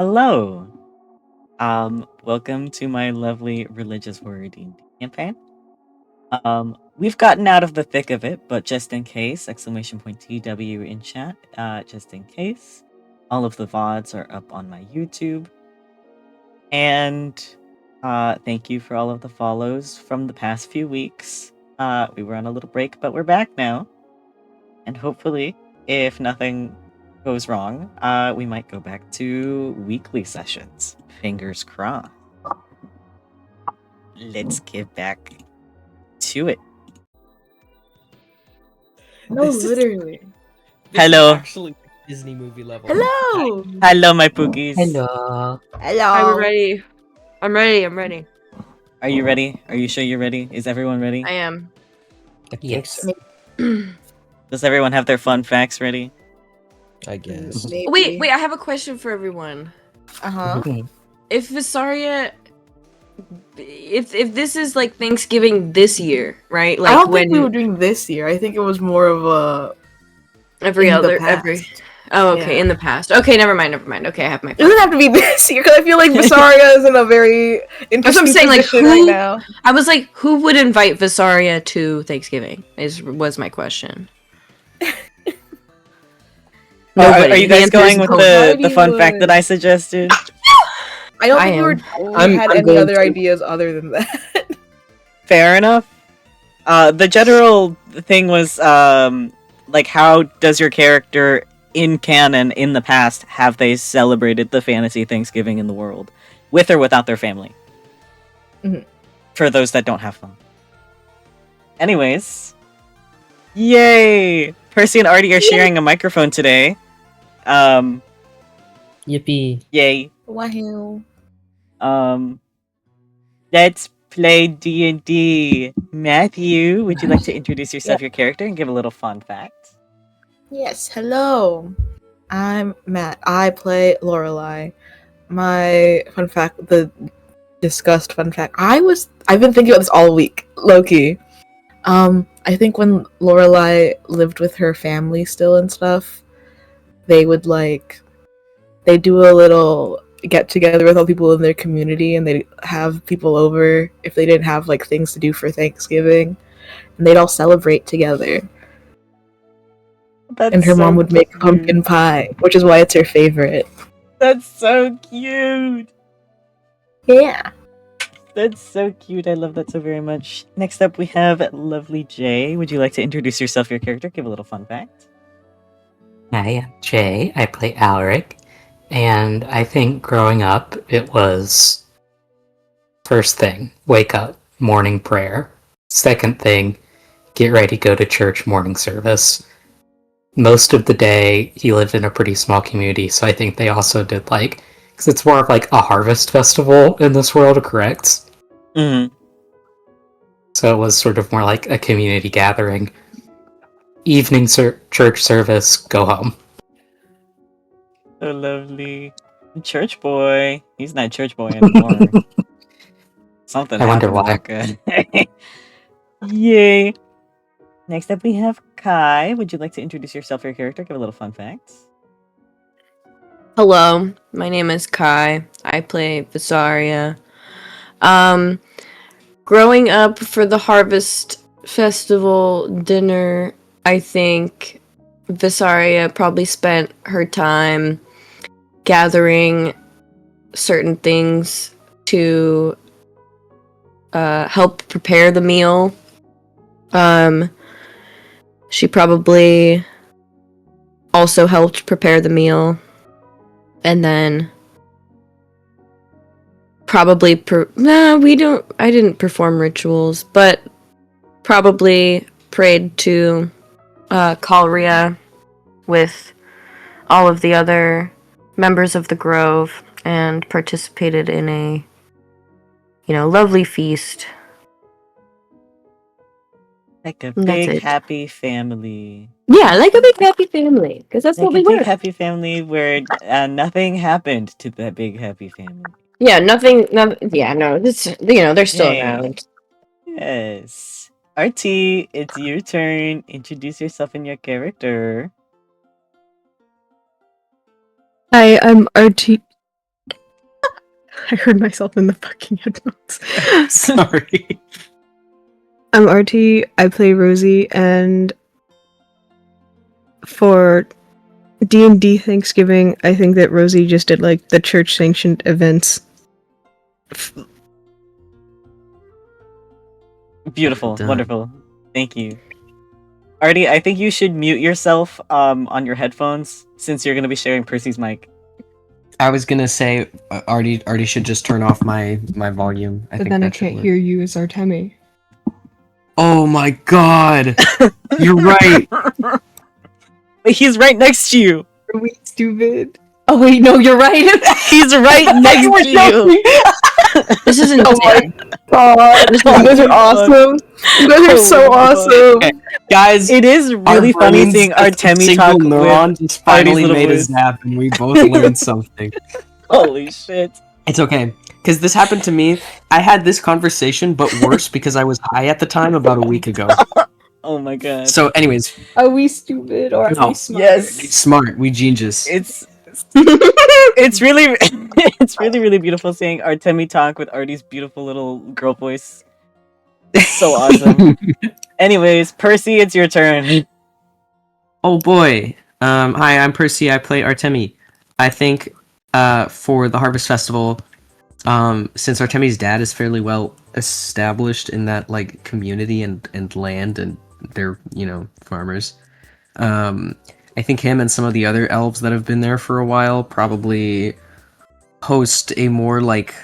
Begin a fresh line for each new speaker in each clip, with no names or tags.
Hello. Welcome to my lovely religious horror D&D campaign. We've gotten out of the thick of it, but just in case, exclamation point TW in chat, just in case, all of the VODs are up on my YouTube. And thank you for all of the follows from the past few weeks. We were on a little break, but we're back now. And hopefully, if nothing goes wrong, we might go back to weekly sessions. Fingers crossed. Let's get back to it.
No, literally.
Hello.
Actually, Disney movie level.
Hello.
Hello, my poogies.
Hello.
Hello.
I'm ready. I'm ready.
Are you ready? Are you sure you're ready? Is everyone ready?
I am.
Yes.
Does everyone have their fun facts ready?
I guess.
Maybe.
Wait, I have a question for everyone.
Uh-huh.
If Vysaria, if this is like Thanksgiving this year, right? Like
I don't
when
think we were doing this year. I think it was more of a
every
in the
other
past.
Oh, okay,
Yeah.
in the past. Okay, never mind. Okay, I have my.
It doesn't have to be this year because I feel like Vysaria is in a very interesting
saying, like,
position
who-
right now.
I was like, who would invite Vysaria to Thanksgiving? Was my question.
Are you
The
guys
answer
going
is
with
nobody.
the fun fact that I suggested?
I don't
I
think we were
I'm
had any
going
other
to.
ideas other than that.
Fair enough. The general thing was, like, how does your character in canon in the past have they celebrated the fantasy Thanksgiving in the world, with or without their family?
Mhm.
For those that don't have them. Anyways, yay! Percy and Artie are sharing a microphone today.
Yippee.
Yay!
Wow.
Let's play D&D. Matthew, would you like to introduce yourself, your character, and give a little fun fact?
Yes, hello. I'm Matt. I play Lorelai. My fun fact, the discussed fun fact. I've been thinking about this all week, low-key. I think when Lorelai lived with her family still and stuff, they would they do a little get together with all people in their community and they'd have people over if they didn't have like things to do for Thanksgiving, and they'd all celebrate together.
That's
And her
so
mom would make
cute.
pumpkin pie, which is why it's her favorite.
That's so cute.
Yeah.
That's so cute. I love that so very much. Next up, we have lovely Jay. Would you like to introduce yourself, your character? Give a little fun fact.
Hi, I'm Jay. I play Alaric. And I think growing up, it was first thing, wake up, morning prayer. Second thing, get ready, go to church, morning service. Most of the day, he lived in a pretty small community, so I think they also did because it's more of like a harvest festival in this world, correct?
Mm-hmm.
So it was sort of more like a community gathering. Evening church service, go home.
So lovely. Church boy. He's not church boy anymore. Something
I wonder
happened. Okay. Yay. Next up, we have Kai. Would you like to introduce yourself, your character? Give a little fun fact.
Hello, my name is Kai. I play Vysaria. Growing up for the Harvest Festival dinner, I think Vysaria probably spent her time gathering certain things to help prepare the meal. She probably also helped prepare the meal, and then probably I didn't perform rituals, but probably prayed to Kalria with all of the other members of the Grove and participated in a lovely feast.
Like a
That's
big
it.
happy family.
Yeah, like a big happy family, because that's
Like
what
a
we
big
were.
happy family where nothing happened to that big happy family.
Yeah, nothing. Yeah, no, it's they're still
Yay.
around.
Yes. RT, it's your turn. Introduce yourself and your character.
Hi, I'm Artemi. I heard myself in the fucking headphones.
Sorry.
I'm Artie. I play Rosie, and for D&D Thanksgiving, I think that Rosie just did like the church sanctioned events.
Beautiful,
Done.
wonderful. Thank you. Artie, I think you should mute yourself on your headphones since you're going to be sharing Percy's mic.
I was gonna say Artie should just turn off my volume. I
But
think
then I
that should
can't
work.
hear you as Artemi.
Oh my god! You're right!
Wait, he's right next to you.
Are we stupid? Oh wait, no, you're right.
He's right next to you.
This isn't.
Oh my god, you guys are awesome. You guys are so awesome.
Okay, guys,
It is really
our
funny
brains,
seeing
a
Artemi
single
talk
neuron
with
just finally
little
made a
voice.
zap, and we both learned something.
Holy shit.
It's okay, because this happened to me. I had this conversation, but worse because I was high at the time about a week ago.
Oh my god.
So, anyways,
Are we stupid or are
No.
we smart?
Yes.
smart, we genius.
It's really it's really beautiful seeing Artemi talk with Artie's beautiful little girl voice. It's so awesome. Anyways, Percy, it's your turn.
Oh boy. Hi, I'm Percy. I play Artemi. I think for the Harvest Festival, since Artemi's dad is fairly well established in that like community and land, and they're, you know, farmers. I think him and some of the other elves that have been there for a while probably host a more like,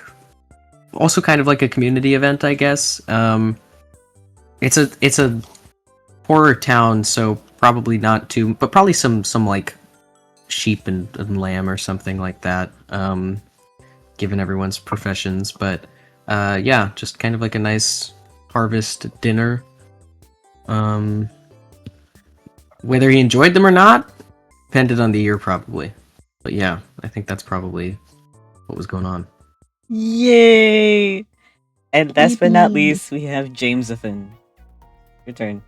also kind of like a community event, I guess. It's a horror town, so probably not too, but probably some like sheep and lamb or something like that, given everyone's professions. But yeah, just kind of like a nice harvest dinner. Whether he enjoyed them or not depended on the year, probably. But yeah, I think that's probably what was going on.
Yay! And last but not
Yippee.
least, we have Jamesathan. Your turn.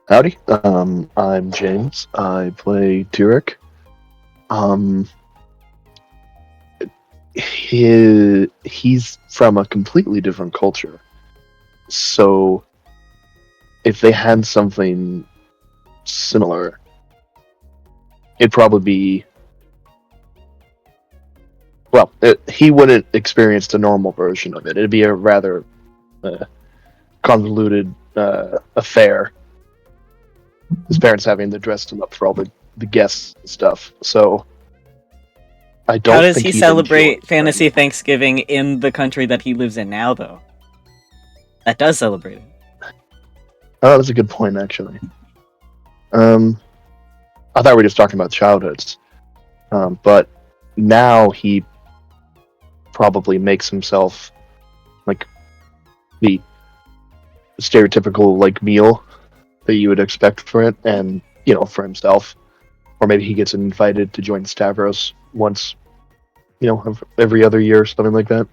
Howdy. I'm James. I play Tyric. He's from a completely different culture. So if they had something similar, it'd probably be, well, he wouldn't experience the normal version of it. It'd be a rather convoluted affair. His parents having to dress him up for all the guests and stuff. So I don't.
How does
think
he
he'd
celebrate
enjoy it.
Fantasy Thanksgiving in the country that he lives in now, though? That does celebrate it.
Oh, that's a good point, actually. I thought we were just talking about childhoods, but now he probably makes himself like the stereotypical like meal that you would expect for it, and you know, for himself, or maybe he gets invited to join Stavros once, you know, every other year or something like that.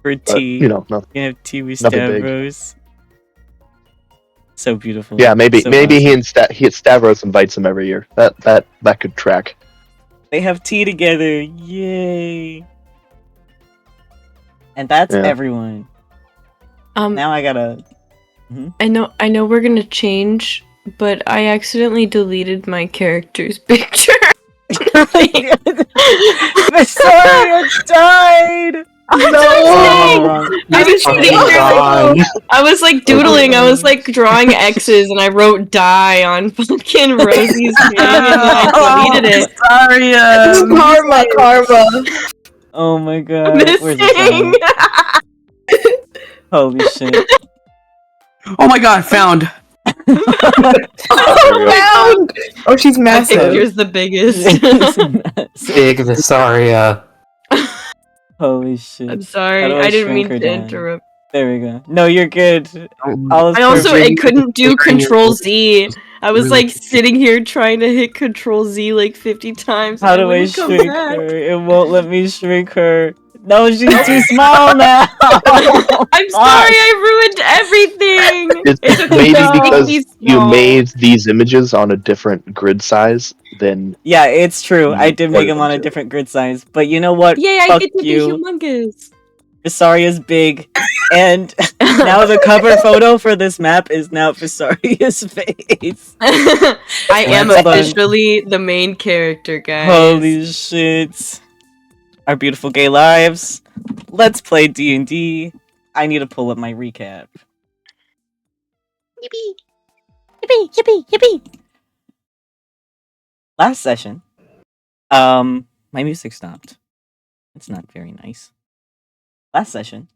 For
But,
tea.
you know, nothing.
You have tea with
nothing big.
Stavros. So beautiful.
Yeah, maybe
So
maybe
awesome.
he Stavros invites him every year. That could track.
They have tea together. Yay! And that's
Yeah.
everyone. Now I gotta.
I know we're gonna change, but I accidentally deleted my character's picture.
Vysaria died!
No! I was sitting
God.
there, I was like doodling, I was like drawing X's, and I wrote die on fucking Rosie's thing, and then I deleted it.
Vysaria!
Karma.
Oh my god. Where's
Missing!
Vysaria? Holy shit.
Oh my god, found!
Found! Oh, she's
My
massive.
picture's the biggest.
Big Vysaria.
Holy shit.
I'm sorry,
How do
I didn't
shrink
mean
her
to
down?
interrupt.
There we go. No, you're good. All is
I also
perfect.
couldn't do Control Z. I was
Really
like sitting here trying to hit Control Z like 50 times.
How
and
do
it
I
wouldn't come
shrink
back.
her? It won't let me shrink her. No, she's too small now.
I'm sorry, I ruined everyththing.
It's
It's
maybe
okay,
because
he's
you
small.
made these images on a different grid size then
Yeah, it's true. I
you
did make
wanted
him
them
on a
to.
different grid size, but you know what?
Yay, I
Fuck
get to be
you.
humongous.
Visaria's big, and now the cover photo for this map is now Visaria's face.
I am
Hold on.
officially the main character, guys.
Holy shit. Our beautiful gay lives. Let's play D&D. I need to pull up my recap. Yippee! Yippee! Yippee! Yippee! Last session, my music stopped. It's not very nice. Last session,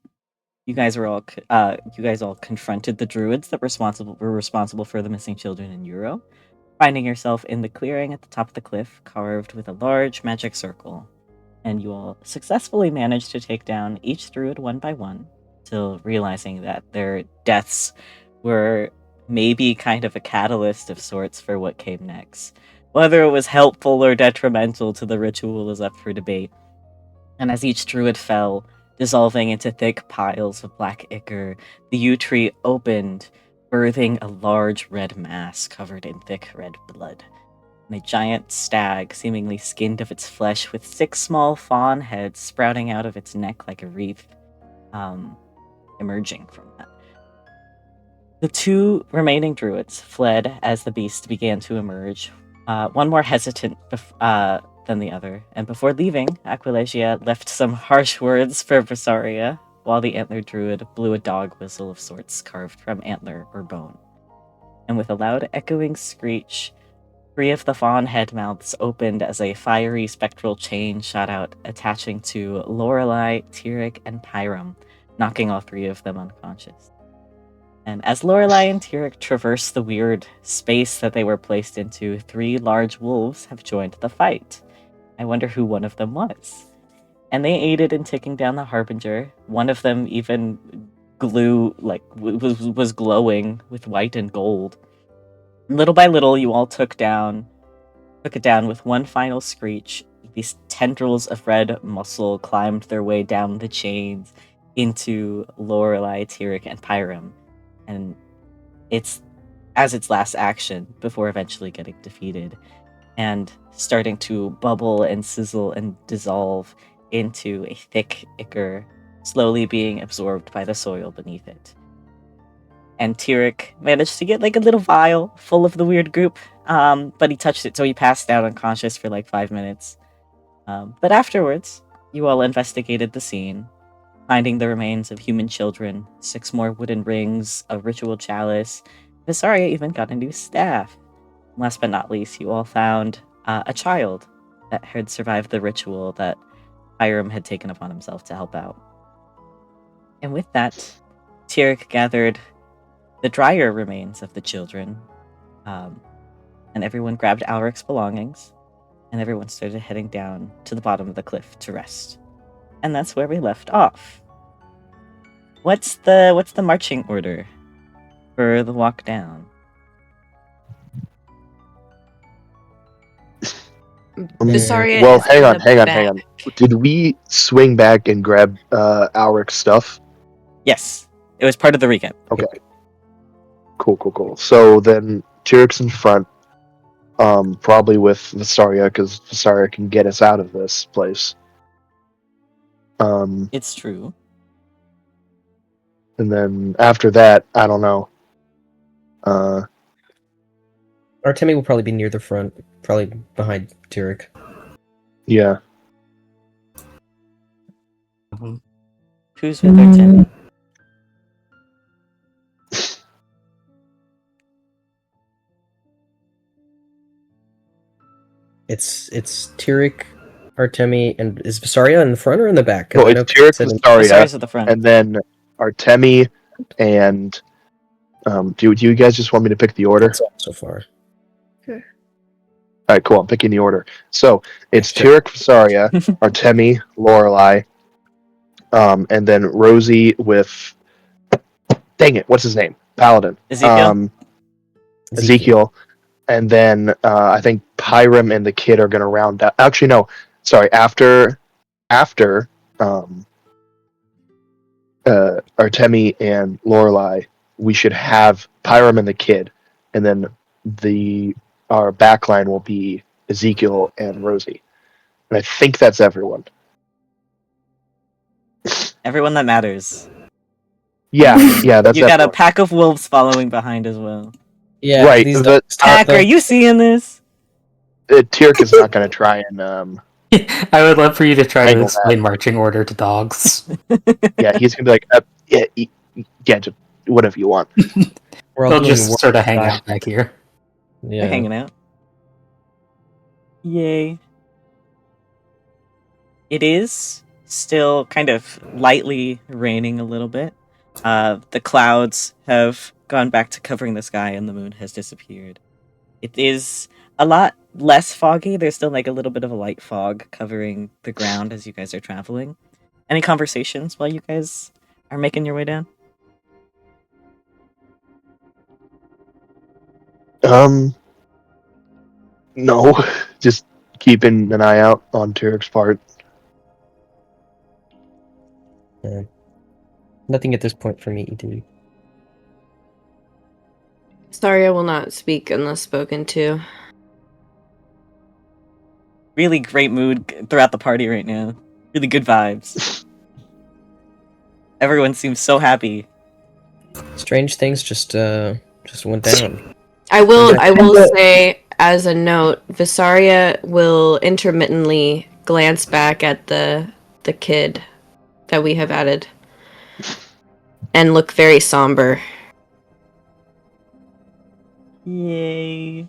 you guys all confronted the druids that were responsible for the missing children in Euro, finding yourself in the clearing at the top of the cliff, carved with a large magic circle. And you all successfully managed to take down each druid one by one, till realizing that their deaths were maybe kind of a catalyst of sorts for what came next. Whether it was helpful or detrimental to the ritual is up for debate. And as each druid fell, dissolving into thick piles of black ichor, the yew tree opened, birthing a large red mass covered in thick red blood. And a giant stag, seemingly skinned of its flesh, with 6 small fawn heads sprouting out of its neck like a wreath, emerging from that. The 2 remaining druids fled as the beast began to emerge, one more hesitant than the other, and before leaving, Aquilegia left some harsh words for Vysaria, while the antler druid blew a dog whistle of sorts carved from antler or bone. And with a loud echoing screech, 3 of the fawn head mouths opened as a fiery spectral chain shot out, attaching to Lorelai, Tyric, and Pyram, knocking all 3 of them unconscious. And as Lorelai and Tyric traverse the weird space that they were placed into, 3 large wolves have joined the fight. I wonder who one of them was. And they aided in taking down the Harbinger. One of them even was glowing with white and gold. Little by little, you all took it down with one final screech. These tendrils of red muscle climbed their way down the chains into Lorelai, Tyric, and Pyram. And its last action before eventually getting defeated and starting to bubble and sizzle and dissolve into a thick ichor, slowly being absorbed by the soil beneath it. And Tyric managed to get like a little vial full of the weird goop, but he touched it, so he passed out unconscious for like 5 minutes. But afterwards, you all investigated the scene, finding the remains of human children, 6 more wooden rings, a ritual chalice. Vysaria even got a new staff. Last but not least, you all found a child that had survived the ritual that Hiram had taken upon himself to help out. And with that, Tyric gathered the drier remains of the children, and everyone grabbed Alaric's belongings, and everyone started heading down to the bottom of the cliff to rest. And that's where we left off. What's the marching order for the walk down?
Vysaria
Well,
is
hang
in
on,
the
hang on,
back.
hang on. Did we swing back and grab Alaric's stuff?
Yes, it was part of the recap.
Okay. Cool. So then Tyric's in front, probably with Vysaria, because Vysaria can get us out of this place.
It's true.
And then after that, I don't know.
Artemi will probably be near the front, probably behind Tyric.
Yeah.
Who's with Artemi?
It's Tyric, Artemi, and is Vysaria in the front or in the back? 'Cause
No,
I know
it's Tyric,
said in-
Vysaria's
Vysaria,
at the front.
and then Artemi, and do you guys just want me to pick the order?
That's all so far.
All right, cool. I'm picking the order. So it's
Sure.
Tyric, Vysaria, Artemi, Lorelai, and then Rosie with. Dang it! What's his name? Paladin.
Ezekiel?
Ezekiel, and then I think Pyram and the kid are going to round out. Actually, no. Sorry. After Artemi and Lorelai, we should have Pyram and the kid, and then our backline will be Ezekiel, and Rosie. And I think that's everyone.
Everyone that matters.
Yeah, that's
You got a
everyone.
pack of wolves following behind as well.
Yeah,
Right,
these
the-
dogs
Pack, are you seeing this?
Tyric is not going to try and
I would love for you to try to
Tangle that.
explain marching order to dogs.
yeah, he's going to be like, yeah, just whatever you want.
We're all
They'll
doing
just
work
sort of hang
back.
out back here.
They're
Yeah.
hanging out. Yay. It is still kind of lightly raining a little bit. The clouds have gone back to covering the sky and the moon has disappeared. It is a lot less foggy. There's still like a little bit of a light fog covering the ground as you guys are traveling. Any conversations while you guys are making your way down?
No, just keeping an eye out on Tyric's part.
Nothing at this point for me, dude.
Sorry, I will not speak unless spoken to.
Really great mood throughout the party right now. Really good vibes. Everyone seems so happy.
Strange things just went down.
I will say, as a note, Vysaria will intermittently glance back at the kid that we have added and look very somber.
Yay.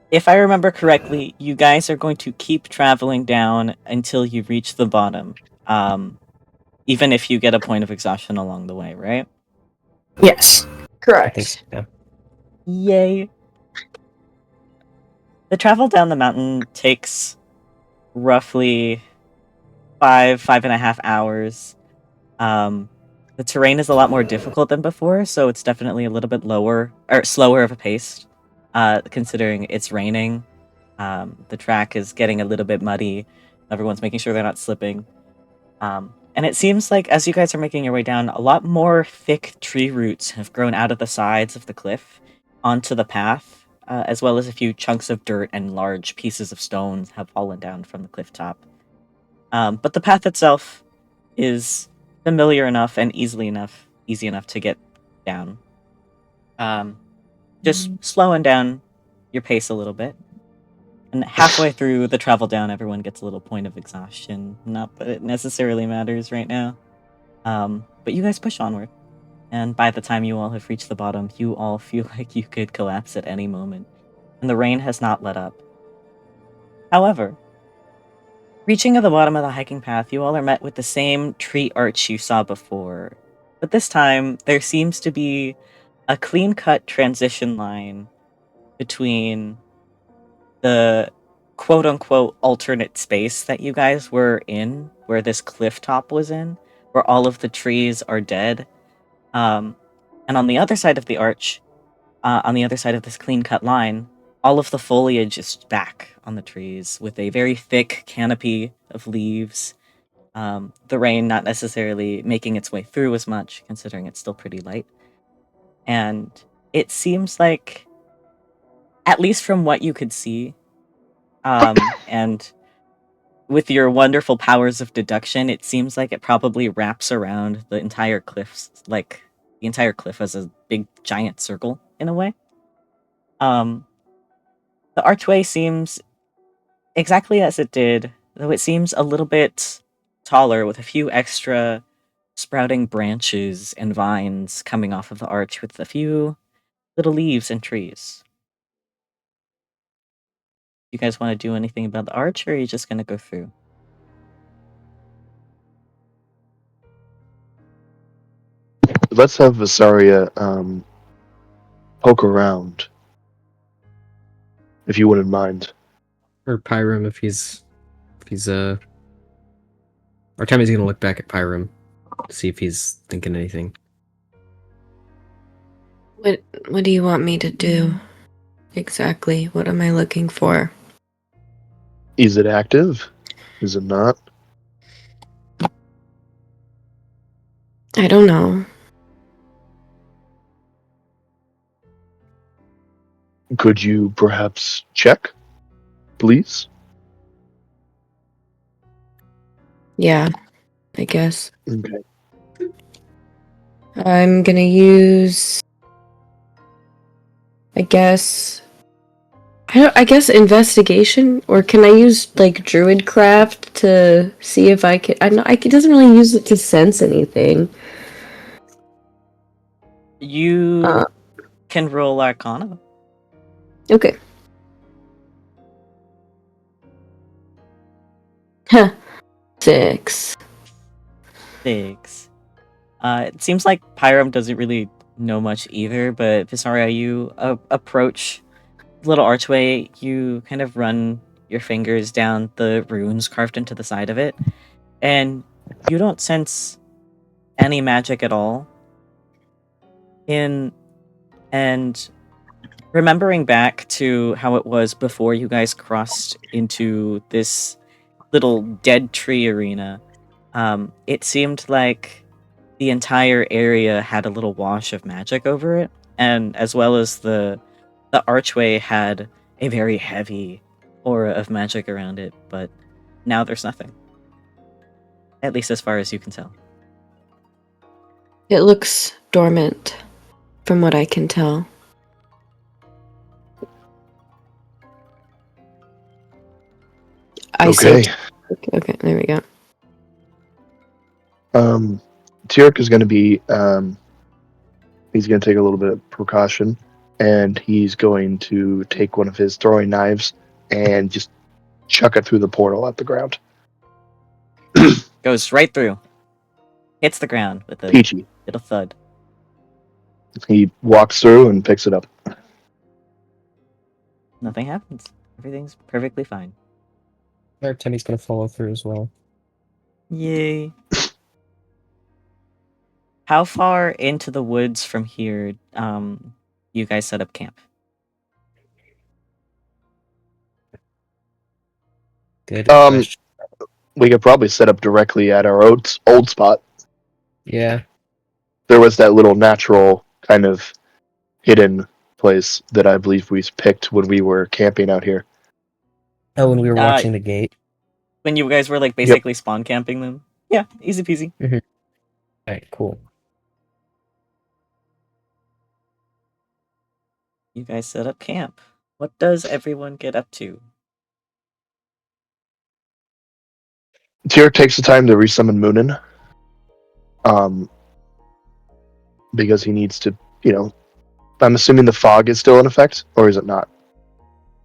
If I remember correctly, you guys are going to keep traveling down until you reach the bottom. Even if you get a point of exhaustion along the way, right?
Yes.
I think so, yeah.
Yay. The travel down the mountain takes roughly 5.5 hours. The terrain is a lot more difficult than before, so it's definitely a little bit slower of a pace, considering it's raining. The track is getting a little bit muddy. Everyone's making sure they're not slipping. And it seems like as you guys are making your way down, a lot more thick tree roots have grown out of the sides of the cliff onto the path, as well as a few chunks of dirt and large pieces of stones have fallen down from the cliff top. But the path itself is familiar enough and easy enough to get down. Just slowing down your pace a little bit. And halfway through the travel down, everyone gets a little point of exhaustion. Not that it necessarily matters right now. But you guys push onward. And by the time you all have reached the bottom, you all feel like you could collapse at any moment. And the rain has not let up. However, reaching at the bottom of the hiking path, you all are met with the same tree arch you saw before. But this time, there seems to be a clean-cut transition line between the quote-unquote alternate space that you guys were in, where this cliff top was in, where all of the trees are dead. And on the other side of the arch, on the other side of this clean-cut line, all of the foliage is back on the trees with a very thick canopy of leaves. The rain not necessarily making its way through as much, considering it's still pretty light. And it seems like, at least from what you could see, and with your wonderful powers of deduction, it seems like it probably wraps around the entire cliffs, like the entire cliff as a big giant circle in a way. The archway seems exactly as it did, though it seems a little bit taller with a few extra sprouting branches and vines coming off of the arch with a few little leaves and trees. You guys want to do anything about the arch, or are you just going to go through?
Let's have Vysaria poke around, if you wouldn't mind.
Or Pyram if he's Artemi's gonna look back at Pyram to see if he's thinking anything.
What do you want me to do? Exactly. What am I looking for?
Is it active? Is it not?
I don't know.
Could you perhaps check, please?
Yeah, I guess.
Okay.
I'm gonna use. I guess investigation, or can I use like druidcraft to see if I can? I know it doesn't really use it to sense anything.
You can roll Arcana.
Okay. Huh. 6.
6. It seems like Pyram doesn't really know much either, but Vysaria, you approach the little archway. You kind of run your fingers down the runes carved into the side of it, and you don't sense any magic at all. And remembering back to how it was before you guys crossed into this little dead tree arena, it seemed like the entire area had a little wash of magic over it, and as well as the archway had a very heavy aura of magic around it, but now there's nothing. At least as far as you can tell.
It looks dormant, from what I can tell.
Okay.
Okay, there we go.
Tyric is going to be, he's going to take a little bit of precaution, and he's going to take one of his throwing knives and just chuck it through the portal at the ground.
Goes right through. Hits the ground with a
Peachy.
little thud.
He walks through and picks it up.
Nothing happens. Everything's perfectly fine.
Artemi's gonna follow through as well.
Yay. How far into the woods from here you guys set up camp?
Good.
We could probably set up directly at our old spot.
Yeah.
There was that little natural kind of hidden place that I believe we picked when we were camping out here.
Oh, when we were watching the gate.
When you guys were like basically spawn camping them? Yeah, easy peasy.
Alright, cool.
You guys set up camp. What does everyone get up to?
Tyric takes the time to resummon Moonin. Because he needs to, I'm assuming the fog is still in effect, or is it not?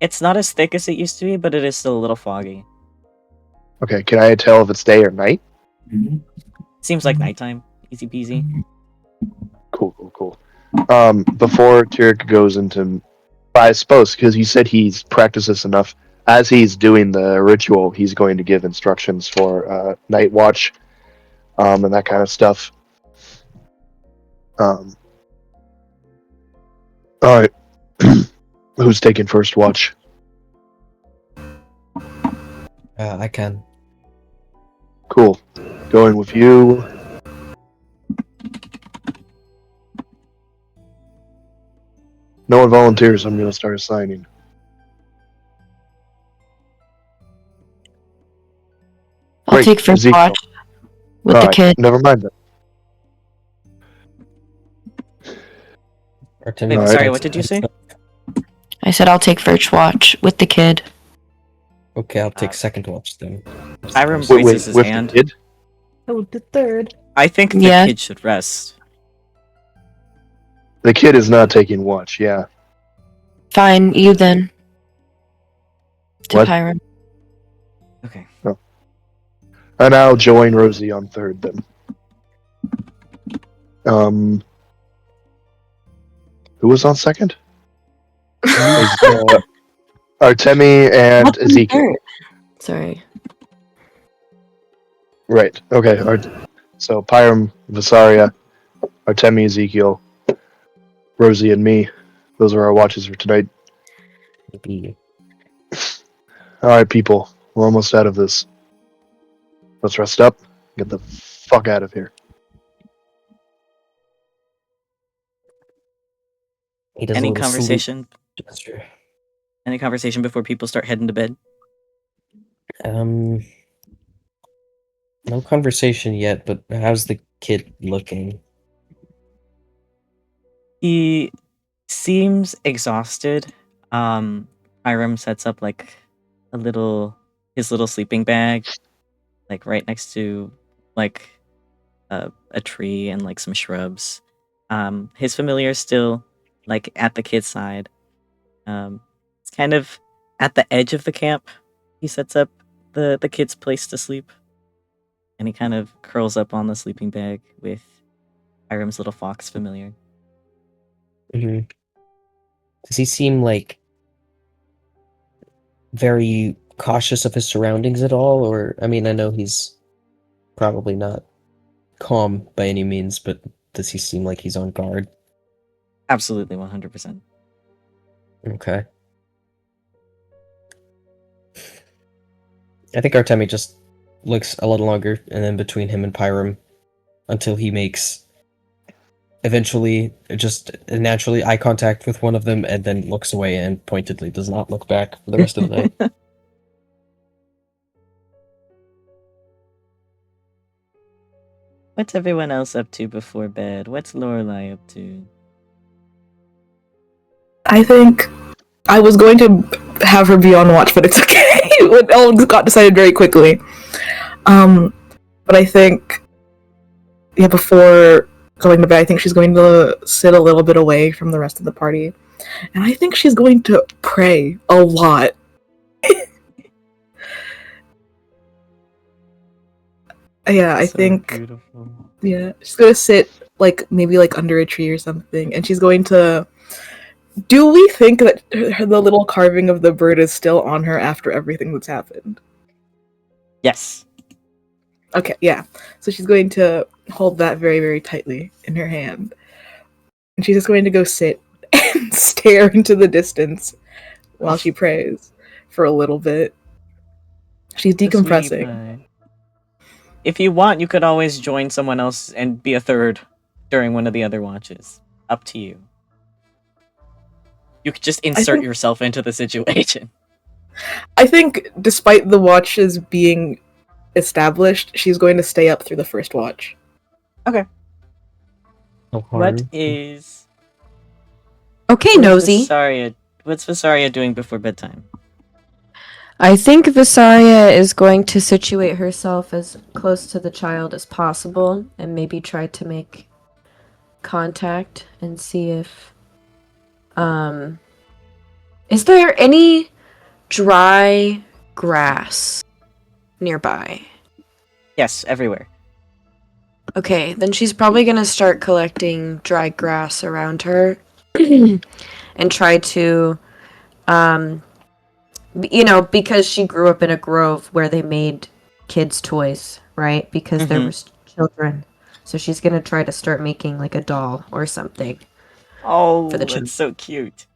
It's not as thick as it used to be, but it is still a little foggy.
Okay, can I tell if it's day or night?
Seems like nighttime. Easy peasy.
Cool. Before Tyric goes into, I suppose, because he said he's practiced this enough, as he's doing the ritual, he's going to give instructions for night watch, and that kind of stuff. All right, who's taking first watch?
I can.
Cool. Going with you. No one volunteers. I'm going to start assigning.
I'll
Great,
take first
Ezekiel.
watch with the
Alright,
kid.
Never mind that.
Artemi,
Wait,
Alright.
sorry, what did you say?
I said I'll take first watch with the kid.
Okay, I'll take second watch then.
Hiram
Wait,
raises his
with
hand.
the kid?
Oh, the third.
I think the
Yeah.
kid should rest.
The kid is not taking watch, yeah.
Fine, you then. To
What?
Pyram.
Okay.
And I'll join Rosie on third then. Who was on second? Artemi and
What's in
Ezekiel.
third? Sorry.
Right. Okay. So Pyram, Vysaria, Artemi, Ezekiel, Rosie, and me. Those are our watches for tonight.
Maybe.
All right, people. We're almost out of this. Let's rest up. Get the fuck out of here.
He does a
Any
little salute.
conversation
That's true.
Any conversation before people start heading to bed?
No conversation yet, but how's the kid looking?
He seems exhausted. Hiram sets up like his little sleeping bag, like right next to like a tree and like some shrubs. His familiar is still like at the kid's side. It's kind of at the edge of the camp. He sets up the kid's place to sleep, and he kind of curls up on the sleeping bag with Hiram's little fox familiar.
Mm-hmm. Does he seem like very cautious of his surroundings at all? Or, I mean, I know he's probably not calm by any means, but does he seem like he's on guard?
Absolutely, 100%.
Okay. I think Artemi just looks a little longer, and then between him and Pyram, until he makes eventually just naturally eye contact with one of them, and then looks away and pointedly does not look back for the rest of the night.
What's everyone else up to before bed? What's Lorelai up to?
I think I was going to have her be on watch, but it's okay. It all got decided very quickly. But I think, before going to bed, I think she's going to sit a little bit away from the rest of the party. And I think she's going to pray a lot. Yeah, I think...
Beautiful.
Yeah, she's going to sit, maybe under a tree or something, and she's going to... Do we think that the little carving of the bird is still on her after everything that's happened?
Yes.
Okay, yeah. So she's going to hold that very, very tightly in her hand. And she's just going to go sit and stare into the distance while she prays for a little bit. She's decompressing.
If you want, you could always join someone else and be a third during one of the other watches. Up to you. You could just insert yourself into the situation.
I think, despite the watches being established, she's going to stay up through the first watch.
Okay.
No harm.
What is...
Okay, Nosy.
What's Vysaria doing before bedtime?
I think Vysaria is going to situate herself as close to the child as possible and maybe try to make contact and see if... Is there any dry grass nearby?
Yes, everywhere.
Okay, then she's probably gonna start collecting dry grass around her and try to, because she grew up in a grove where they made kids' toys, right? Because there was children. So she's gonna try to start making like a doll or something.
Oh,
for the
that's so cute.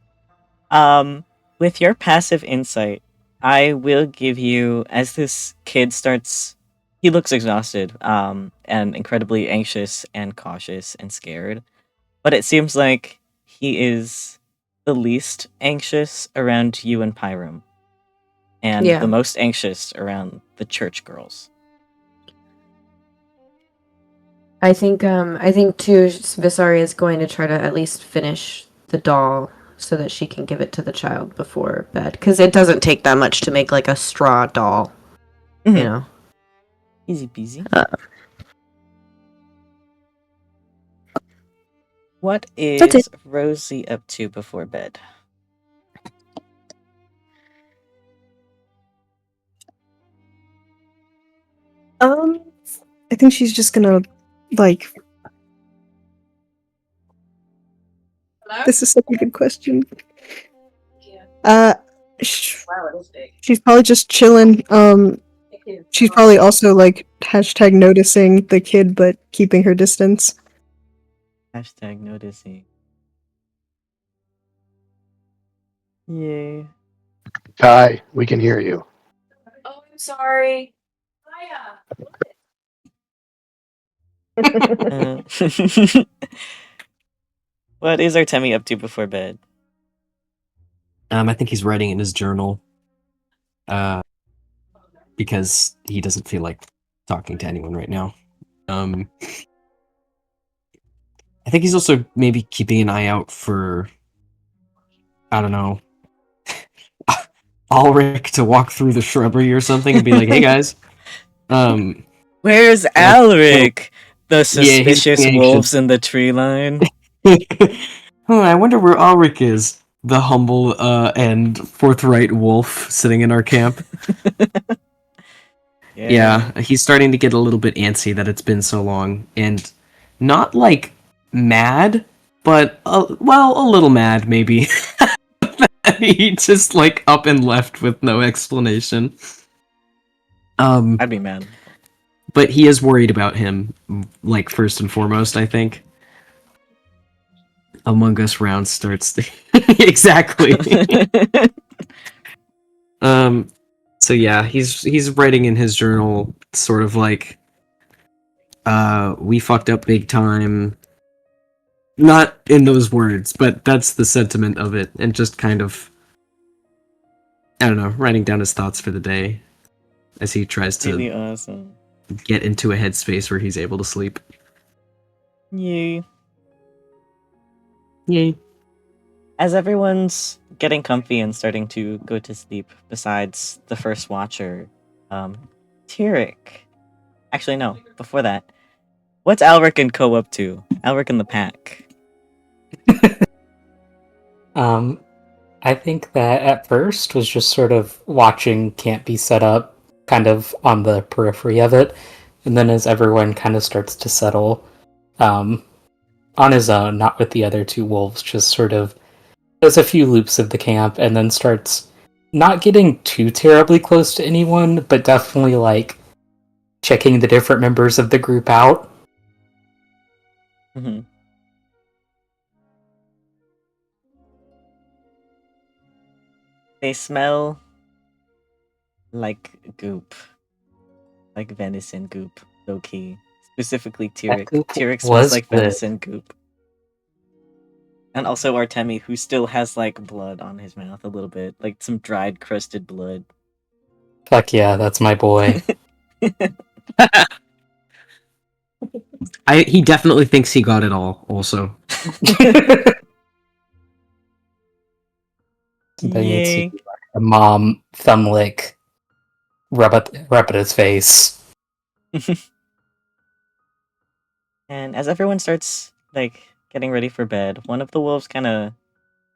With your passive insight, I will give you, as this kid starts, he looks exhausted, and incredibly anxious and cautious and scared, but it seems like he is the least anxious around you and Pyram, and the most anxious around the church girls.
I think too, Vysaria is going to try to at least finish the doll so that she can give it to the child before bed. Because it doesn't take that much to make like a straw doll, you know.
Easy peasy. What is Rosie up to before bed?
I think she's just gonna This is such a good question. She's probably just chilling. She's probably also #noticing the kid, but keeping her distance.
#noticing. Yay.
Kai, we can hear you.
Oh, I'm sorry.
What is Artemi up to before bed?
I think he's writing in his journal. Because he doesn't feel like talking to anyone right now. I think he's also maybe keeping an eye out for, I don't know, Alaric to walk through the shrubbery or something and be like, "Hey guys,
Where's
like,
Alaric? The
he's
suspicious
being
wolves in the tree line.
I wonder where Alaric is. The humble and forthright wolf sitting in our camp. Yeah, he's starting to get a little bit antsy that it's been so long, and not like mad, but a little mad maybe. He just like up and left with no explanation.
I'd be mad.
But he is worried about him, like first and foremost, I think. Among Us round starts exactly. So yeah, he's writing in his journal sort of like we fucked up big time. Not in those words, but that's the sentiment of it, and just kind of I don't know, writing down his thoughts for the day as he tries to
Really awesome.
get into a headspace where he's able to sleep.
Yay.
Yay.
As everyone's getting comfy and starting to go to sleep, besides the first watcher, Tyric. Actually, no, before that. What's Alaric and Co up to? Alaric and the pack.
I think that at first was just sort of watching camp be set up, kind of on the periphery of it, and then as everyone kind of starts to settle, on his own, not with the other two wolves, just sort of does a few loops of the camp, and then starts not getting too terribly close to anyone, but definitely like checking the different members of the group out.
Mm-hmm. They smell like goop. Like venison goop, low key. Specifically Tyric. Tyric smells like venison goop. And also Artemi, who still has like blood on his mouth a little bit. Like some dried, crusted blood.
Fuck yeah, that's my boy.
He definitely thinks he got it all, also.
Then you see a mom thumb lick rub at his face.
And as everyone starts like getting ready for bed, one of the wolves kind of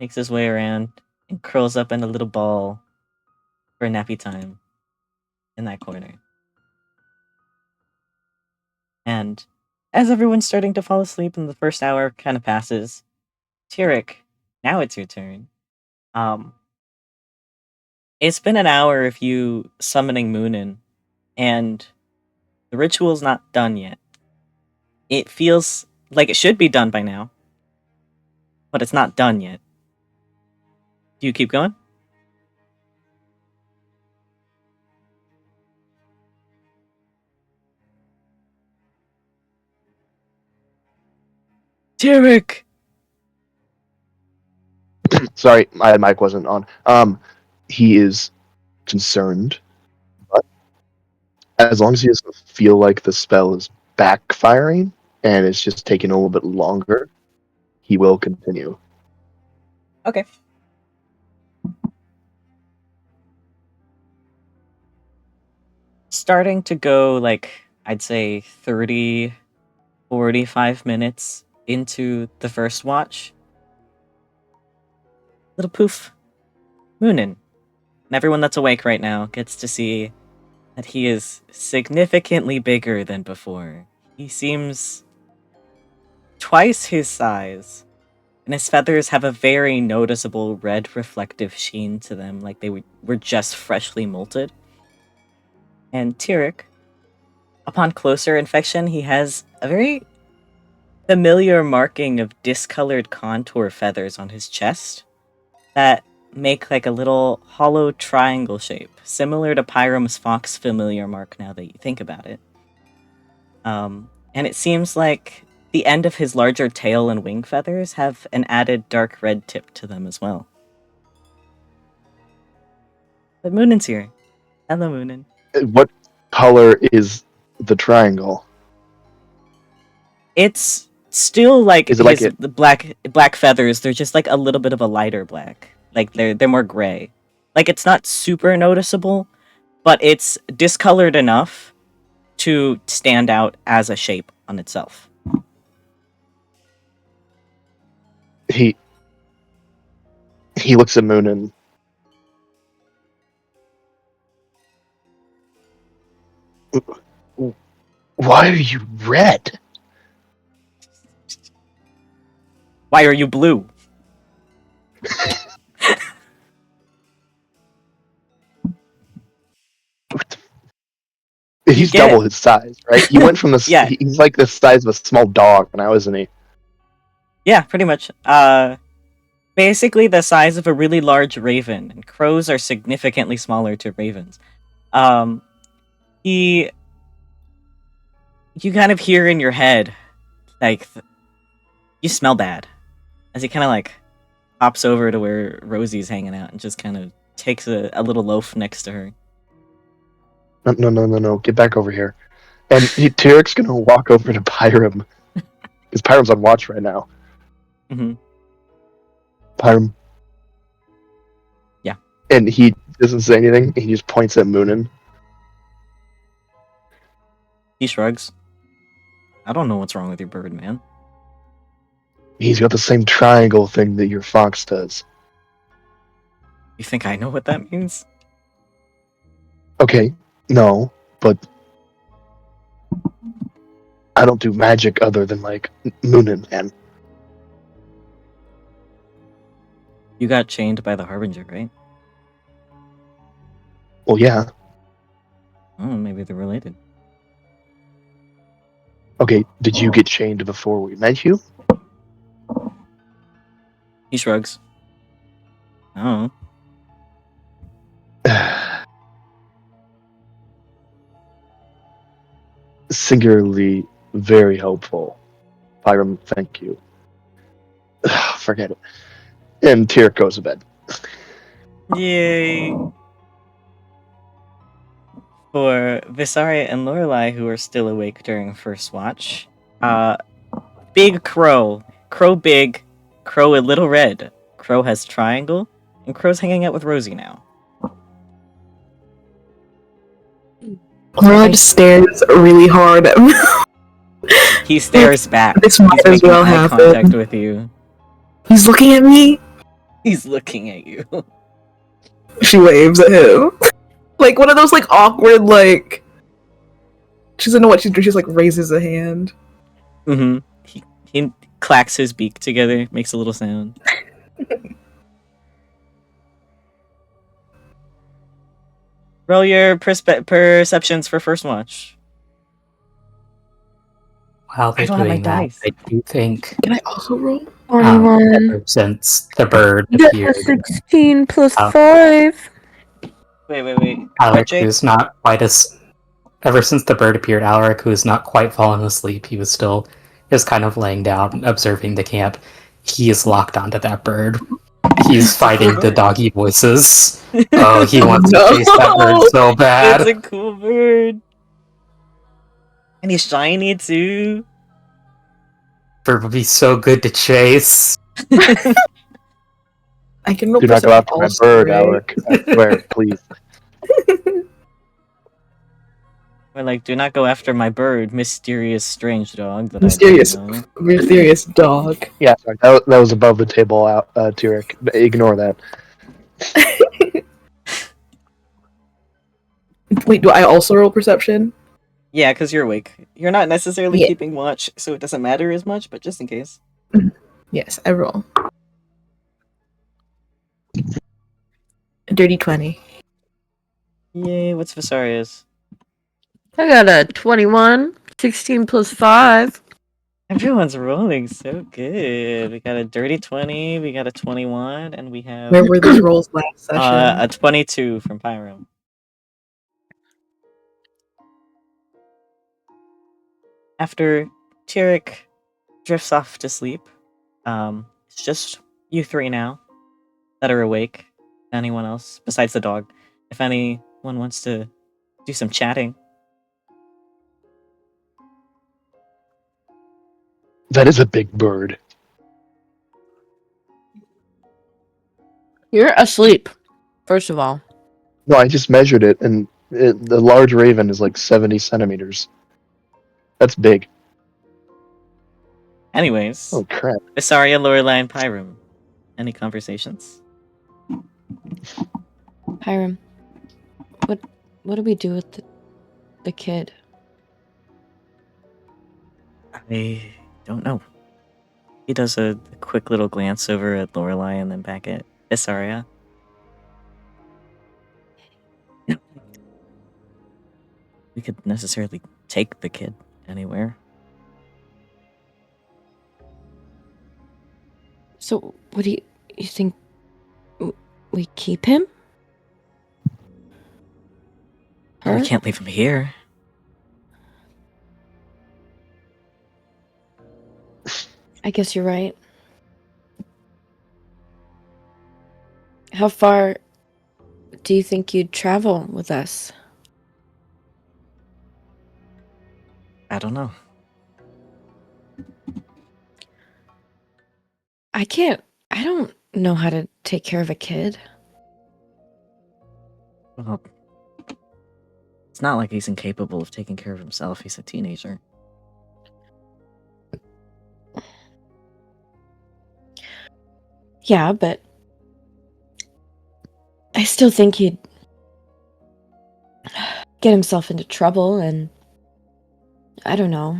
makes his way around and curls up in a little ball for nappy time in that corner. And as everyone's starting to fall asleep and the first hour kind of passes, Tyric, now it's your turn. It's been an hour of you summoning Moonin, and the ritual's not done yet. It feels like it should be done by now, but it's not done yet. Do you keep going? Tyric!
Sorry, my mic wasn't on. He is concerned, but as long as he doesn't feel like the spell is backfiring and it's just taking a little bit longer, he will continue.
Okay. Starting to go, like, I'd say 30, 45 minutes into the first watch. Little poof. Moonin. And everyone that's awake right now gets to see that he is significantly bigger than before. He seems twice his size, and his feathers have a very noticeable red reflective sheen to them, like they were just freshly molted. And Tyric, upon closer inspection, he has a very familiar marking of discolored contour feathers on his chest that make like a little hollow triangle shape, similar to Pyram's fox familiar mark now that you think about it. And it seems like the end of his larger tail and wing feathers have an added dark red tip to them as well. But Moonin's here. Hello, Moonin.
What color is the triangle?
It's still like
Is it like
the black feathers. They're just like a little bit of a lighter black. Like they're more gray. Like it's not super noticeable, but it's discolored enough to stand out as a shape on itself.
He looks at Moonin. Why are you red?
Why are you blue?
He's
get
double
it.
his size, right? He went from this.
Yeah.
He's like the size of a small dog now, isn't he?
Yeah, pretty much. Basically the size of a really large raven, and crows are significantly smaller to ravens. You kind of hear in your head, like, you smell bad, as he kind of like hops over to where Rosie's hanging out and just kind of takes a little loaf next to her.
No! Get back over here. And Tyric's gonna walk over to Pyram, because Pyram's on watch right now.
Mm-hmm.
Pyram.
Yeah.
And he doesn't say anything. He just points at Moonin.
He shrugs. I don't know what's wrong with your bird, man.
He's got the same triangle thing that your fox does.
You think I know what that means?
Okay, no, but I don't do magic other than like Moonin, man.
You got chained by the Harbinger, right?
Well, yeah.
Oh, maybe they're related.
Okay, did you get chained before we met you?
He shrugs. Oh.
Singularly very helpful. Pyram, thank you. Forget it. And Tyric goes to bed.
Yay! For Vysaria and Lorelai, who are still awake during first watch, big crow. Crow big. Crow a little red. Crow has triangle. And Crow's hanging out with Rosie now.
Rod stares really hard at me.
He stares back.
This
He's
might as
making
well
eye
happen.
contact with you.
He's looking at me.
He's looking at you.
She waves at him. Like one of those like awkward like she doesn't know what she's doing, she just like raises a hand.
Mm-hmm. He clacks his beak together, makes a little sound. Roll your perceptions for first watch.
While they're
I don't have my
doing that,
dice.
I do think
Can I also roll?
21.
ever since the bird
Get
appeared,
a 16 plus
Oh.
5.
Wait.
Alaric,
Jake?
who's not quite as... Ever since the bird appeared, Alaric, who is not quite fallen asleep, he was still just kind of laying down, observing the camp. He is locked onto that bird. He's fighting the doggy voices. Oh, he wants
No.
to chase that bird so bad.
It's a cool bird. And he's shiny too.
Bird would be so good to chase.
I can roll
Do not go after my
also,
bird,
right?
Alaric. I swear, please.
We're like, do not go after my bird, mysterious strange dog that
Mysterious
I don't know.
mysterious dog.
Yeah, sorry. That was above the table, Tyric. Ignore that.
Wait, do I also roll perception?
Yeah, because you're awake. You're not necessarily
Yeah.
keeping watch, so it doesn't matter as much, but just in case.
Yes, I roll. A dirty 20.
Yay, what's Vysaria's?
I got a 21. 16 plus 5.
Everyone's rolling so good. We got a dirty 20, we got a 21, and we have
Where were these rolls last session?
a 22 from Pyro. After Tyric drifts off to sleep, it's just you three now that are awake. Anyone else besides the dog? if anyone wants to do some chatting.
That is a big bird.
You're asleep, first of all.
No, I just measured it, and the large raven is like 70 centimeters. That's big.
Anyways,
Oh crap!
Vysaria, Lorelai, and Pyram. Any conversations?
Hiram, what do we do with the kid?
I don't know. He does a quick little glance over at Lorelai and then back at Vysaria. We could necessarily take the kid anywhere.
So, what do you think? We keep him?
Well, we
Her?
can't leave him here.
I guess you're right. How far do you think you'd travel with us?
I don't know.
I don't know how to take care of a kid.
Well, it's not like he's incapable of taking care of himself. He's a teenager.
Yeah, but I still think he'd get himself into trouble, and I don't know.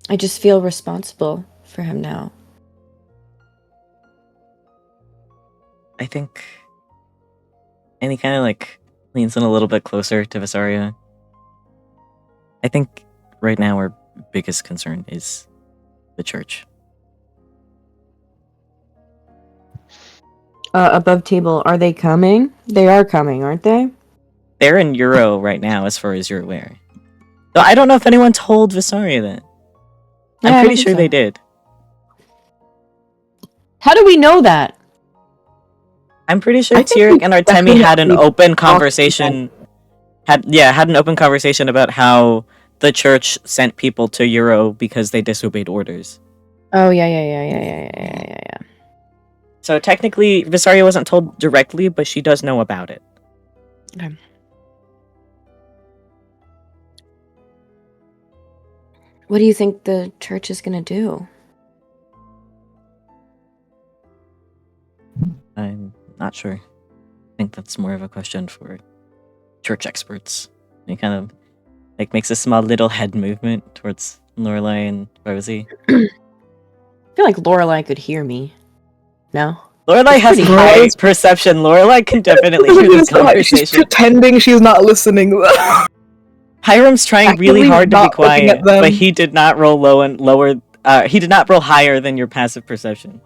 I just feel responsible for him now.
I think... And he kind of like leans in a little bit closer to Vysaria. I think right now our biggest concern is the church.
Above table, are they coming? They are coming, aren't they?
They're in Euro right now, as far as you're aware. Though I don't know if anyone told Vysaria that.
Yeah, I
I'm
don't
pretty
think
sure
so.
they did.
How do we know that?
I'm pretty sure
I think
Tyric
we
and Artemi
definitely
had an
talked
open
about
conversation. Had an open conversation about how the church sent people to Euro because they disobeyed orders.
Oh, yeah.
So technically, Vysaria wasn't told directly, but she does know about it.
Okay. What do you think the church is gonna do?
I'm not sure. I think that's more of a question for church experts. He kind of like makes a small little head movement towards Lorelai and Rosie.
I feel like Lorelai could hear me. No?
Lorelai has
pretty
high
close.
perception. Lorelai can definitely hear this
She's
conversation.
pretending she's not listening.
Hiram's trying really
Actively
hard to be
not looking at
quiet,
them.
but he did not roll low and lower. He did not roll higher than your passive perception.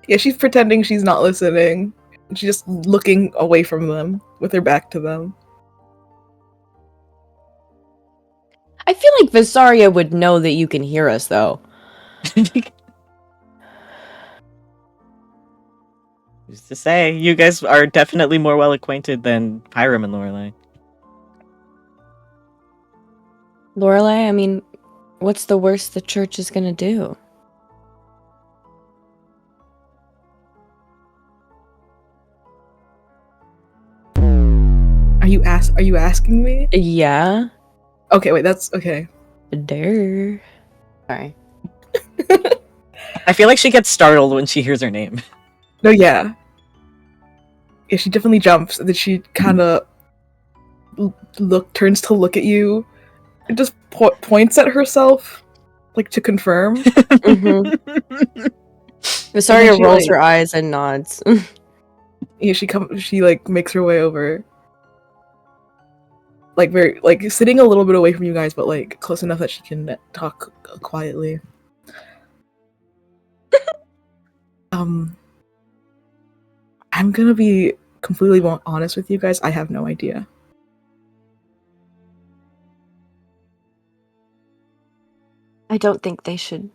Yeah, she's pretending she's not listening. She's just looking away from them with her back to them.
I feel like Vysaria would know that you can hear us, though.
Who's to say? You guys are definitely more well acquainted than Hiram and Lorelai.
Lorelai, I mean, what's the worst the church is gonna do?
Are you asking me?
Yeah.
Okay, wait, that's okay.
Duh. Sorry.
I feel like she gets startled when she hears her name.
No, yeah. Yeah, she definitely jumps, and then she kind of turns to look at you, and just points at herself, like to confirm.
Mm-hmm. Vysaria
she,
rolls
like-
her eyes and nods.
Yeah, she like makes her way over, like very like sitting a little bit away from you guys, but like close enough that she can talk quietly. I'm gonna be completely honest with you guys. I have no idea.
I don't think they should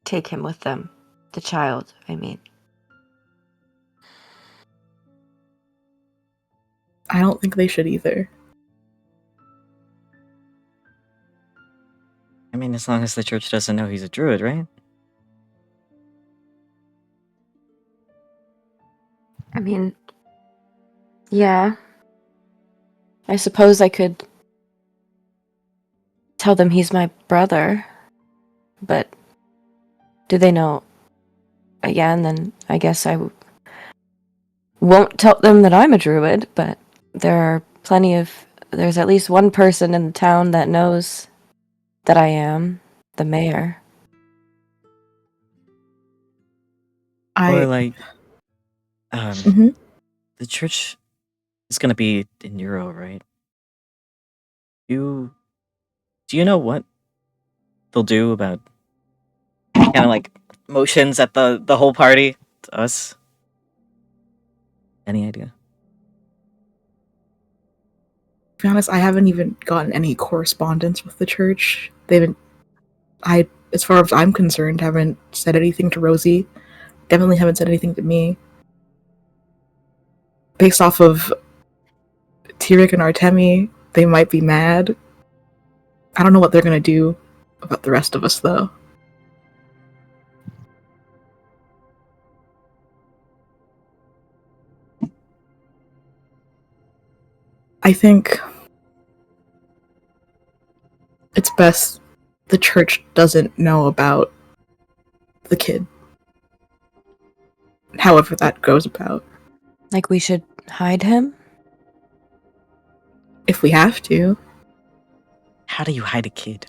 take him with them. The child, I mean.
I don't think they should either.
I mean, as long as the church doesn't know he's a druid, right?
I mean, yeah. I suppose I could tell them he's my brother, but do they know? Again, then I guess I won't tell them that I'm a druid, but there's at least one person in the town that knows that I am the mayor.
Or like,
Mhm.
the church is gonna be in Euro, right? Do you know what they'll do about kind of like motions at the whole party to us? Any idea?
To be honest, I haven't even gotten any correspondence with the church. As far as I'm concerned, haven't said anything to Rosie. Definitely haven't said anything to me. Based off of Tyric and Artemi, they might be mad. I don't know what they're gonna do about the rest of us, though. I think it's best the church doesn't know about the kid. However that goes about.
Like we should hide him?
If we have to.
How do you hide a kid?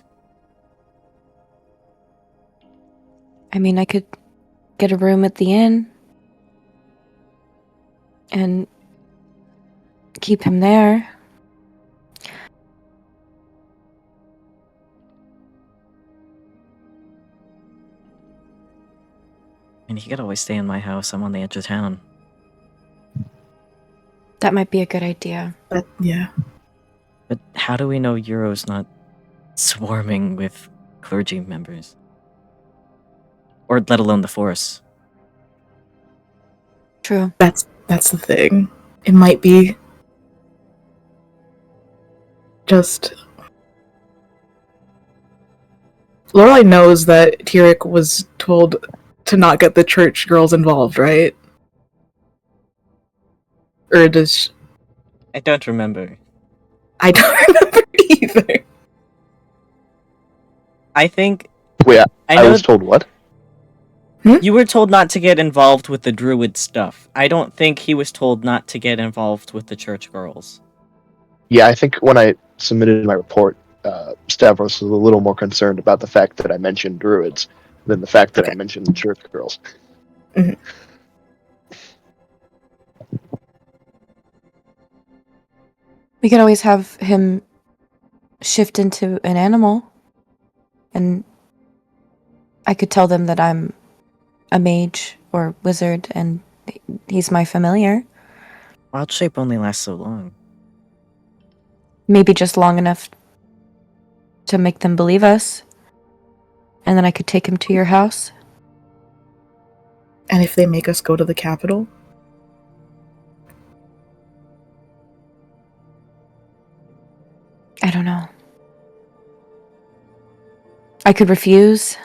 I mean, I could get a room at the inn and keep him there.
I mean, he could always stay in my house. I'm on the edge of town.
That might be a good idea.
But yeah.
But how do we know Euro's not swarming with clergy members? Or let alone the force?
True.
That's the thing. It might be just Lorelai knows that Tyric was told to not get the church girls involved, right? Or does
I don't remember.
I don't remember either.
I think
Wait,
I
I
know
was told what?
you were told not to get involved with the druid stuff. I don't think he was told not to get involved with the church girls.
Yeah, I think when I submitted my report, Stavros was a little more concerned about the fact that I mentioned druids than the fact that I mentioned the church girls.
Mhm.
We could always have him shift into an animal, and I could tell them that I'm a mage or wizard and he's my familiar.
Wild shape only lasts so long.
Maybe just long enough to make them believe us. And then I could take him to your house.
And if they make us go to the capital?
I don't know. I could refuse.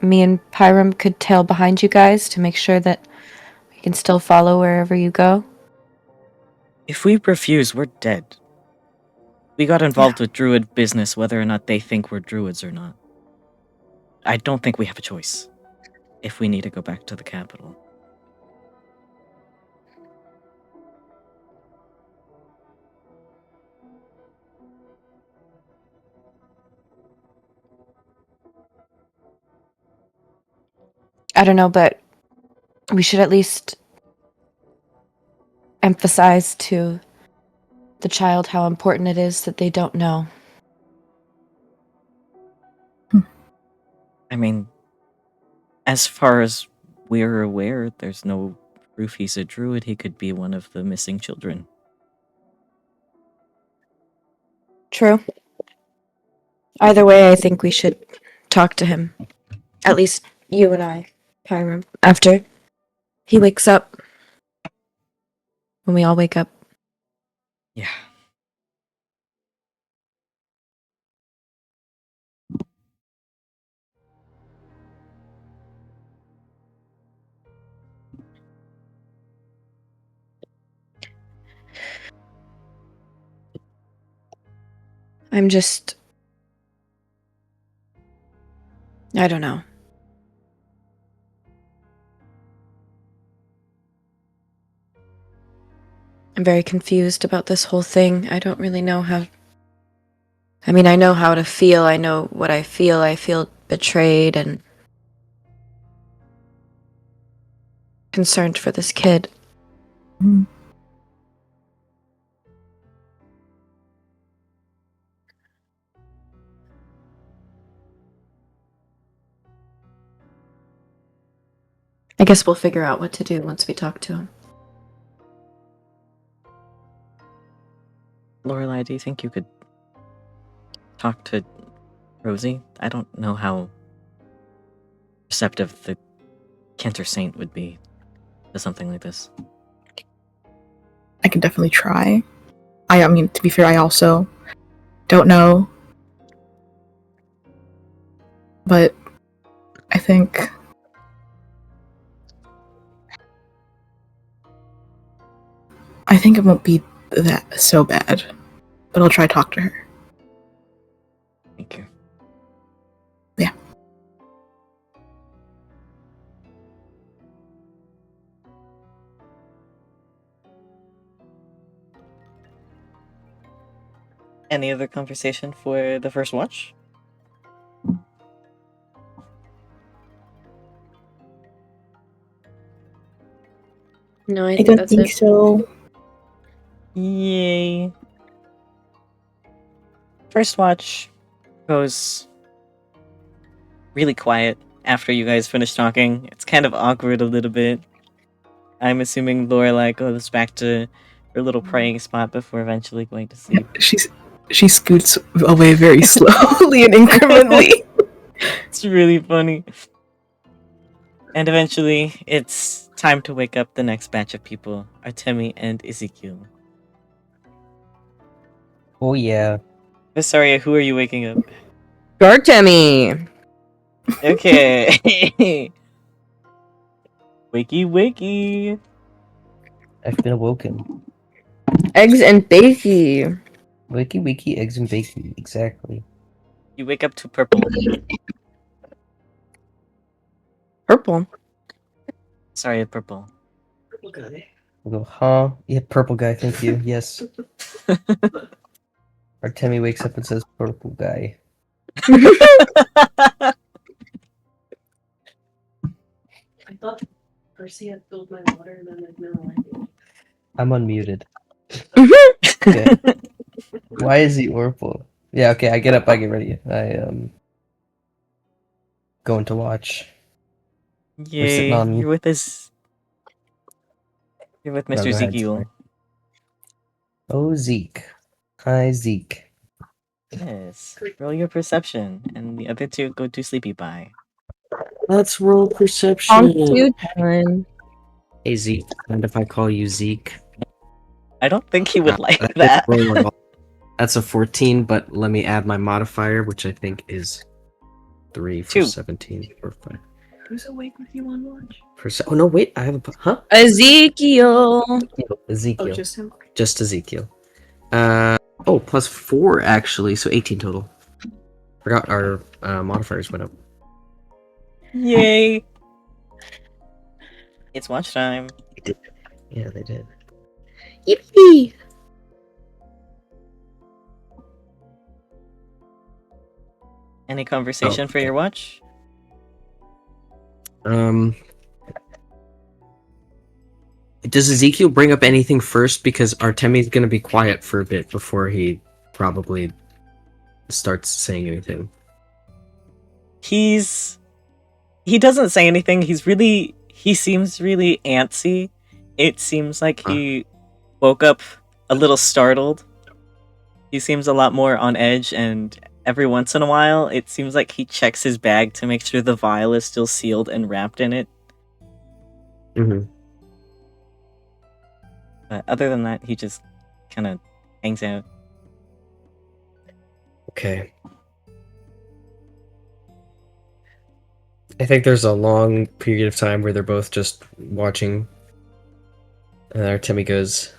Me and Pyram could tail behind you guys to make sure that we can still follow wherever you go.
If we refuse, we're dead. We got involved with druid business whether or not they think we're druids or not. I don't think we have a choice if we need to go back to the capital.
I don't know, but we should at least emphasize to the child how important it is that they don't know.
I mean, as far as we're aware, there's no proof he's a druid. He could be one of the missing children.
True. Either way, I think we should talk to him. At least you and I, Pyram, after he wakes up. When we all wake up.
Yeah.
I'm just. I don't know. I'm very confused about this whole thing. I don't really know how. I mean, I know how to feel. I know what I feel. I feel betrayed and concerned for this kid. I guess we'll figure out what to do once we talk to him.
Lorelai, do you think you could talk to Rosie? I don't know how receptive the Cantor Saint would be to something like this.
I can definitely try. I mean, to be fair, I also don't know. But I think it won't be that so bad. But I'll try to talk to her.
Thank you.
Yeah.
Any other conversation for the first watch?
No, I
I
think
don't
that's
think
it.
so.
Yay. First watch goes really quiet after you guys finish talking. It's kind of awkward a little bit. I'm assuming Lorelai goes back to her little praying spot before eventually going to sleep.
She scoots away very slowly and incrementally.
It's really funny. And eventually, it's time to wake up the next batch of people, Artemi and Ezekiel.
Oh yeah.
Vysaria, who are you waking up?
Artemi!
Okay. Wakey, wakey.
I've been awoken.
Eggs and bakey.
Wiki wiki eggs and bacon. Exactly.
You wake up to purple.
Purple.
Sorry, purple.
I go, huh? Yeah, purple guy, thank you. Yes. Artemi wakes up and says, purple guy.
I thought Percy had filled my water and then like no.
I'm unmuted. Okay. Why is he purple? Yeah, okay, I get up, I get ready. I going to watch. We're sitting
Yay,
on-
you're with us. You're with
No,
Mr.
go ahead,
Ezekiel.
sorry. Oh, Zeke. Hi, Zeke.
Yes. Roll your perception, and the other two go to sleepy bye.
Let's roll
On
perception.
cue time.
Hey Zeke, and if I call you Zeke,
I don't think he would like
that didn't
that.
roll at all. That's a 14, but let me add my modifier, which I think is 3 for
2.
17 or 5.
Who's awake with you on watch?
Oh no, wait, I have a huh?
Ezekiel.
Ezekiel.
Oh, just him.
Just Ezekiel. Plus 4 actually, so 18 total. Forgot our modifiers went up.
Yay! It's watch time.
They did. Yeah, they did.
Yippee!
Any conversation for your watch?
Does Ezekiel bring up anything first? Because Artemi's gonna be quiet for a bit before he probably starts saying anything.
He doesn't say anything. He seems really antsy. It seems like he woke up a little startled. He seems a lot more on edge, and every once in a while, it seems like he checks his bag to make sure the vial is still sealed and wrapped in it.
Mm-hmm.
But other than that, he just kind of hangs out.
Okay. I think there's a long period of time where they're both just watching. And Artemi goes,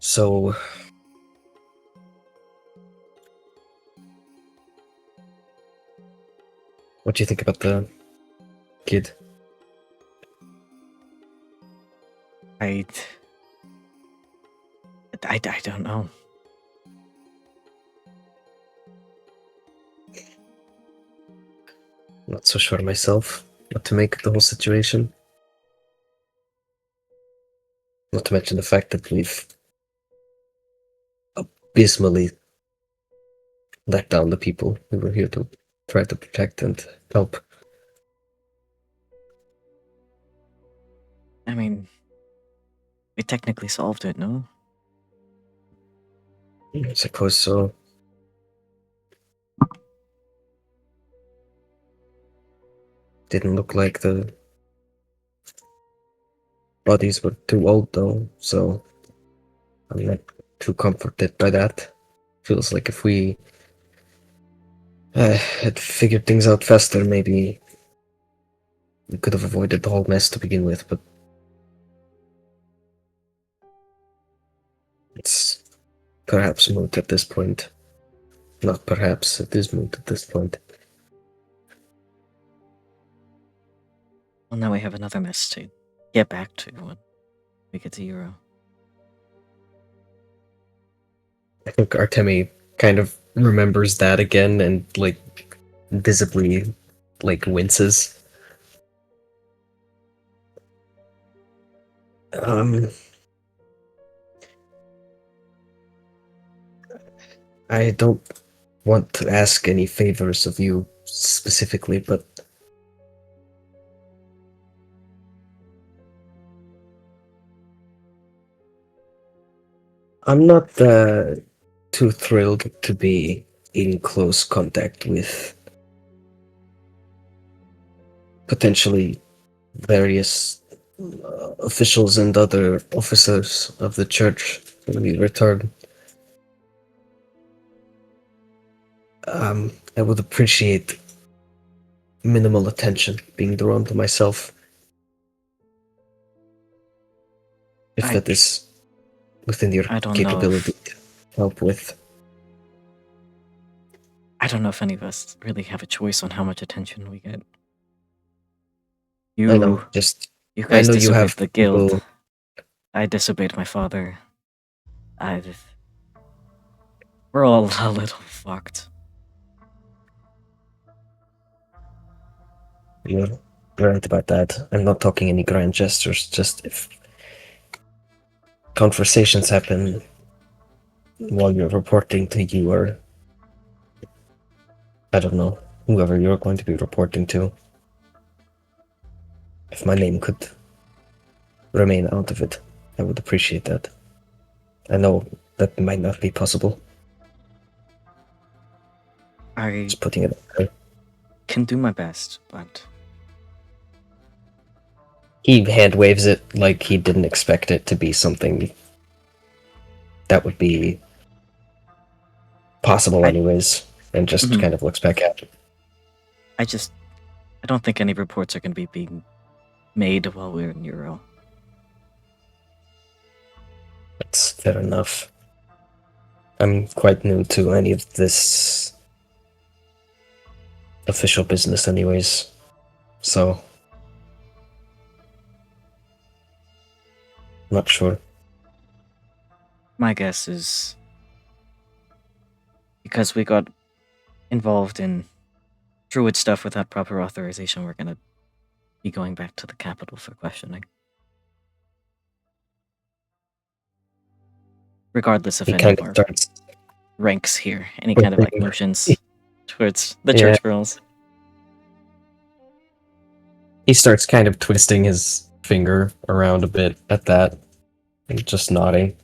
so... What do you think about the kid?
I don't know.
Not so sure myself what to make of the whole situation. Not to mention the fact that we've abysmally let down the people we were here to try to protect and help.
I mean, we technically solved it, no?
I suppose so. Didn't look like the bodies were too old though, so I'm not too comforted by that. Feels like if we had figured things out faster, maybe we could have avoided the whole mess to begin with, but it's perhaps moot at this point. Not perhaps, it is moot at this point.
Well, now we have another mess to get back to when we get to Euro.
I think Artemi kind of remembers that again and, like, visibly, like, winces. I don't want to ask any favors of you specifically, but I'm not too thrilled to be in close contact with potentially various officials and other officers of the church when we return. I would appreciate minimal attention being drawn to myself. If that is within your
I don't
capability to help with.
I don't know if any of us really have a choice on how much attention we get.
I know, just
You
I
guys
know you
disobeyed
have
the guild.
people-
I disobeyed my father. We're all a little fucked.
You're right about that. I'm not talking any grand gestures, just if conversations happen while you're reporting to you or, I don't know, whoever you're going to be reporting to. If my name could remain out of it, I would appreciate that. I know that might not be possible.
I
Just putting it out there.
can do my best, but
He hand waves it like he didn't expect it to be something that would be possible anyways, and just kind of looks back at it.
I don't think any reports are going to be being made while we're in Euro.
That's fair enough. I'm quite new to any of this official business anyways, so not sure.
My guess is because we got involved in druid stuff without proper authorization, we're going to be going back to the capital for questioning. Regardless of
He
any
kind
of
of
our
starts
ranks here, any kind of like motions towards the church girls.
He starts kind of twisting his finger around a bit at that, and just nodding.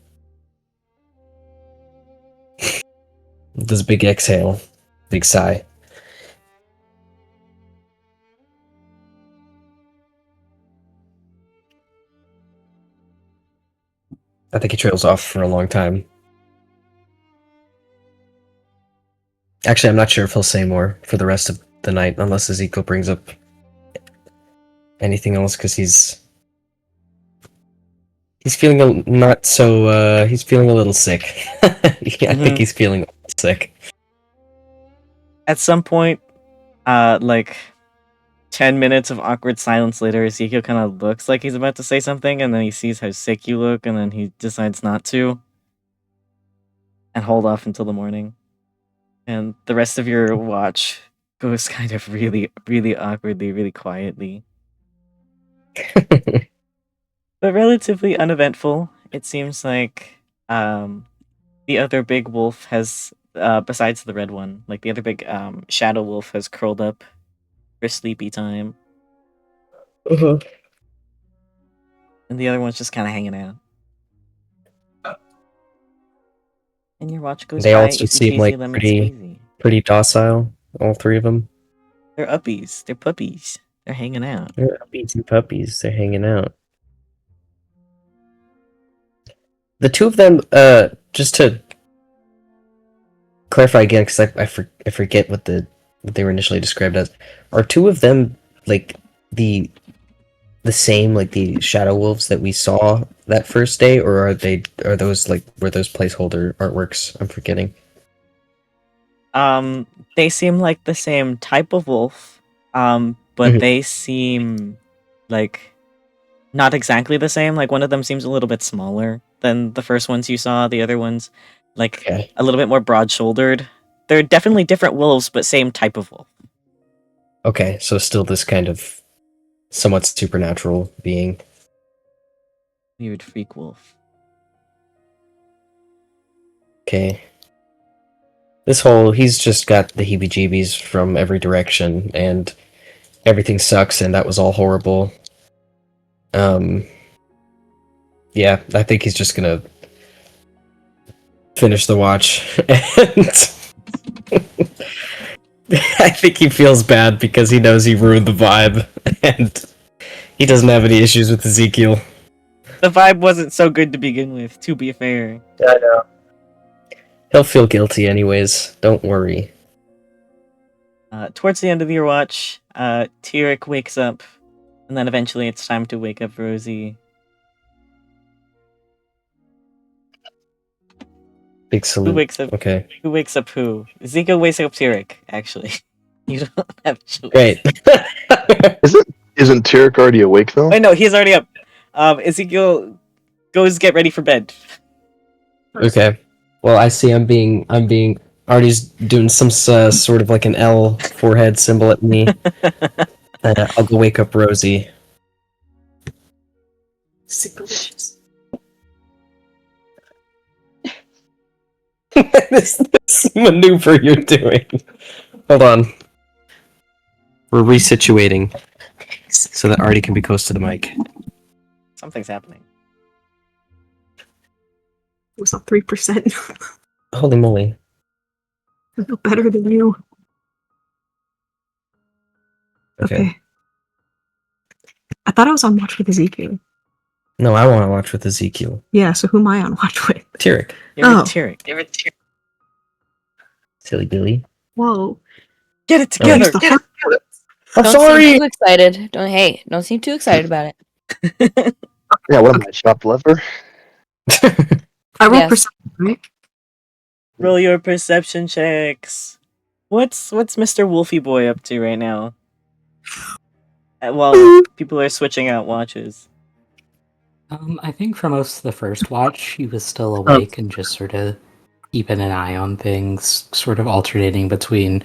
This big exhale, big sigh. I think he trails off for a long time. Actually, I'm not sure if he'll say more for the rest of the night, unless Ezekiel brings up anything else, because he's feeling he's feeling a little sick. I think he's feeling sick.
At some point, like 10 minutes of awkward silence later, Ezekiel kind of looks like he's about to say something, and then he sees how sick you look, and then he decides not to, and hold off until the morning. And the rest of your watch goes kind of really, really awkwardly, really quietly. But relatively uneventful. It seems like the other big wolf has, besides the red one, like the other big shadow wolf has curled up for sleepy time.
Uh-huh.
And the other one's just kind of hanging out. And your watch goes
They
by
also
easy
seem
peasy,
like
lemon squeezy.
pretty docile, all three of them.
They're uppies. They're puppies. They're hanging out.
They're uppies and puppies. They're hanging out. The two of them, just to clarify again, because I forget what they were initially described as. Are two of them like the same, like the shadow wolves that we saw that first day, or were those placeholder artworks? I'm forgetting.
They seem like the same type of wolf, but they seem like not exactly the same. Like one of them seems a little bit smaller than the first ones you saw. The other ones, like a little bit more broad-shouldered. They're definitely different wolves, but same type of wolf.
Okay, so still this kind of somewhat supernatural being.
Weird freak wolf.
Okay. He's just got the heebie-jeebies from every direction, and everything sucks, and that was all horrible. Yeah, I think he's just gonna finish the watch, and I think he feels bad because he knows he ruined the vibe, and he doesn't have any issues with Ezekiel.
The vibe wasn't so good to begin with, to be fair.
I know. He'll feel guilty anyways, don't worry.
Towards the end of your watch, Tyric wakes up, and then eventually it's time to wake up Rosie.
Big salute.
Who wakes up?
Okay.
Who wakes up who? Ezekiel wakes up Tyric, actually. You don't have a choice.
Great.
Isn't Tyric already awake though?
I know, he's already up. Ezekiel goes get ready for bed.
Okay. Well, I see I'm being Artie's doing some sort of like an L forehead symbol at me. I'll go wake up Rosie.
Sickleicious.
this maneuver you're doing. Hold on. We're resituating so that Artie can be close to the mic.
Something's happening.
It was up 3%.
Holy moly.
I feel better than you.
Okay.
I thought I was on watch with Ezekiel.
No, I want to watch with Ezekiel.
Yeah, so who am I on watch with?
Tyric.
You're with Tyric.
Silly Billy.
Whoa.
Get it together!
the
Get it.
I'm
Don't
sorry!
seem too excited. Don't seem too excited about it.
Yeah, what am I, chopped liver?
I rolled
Yes.
perception, right?
Roll your perception checks. What's Mr. Wolfie Boy up to right now? While people are switching out watches.
I think for most of the first watch, he was still awake and just sort of keeping an eye on things, sort of alternating between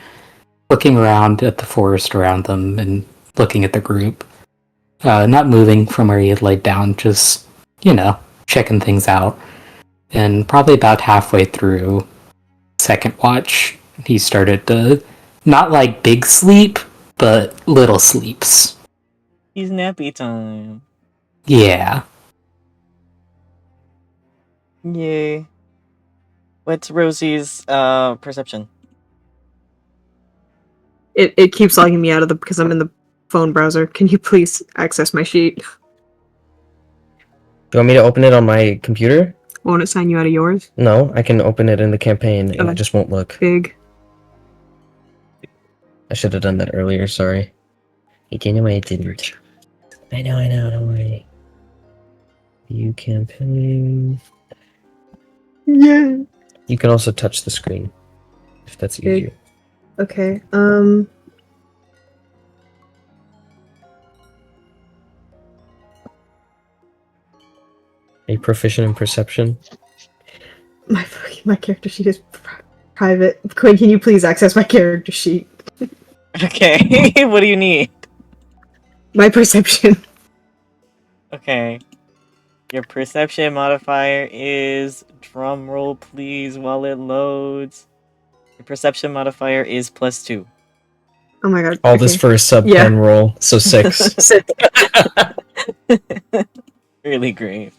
looking around at the forest around them and looking at the group. Not moving from where he had laid down, just, checking things out. And probably about halfway through second watch, he started to, not like big sleep, but little sleeps.
He's nappy time.
Yeah.
Yay. What's Rosie's perception?
It keeps logging me out of because I'm in the phone browser. Can you please access my sheet?
Do you want me to open it on my computer?
Won't it sign you out of yours?
No, I can open it in the campaign, and
Okay.
it just won't look.
Big.
I should have done that earlier, sorry. Again, I didn't. I know, don't worry. View campaign.
Yeah.
You can also touch the screen, if that's
Big.
easier.
Okay.
Are you proficient in perception?
My character sheet is private. Quinn, can you please access my character sheet?
Okay, what do you need?
My perception.
Okay. Your perception modifier is, drum roll please while it loads. Your perception modifier is +2.
Oh my god.
All this for a sub 10 roll, so 6.
Really great.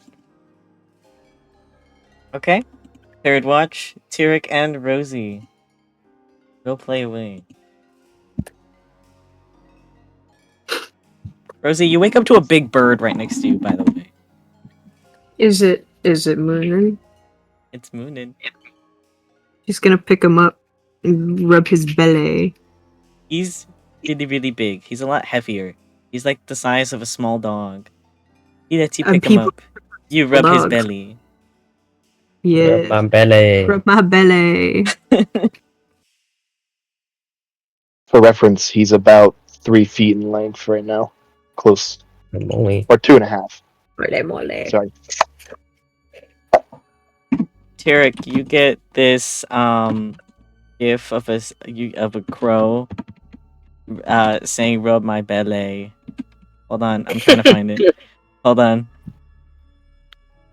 Okay. Third watch, Tyric and Rosie. Go play away. Rosie, you wake up to a big bird right next to you, by the way.
Is it mooning?
It's mooning.
She's gonna pick him up and rub his belly.
He's really, really big. He's a lot heavier. He's like the size of a small dog. He lets you
And
pick him
people-
up. You rub his
dogs.
belly.
Yeah.
Rub my belly.
Rub my belly.
For reference, he's about 3 feet in length right now. Close.
Holy.
Or 2.5.
Mole, mole.
Sorry.
Tyric, you get this gif of a crow saying "rub my belly." Hold on, I'm trying to find it. Hold on.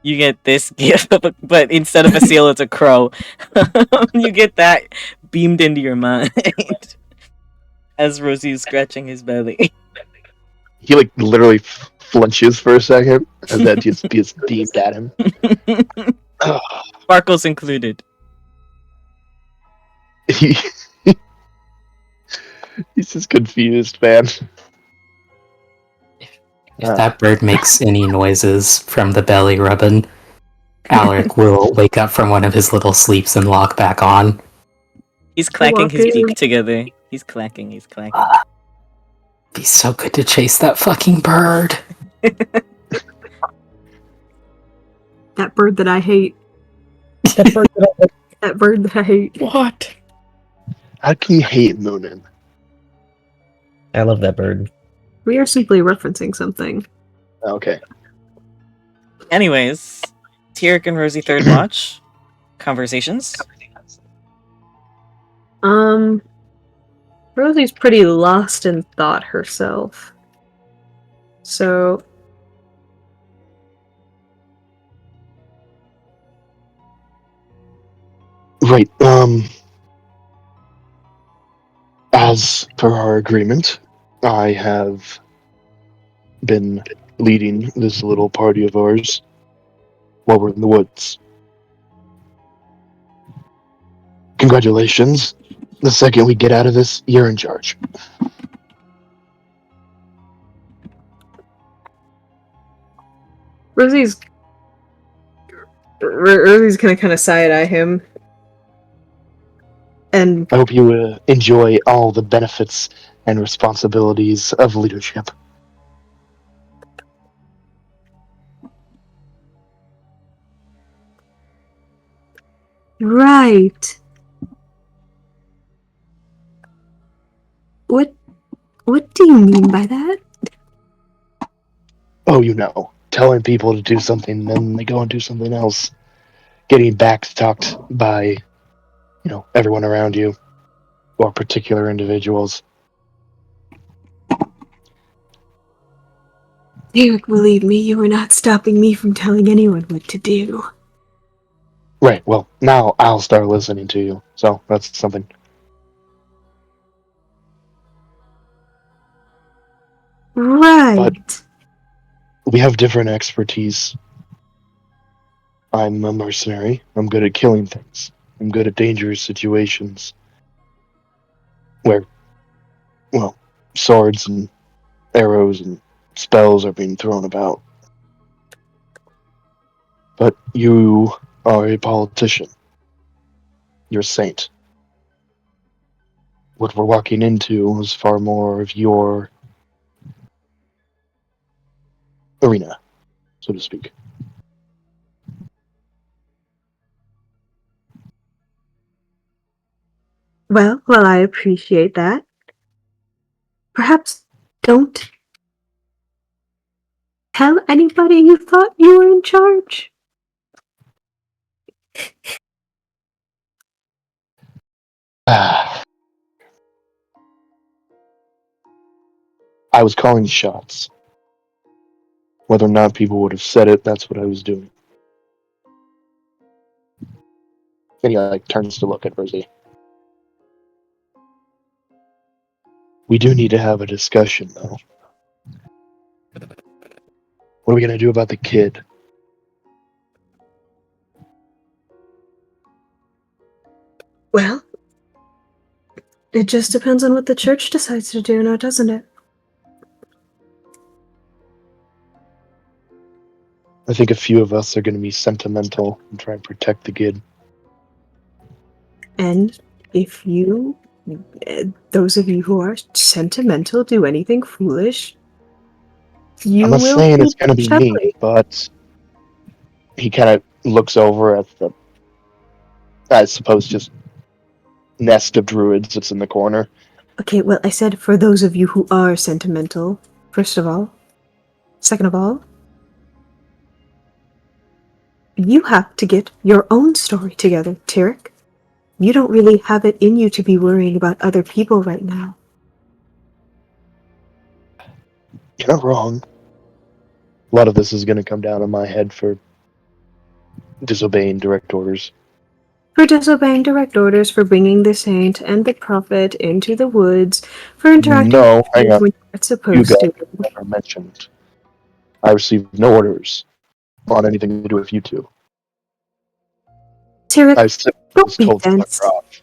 You get this gif of but instead of a seal, it's a crow. You get that beamed into your mind as Rosie is scratching his belly.
He like literally flinches for a second, and then just beamed at him.
Sparkles included.
He's just confused, man.
If that bird makes any noises from the belly rubbing, Alaric will wake up from one of his little sleeps and lock back on.
He's clacking his
walking.
beak together. He's clacking.
Be so good to chase that fucking bird.
That bird that I hate. That bird that I hate.
What?
How can you hate Moonin?
I love that bird.
We are simply referencing something.
Okay.
Anyways, Tyric and Rosie third watch. Conversations.
Rosie's pretty lost in thought herself. So
Right. As per our agreement, I have been leading this little party of ours while we're in the woods. Congratulations. The second we get out of this, you're in charge.
Rosie's gonna kind of side-eye him. And
I hope you enjoy all the benefits and responsibilities of leadership.
right. What do you mean by that?
Oh, you know, telling people to do something, then they go and do something else. Getting back-talked by, everyone around you, or particular individuals.
Derek, believe me, you are not stopping me from telling anyone what to do.
Right, well, now I'll start listening to you, so that's something.
Right.
We have different expertise. I'm a mercenary. I'm good at killing things. I'm good at dangerous situations where, swords and arrows and spells are being thrown about. But you are a politician. You're a saint. What we're walking into is far more of your arena, so to speak.
Well, I appreciate that. Perhaps don't tell anybody you thought you were in charge.
I was calling the shots. Whether or not people would have said it, that's what I was doing. Then he turns to look at Rosie. We do need to have a discussion, though. What are we gonna do about the kid?
Well, it just depends on what the church decides to do now, doesn't it?
I think a few of us are gonna be sentimental and try and protect the kid.
And if you, those of you who are sentimental, do anything foolish, you
I'm not
will
saying
be
it's gonna be
ugly.
me, but he kind of looks over at the, I suppose, just nest of druids that's in the corner.
Okay, well, I said for those of you who are sentimental, first of all. Second of all, you have to get your own story together, Tyric. You don't really have it in you to be worrying about other people right now.
You're not wrong. A lot of this is gonna come down on my head for disobeying direct orders.
For disobeying direct orders, for bringing the saint and the prophet into the woods, for interacting
No,
with
hang
you
on.
when you're
You
supposed
guys
to.
never mentioned. I received no orders on anything to do with you two.
Tyric,
I simply
don't
was
be
told to fuck
dense.
her off.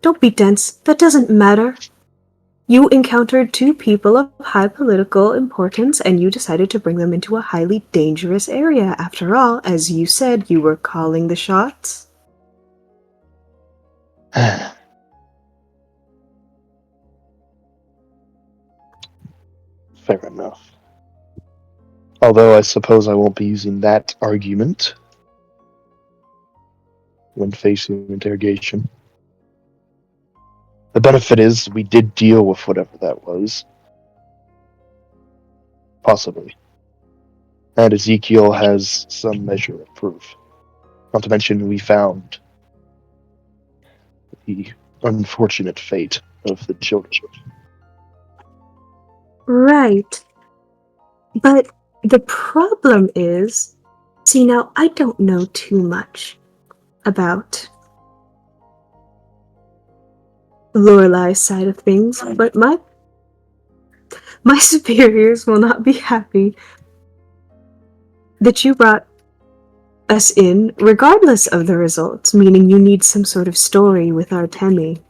Don't be dense. That doesn't matter. You encountered two people of high political importance, and you decided to bring them into a highly dangerous area. After all, as you said, you were calling the shots.
Fair enough. Although I suppose I won't be using that argument when facing interrogation. The benefit is we did deal with whatever that was. Possibly. And Ezekiel has some measure of proof. Not to mention we found the unfortunate fate of the children.
Right. But the problem is, see, now I don't know too much about Lorelai's side of things, but my superiors will not be happy that you brought us in regardless of the results, meaning you need some sort of story with Artemi.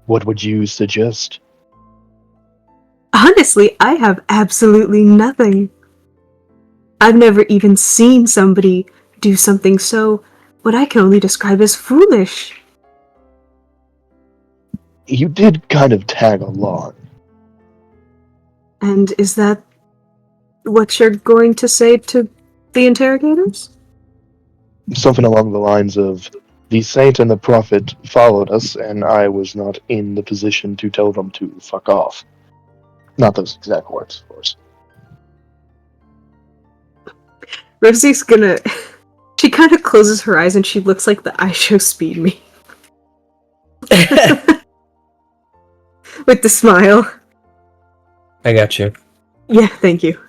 What would you suggest?
Honestly, I have absolutely nothing. I've never even seen somebody do something so, what I can only describe as foolish.
You did kind of tag along.
And is that what you're going to say to the interrogators?
Something along the lines of, the saint and the prophet followed us, and I was not in the position to tell them to fuck off. Not those exact words, of course.
Rosie's gonna... She kind of closes her eyes and she looks like the I Show Speed Me. With the smile.
I got you.
Yeah, thank you.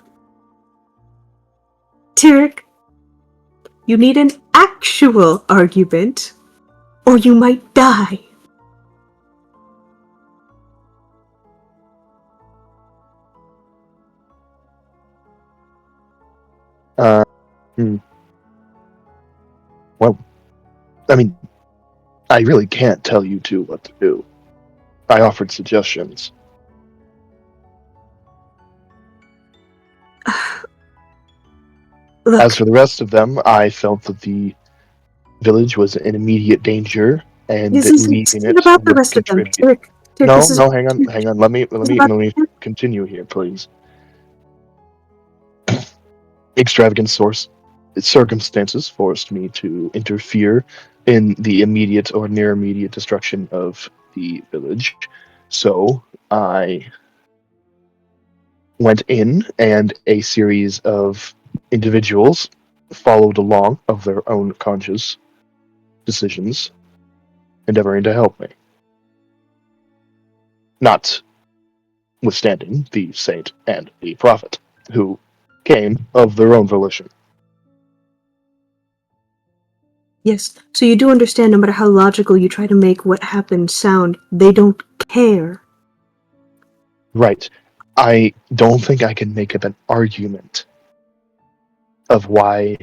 Tyric, you need an actual argument, or you might die.
Well, I mean, I really can't tell you two what to do. I offered suggestions.
Look,
As for the rest of them, I felt that the village was in immediate danger, and
this
that
isn't
leaving it
about the
would
rest of them.
contribute.
Tyric, this is
No, hang on. Let me
about
continue here, please. Extravagant source circumstances forced me to interfere in the immediate or near immediate destruction of the village. So I went in, and a series of individuals followed along of their own conscious decisions, endeavoring to help me. Notwithstanding the saint and the prophet, who came of their own volition.
Yes, so you do understand no matter how logical you try to make what happened sound, they don't care.
Right. I don't think I can make up an argument of why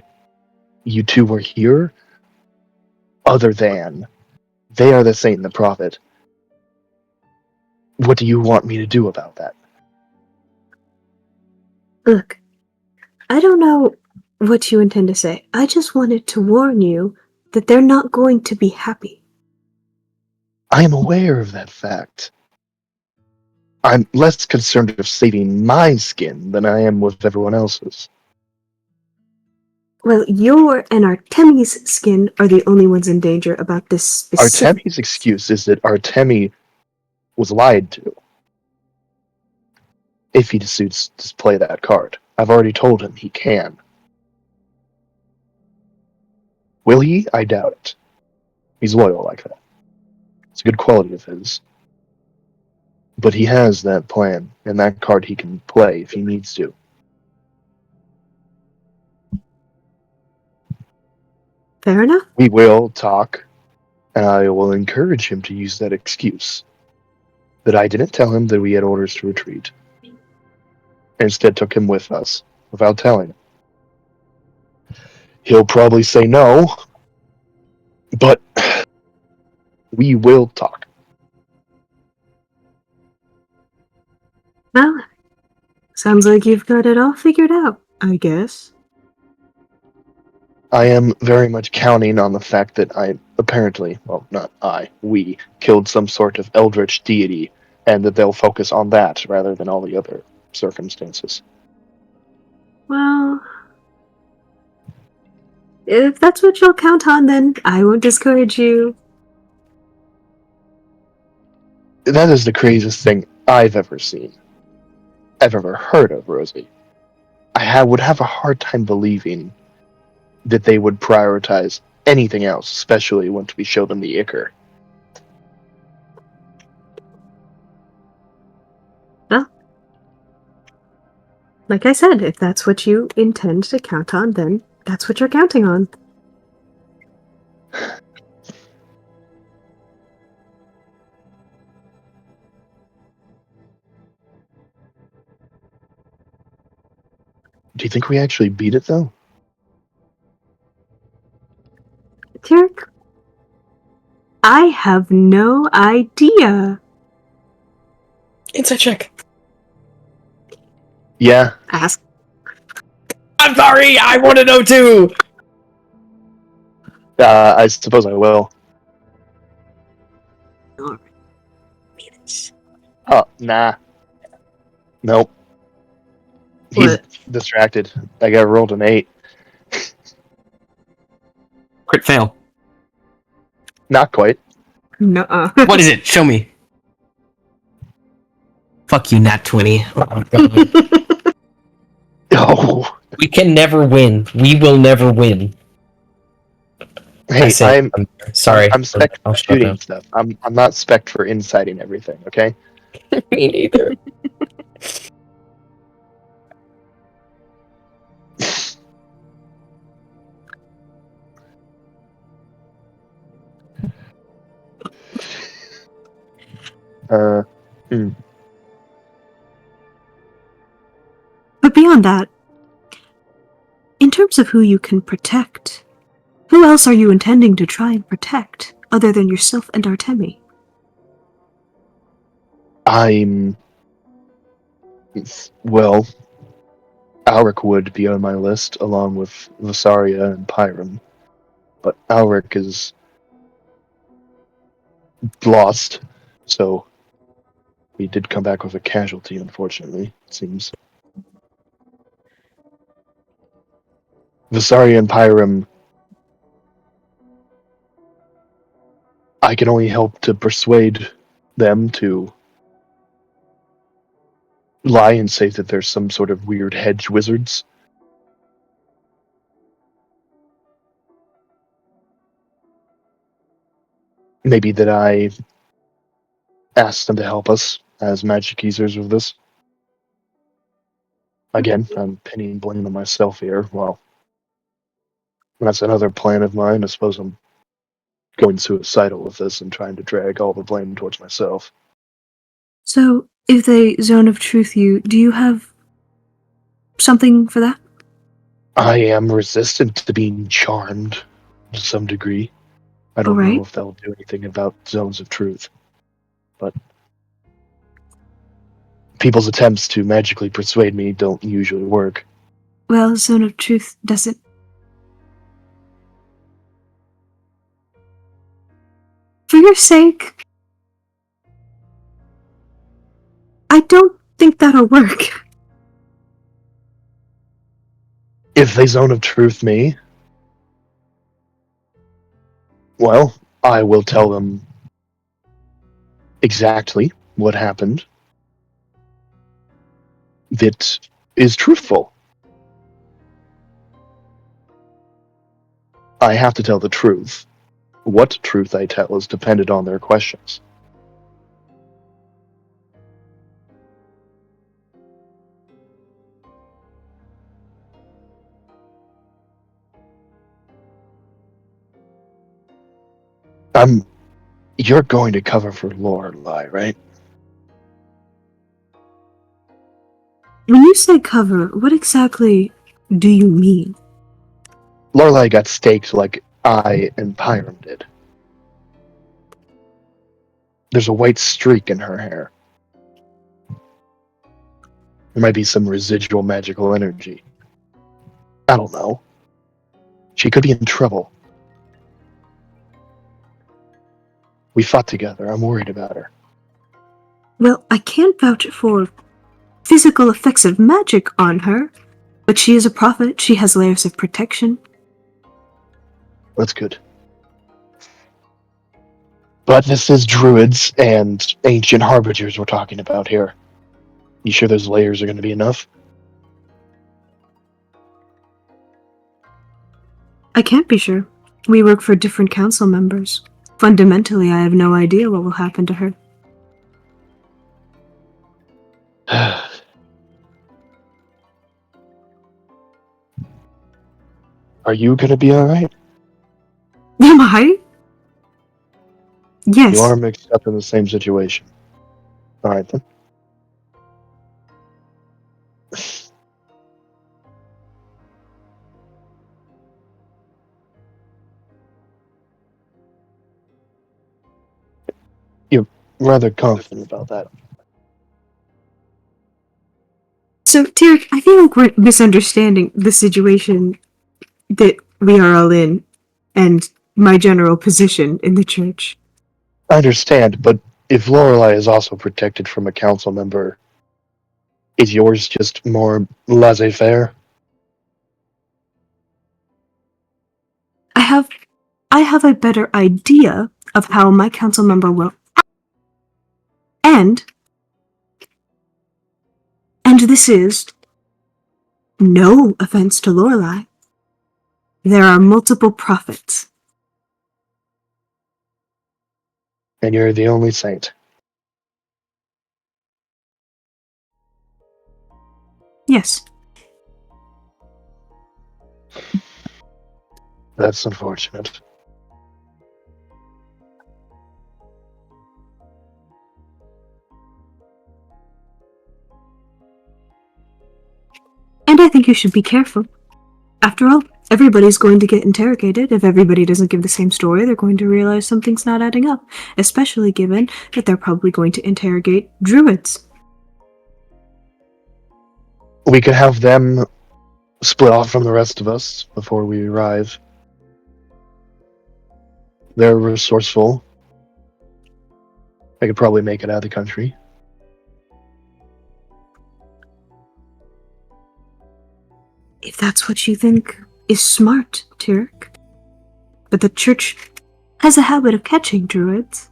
you two were here, other than they are the saint and the prophet. What do you want me to do about that?
Look, I don't know what you intend to say. I just wanted to warn you that they're not going to be happy.
I am aware of that fact. I'm less concerned with saving my skin than I am with everyone else's.
Well, your and Artemi's skin are the only ones in danger about this specific...
Artemi's excuse is that Artemi was lied to. If he decides to play that card. I've already told him he can. Will he? I doubt it. He's loyal like that. It's a good quality of his. But he has that plan, and that card he can play if he needs to.
Fair enough.
We will talk, and I will encourage him to use that excuse. But I didn't tell him that we had orders to retreat. Instead took him with us, without telling him. He'll probably say no, but we will talk.
Well, sounds like you've got it all figured out, I guess.
I am very much counting on the fact that I apparently, well, not I, we killed some sort of eldritch deity, and that they'll focus on that rather than all the other circumstances.
Well, if that's what you'll count on, then I won't discourage you.
That is the craziest thing I've ever seen. I've ever heard of, Rosie. Would have a hard time believing that they would prioritize anything else, especially once we show them the Ichor.
Well, like I said, if that's what you intend to count on, then that's what you're counting on.
Do you think we actually beat it, though?
Tyric, I have no idea.
Inside check.
Yeah.
Ask.
I'm sorry, I want to know too!
I suppose I will. Oh, nah. Nope. He's
What?
distracted. I got rolled an 8.
Crit fail.
Not quite.
Nuh-uh.
What is it? Show me. Fuck you, Nat 20. Oh, God.
Oh.
We can never win. We will never win.
Hey, I'm
sorry.
I'm spec
I'll
for
shut
shooting
up.
stuff. I'm not spec for inciting everything, okay?
Me neither.
But beyond that, in terms of who you can protect, who else are you intending to try and protect, other than yourself and Artemi?
Well, Alaric would be on my list, along with Vysaria and Pyram. But Alaric is lost, so we did come back with a casualty, unfortunately, it seems. Vysaria and Pyram, I can only help to persuade them to lie and say that there's some sort of weird hedge wizards. Maybe that I asked them to help us as magic users with this. Again, I'm pinning blame on myself here. Well, that's another plan of mine. I suppose I'm going suicidal with this and trying to drag all the blame towards myself.
So, if they zone of truth you, do you have something for that?
I am resistant to being charmed to some degree. I don't know if they'll do anything about zones of truth. But people's attempts to magically persuade me don't usually work.
Well, zone of truth doesn't. For your sake, I don't think that'll work.
If they zone of truth me, well, I will tell them exactly what happened that is truthful. I have to tell the truth. What truth I tell is dependent on their questions. You're going to cover for Lorelai, right?
When you say cover, what exactly do you mean?
Lorelai got staked like I and Pyram did. There's a white streak in her hair. There might be some residual magical energy. I don't know. She could be in trouble. We fought together. I'm worried about her.
Well, I can't vouch for physical effects of magic on her, but she is a prophet. She has layers of protection.
That's good. But this is druids and ancient harbingers we're talking about here. You sure those layers are going to be enough?
I can't be sure. We work for different council members. Fundamentally, I have no idea what will happen to her.
Are you going to be alright?
Am I? Yes.
You are mixed up in the same situation. Alright then. You're rather confident about that.
So, Tyric, I feel like we're misunderstanding the situation that we are all in and my general position in the church.
I understand, but if Lorelai is also protected from a council member, is yours just more laissez-faire?
I have a better idea of how my council member will act. And this is no offense to Lorelai. There are multiple prophets.
And you're the only saint.
Yes.
That's unfortunate.
And I think you should be careful. After all, everybody's going to get interrogated. If everybody doesn't give the same story, they're going to realize something's not adding up, especially given that they're probably going to interrogate druids.
We could have them split off from the rest of us before we arrive. They're resourceful. They could probably make it out of the country.
If that's what you think is smart, Tyric. But the church has a habit of catching druids.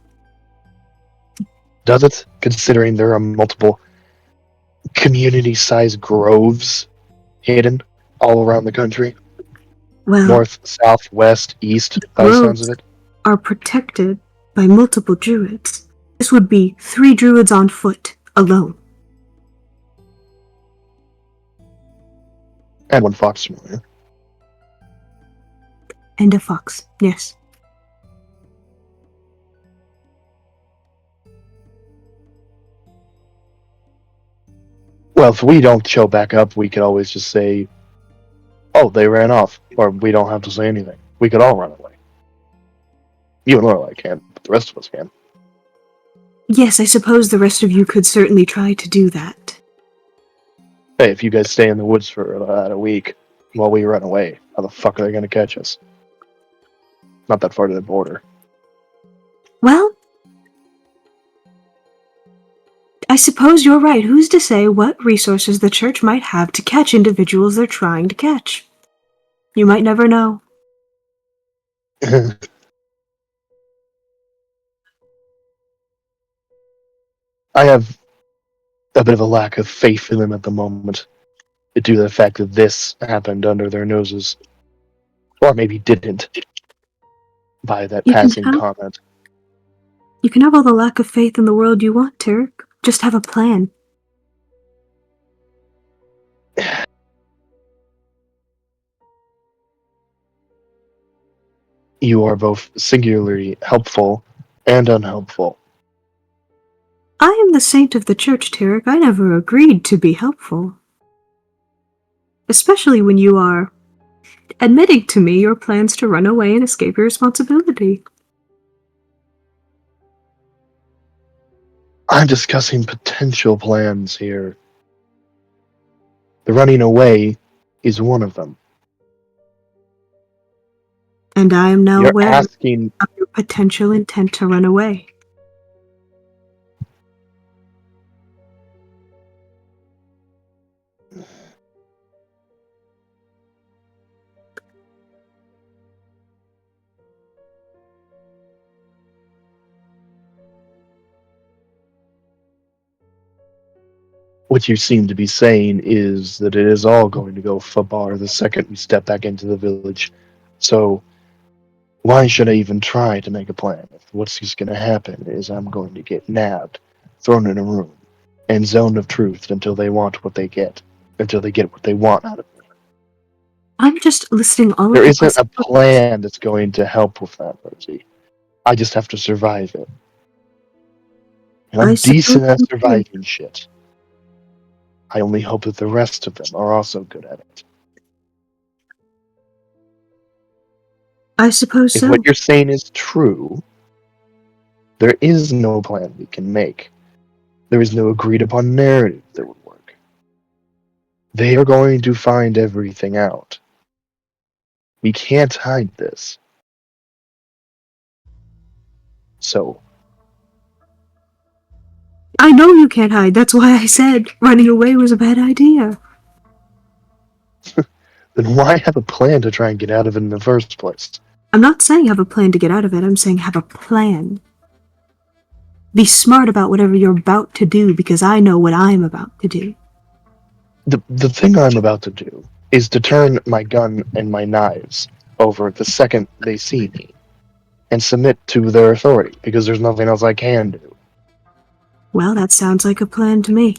Does it? Considering there are multiple community-sized groves hidden all around the country.
Well,
North, south, west, east,
the
by the sounds
groves
of it.
are protected by multiple druids. This would be 3 druids on foot, alone.
And 1 fox familiar.
And a fox, yes.
Well, if we don't show back up, we could always just say, oh, they ran off. Or we don't have to say anything. We could all run away. You and Lorelai can't, but the rest of us can.
Yes, I suppose the rest of you could certainly try to do that.
Hey, if you guys stay in the woods for about a week while we run away, how the fuck are they going to catch us? Not that far to the border.
Well, I suppose you're right. Who's to say what resources the church might have to catch individuals they're trying to catch? You might never know.
I have a bit of a lack of faith in them at the moment, due to the fact that this happened under their noses. Or maybe didn't, by that
You can
passing
have-
comment.
You can have all the lack of faith in the world you want, Tyric. Just have a plan.
You are both singularly helpful and unhelpful.
I am the saint of the church, Tyric. I never agreed to be helpful. Especially when you are admitting to me your plans to run away and escape your responsibility.
I'm discussing potential plans here. The running away is one of them.
And I am now
You're
aware
asking.
of your potential intent to run away.
What you seem to be saying is that it is all going to go far the second we step back into the village. So, why should I even try to make a plan if what's just going to happen is I'm going to get nabbed, thrown in a room, and zone of truth until they want what they get, until they get what they want out of me.
I'm just listing all
There
of the
isn't a
possibilities.
plan that's going to help with that, Rosie. I just have to survive it. And I'm
I suppose
decent at
you do.
surviving shit. I only hope that the rest of them are also good at it.
I suppose
If
so.
what you're saying is true, there is no plan we can make. There is no agreed upon narrative that would work. They are going to find everything out. We can't hide this. So,
I know you can't hide. That's why I said running away was a bad idea.
then why have a plan to try and get out of it in the first place?
I'm not saying have a plan to get out of it. I'm saying have a plan. Be smart about whatever you're about to do because I know what I'm about to do.
The thing I'm about to do is to turn my gun and my knives over the second they see me and submit to their authority because there's nothing else I can do.
Well, that sounds like a plan to me.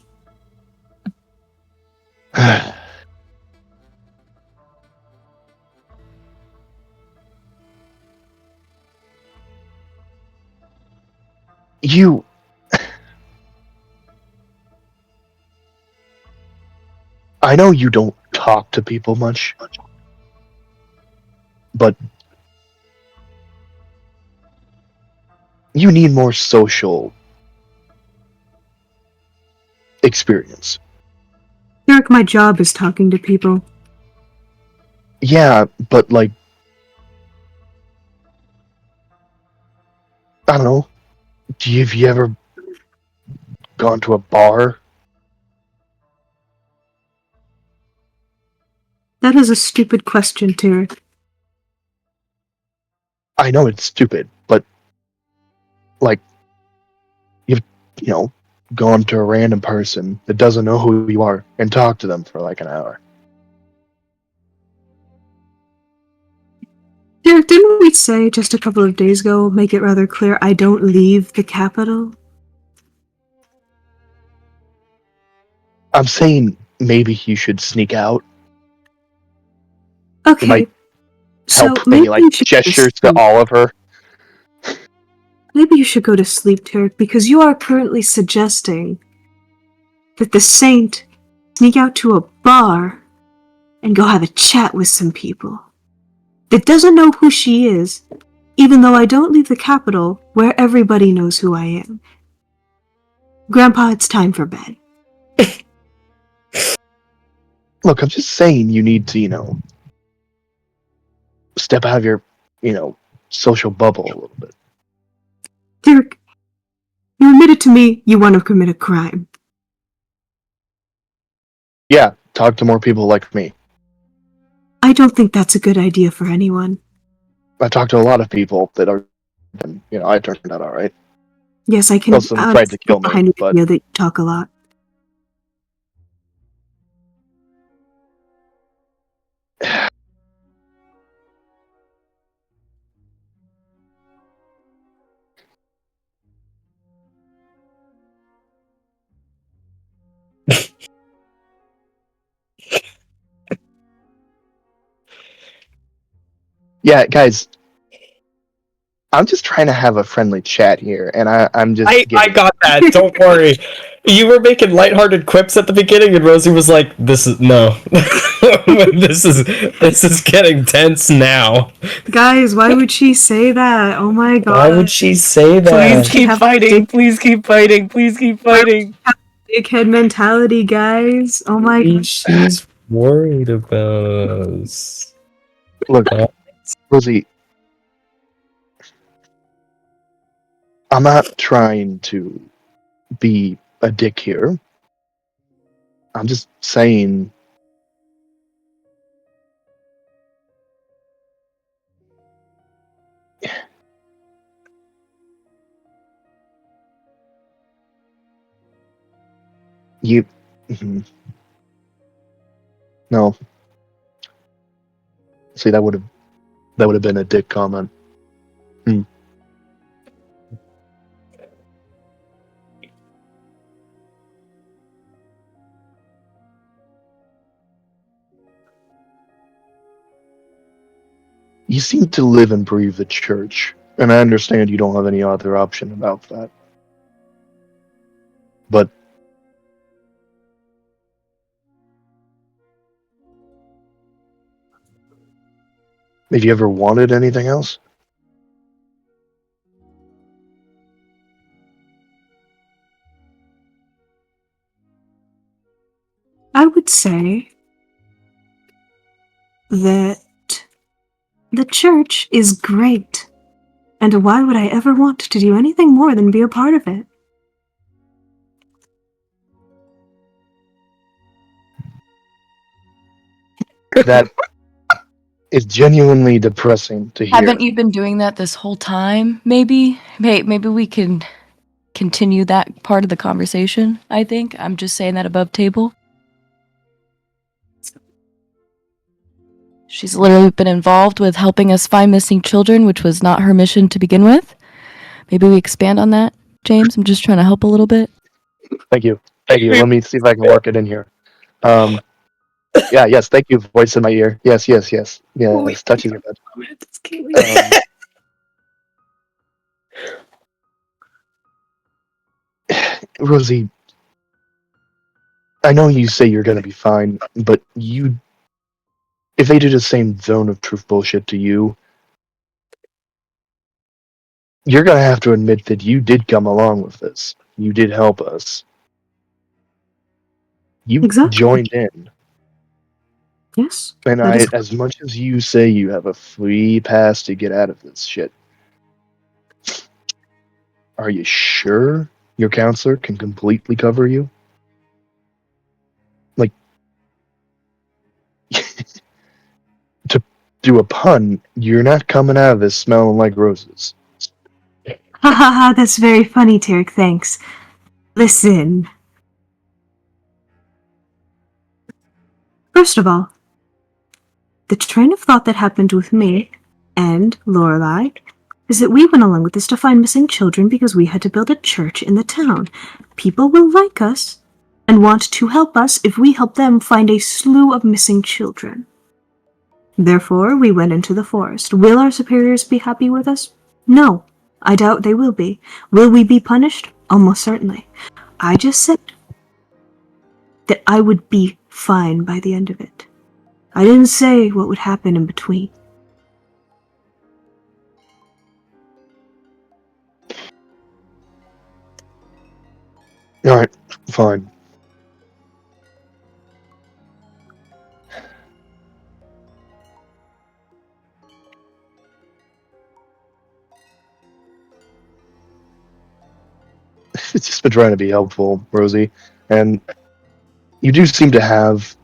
You... I know you don't talk to people much, but you need more social experience.
Eric, my job is talking to people.
Yeah, but like, I don't know. Have you ever gone to a bar?
That is a stupid question, Tyric.
I know it's stupid, but like, you've gone to a random person that doesn't know who you are and talked to them for like an hour.
Tyric, didn't we say just a couple of days ago, make it rather clear, I don't leave the capital?
I'm saying maybe you should sneak out.
Okay.
It might
So
help, and
maybe
he like
you should go to
gestures to
sleep.
all of her.
Maybe you should go to sleep, Tyric, because you are currently suggesting that the saint sneak out to a bar and go have a chat with some people that doesn't know who she is, even though I don't leave the capital where everybody knows who I am. Grandpa, it's time for bed.
Look, I'm just saying you need to, step out of your, social bubble a little bit.
Tyric, you admitted to me you want to commit a crime.
Yeah, talk to more people like me.
I don't think that's a good idea for anyone.
I talked to a lot of people that are, and, I turned out all right.
Yes, I can
Most of them tried to kill me,
behind
but
the idea that you talk a lot.
yeah, guys, I'm just trying to have a friendly chat here, and I'm just.
I got that. Don't worry. You were making lighthearted quips at the beginning, and Rosie was like, "This is no. this is getting tense now."
Guys, why would she say that? Oh my god.
Why would she say that?
Please keep fighting. Please keep fighting. Please keep fighting.
Dickhead mentality, guys. Oh my
Maybe
god.
she's worried about us.
Look, Rosie, I'm not trying to be a dick here. I'm just saying. You. No. See, that would have been a dick comment. You seem to live and breathe the church, and I understand you don't have any other option about that. But have you ever wanted anything else?
I would say that the church is great. And why would I ever want to do anything more than be a part of it?
That is genuinely depressing to hear.
Haven't you been doing that this whole time? Maybe we can continue that part of the conversation. I think I'm just saying that above table. She's literally been involved with helping us find missing children, which was not her mission to begin with. Maybe we expand on that, James. I'm just trying to help a little bit.
Thank you. Let me see if I can work it in here. Yeah, yes, thank you, voice in my ear. Yes. Touching your bed. Rosie, I know you say you're gonna be fine, but if they did the same zone of truth bullshit to you, you're gonna have to admit that you did come along with this. You did help us. You
Exactly.
joined in.
Yes.
And
that is-
as much as you say you have a free pass to get out of this shit, are you sure your counselor can completely cover you? Like, to do a pun, you're not coming out of this smelling like roses.
Ha ha ha, that's very funny, Tyric, thanks. Listen. First of all, the train of thought that happened with me and Lorelai is that we went along with this to find missing children because we had to build a church in the town. People will like us and want to help us if we help them find a slew of missing children. Therefore, we went into the forest. Will our superiors be happy with us? No, I doubt they will be. Will we be punished? Almost certainly. I just said that I would be fine by the end of it. I didn't say what would happen in between.
Alright, fine. It's just been trying to be helpful, Rosie, and you do seem to have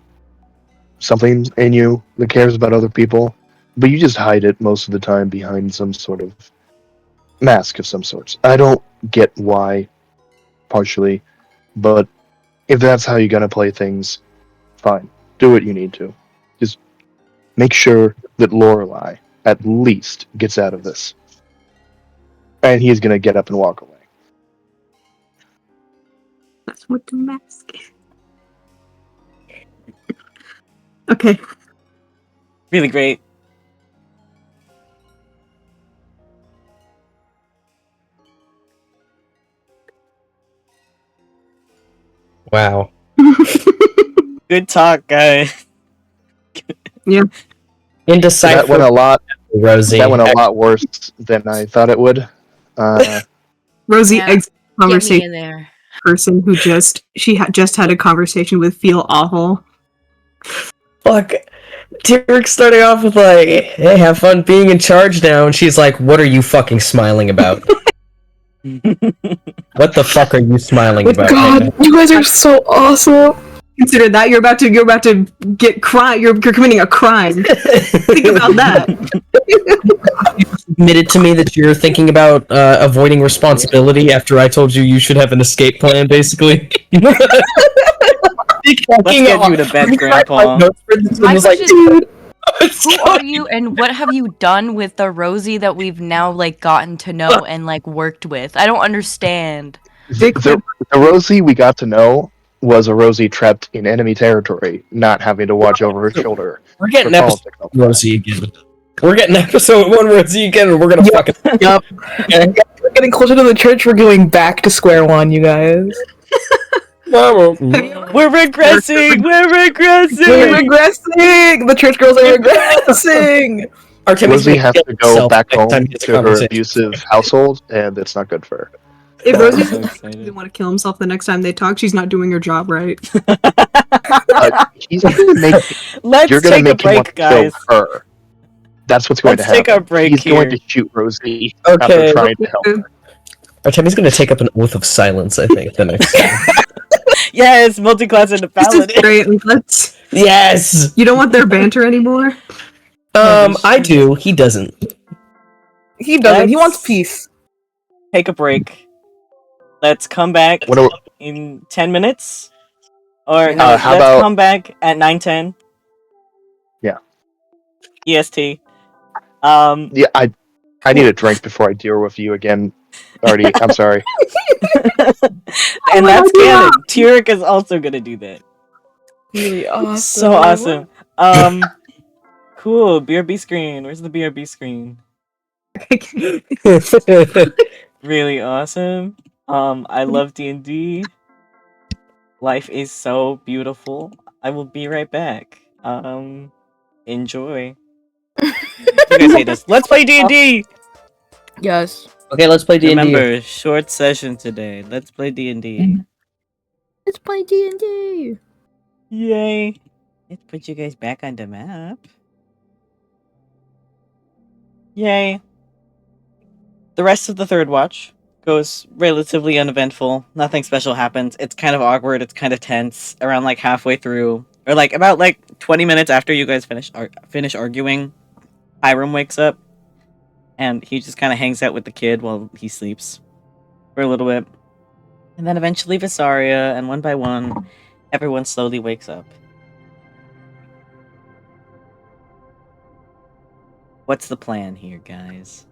something in you that cares about other people, but you just hide it most of the time behind some sort of mask of some sorts. I don't get why, partially, but if that's how you're gonna play things, fine. Do what you need to. Just make sure that Lorelai at least gets out of this. And he's gonna get up and walk away.
That's what the mask is. Okay.
Really great.
Wow.
Good talk, guys.
Indecipherable,
That went a lot.
Rosie.
That went a lot worse than I thought it would.
Rosie
Yeah.
exits the
Get me
conversation
in there.
person who just had a conversation with feel awful.
Fuck. Tyric starting off with like, hey, have fun being in charge now, and she's like, what are you fucking smiling about? What the fuck are you smiling about?
God,
right now?
you guys are so awesome.
Consider that you're about to get crime. You're committing a crime. Think about that.
Admitted to me that you're thinking about avoiding responsibility after I told you should have an escape plan, basically.
Let's get you to bed, Grandpa.
My
was like,
question is,
dude,
who are you and what have you done with the Rosie that we've now like gotten to know and like worked with? I don't understand.
The Rosie we got to know was a Rosie trapped in enemy territory, not having to watch over her shoulder.
We're getting
for
episode
politics.
Rosie again. We're getting episode 1 Rosie again, and we're gonna fucking.
Yup.
Okay.
We're getting closer to the church. We're going back to square one, you guys.
We're regressing! We're regressing!
We're regressing. The church girls are regressing.
Artemi's
Rosie
gonna
has
kill
to go
herself
back
next time
home
he gets a
to her
conversation.
abusive household, and it's not good for her.
If
I'm
Rosie
so
doesn't
excited.
want to kill himself the next time they talk, she's not doing her job right.
He's gonna make.
Let's
You're gonna
take a
make him want
break,
to kill
guys.
her. That's what's going
Let's
to happen.
take our break
He's going
here.
to shoot Rosie
Okay.
after trying to help her.
Artemi's gonna take up an oath of silence, I think, the next time.
Yes, multi-class and a
This is
paladin.
great. Let's.
Yes!
You don't want their banter anymore.
I do. He doesn't.
He doesn't. He
Let's-
wants peace.
Take a break. Let's come back
What do-
in 10 minutes. Or no,
how
let's
about-
come back at 9:10.
Yeah.
EST.
Yeah, I need a drink before I deal with you again, Artie. I'm sorry.
And
my
that's
God.
canon. Tyric is also gonna do that.
Really awesome.
So awesome. Cool. BRB screen. Where's the BRB screen? Really awesome. I love D&D. Life is so beautiful. I will be right back. Enjoy. You guys hate this. Let's play D&D.
Yes.
Okay, let's play D&D.
Remember, short session today. Let's play D&D.
Let's play D&D.
Yay. Let's put you guys back on the map. Yay. The rest of the third watch goes relatively uneventful. Nothing special happens. It's kind of awkward. It's kind of tense. Around like halfway through, or like about like 20 minutes after you guys finish arguing, Hiram wakes up, and he just kind of hangs out with the kid while he sleeps for a little bit, and then eventually Vysaria, and one by one, everyone slowly wakes up. What's the plan here, guys?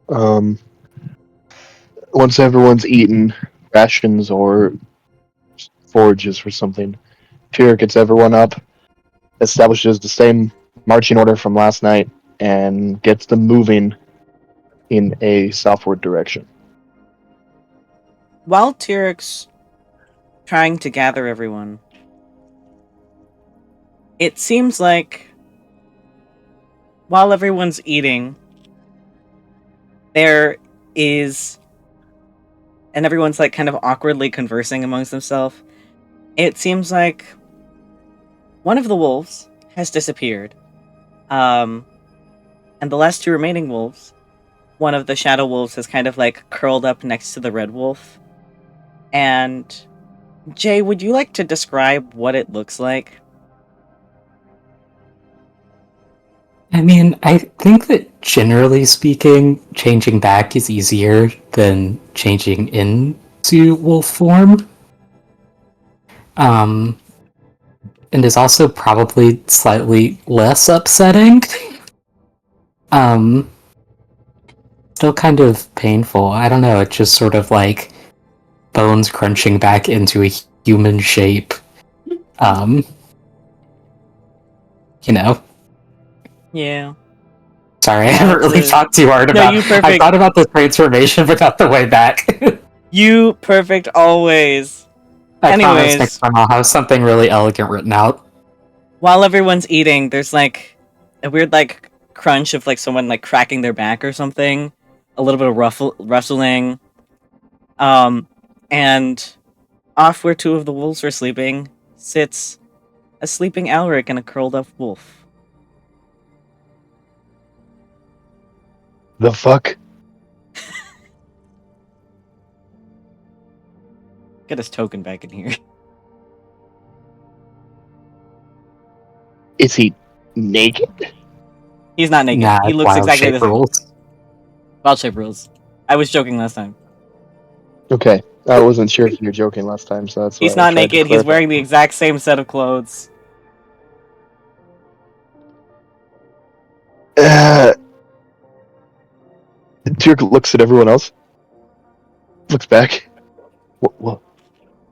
Once everyone's eaten rations or forages or something, Tyric gets everyone up, establishes the same marching order from last night, and gets them moving in a southward direction.
While Tyric's trying to gather everyone, it seems like while everyone's eating, there is, and everyone's like kind of awkwardly conversing amongst themselves, it seems like one of the wolves has disappeared. And the last two remaining wolves, one of the shadow wolves has kind of like curled up next to the red wolf. And Jay, would you like to describe what it looks like?
I mean, I think that generally speaking, changing back is easier than changing into wolf form. And is also probably slightly less upsetting. Still kind of painful. I don't know, it's just sort of like bones crunching back into a human shape. You know.
Yeah.
Sorry, I haven't really thought too hard about it. I thought about the transformation, but not the way back.
You perfect always.
Anyways, next time I'll have something really elegant written out.
While everyone's eating, there's like a weird like crunch of like someone like cracking their back or something. A little bit of rustling. And off where two of the wolves are sleeping sits a sleeping Alaric and a curled up wolf.
The fuck?
Get his token back in here.
Is he naked?
He's not naked.
Nah,
he looks exactly the same.
Rules.
Wild shape rules. I was joking last time.
Okay, I wasn't sure if you were joking last time, so that's why
he's not naked. He's wearing the exact same set of clothes.
Tyric looks at everyone else. Looks back.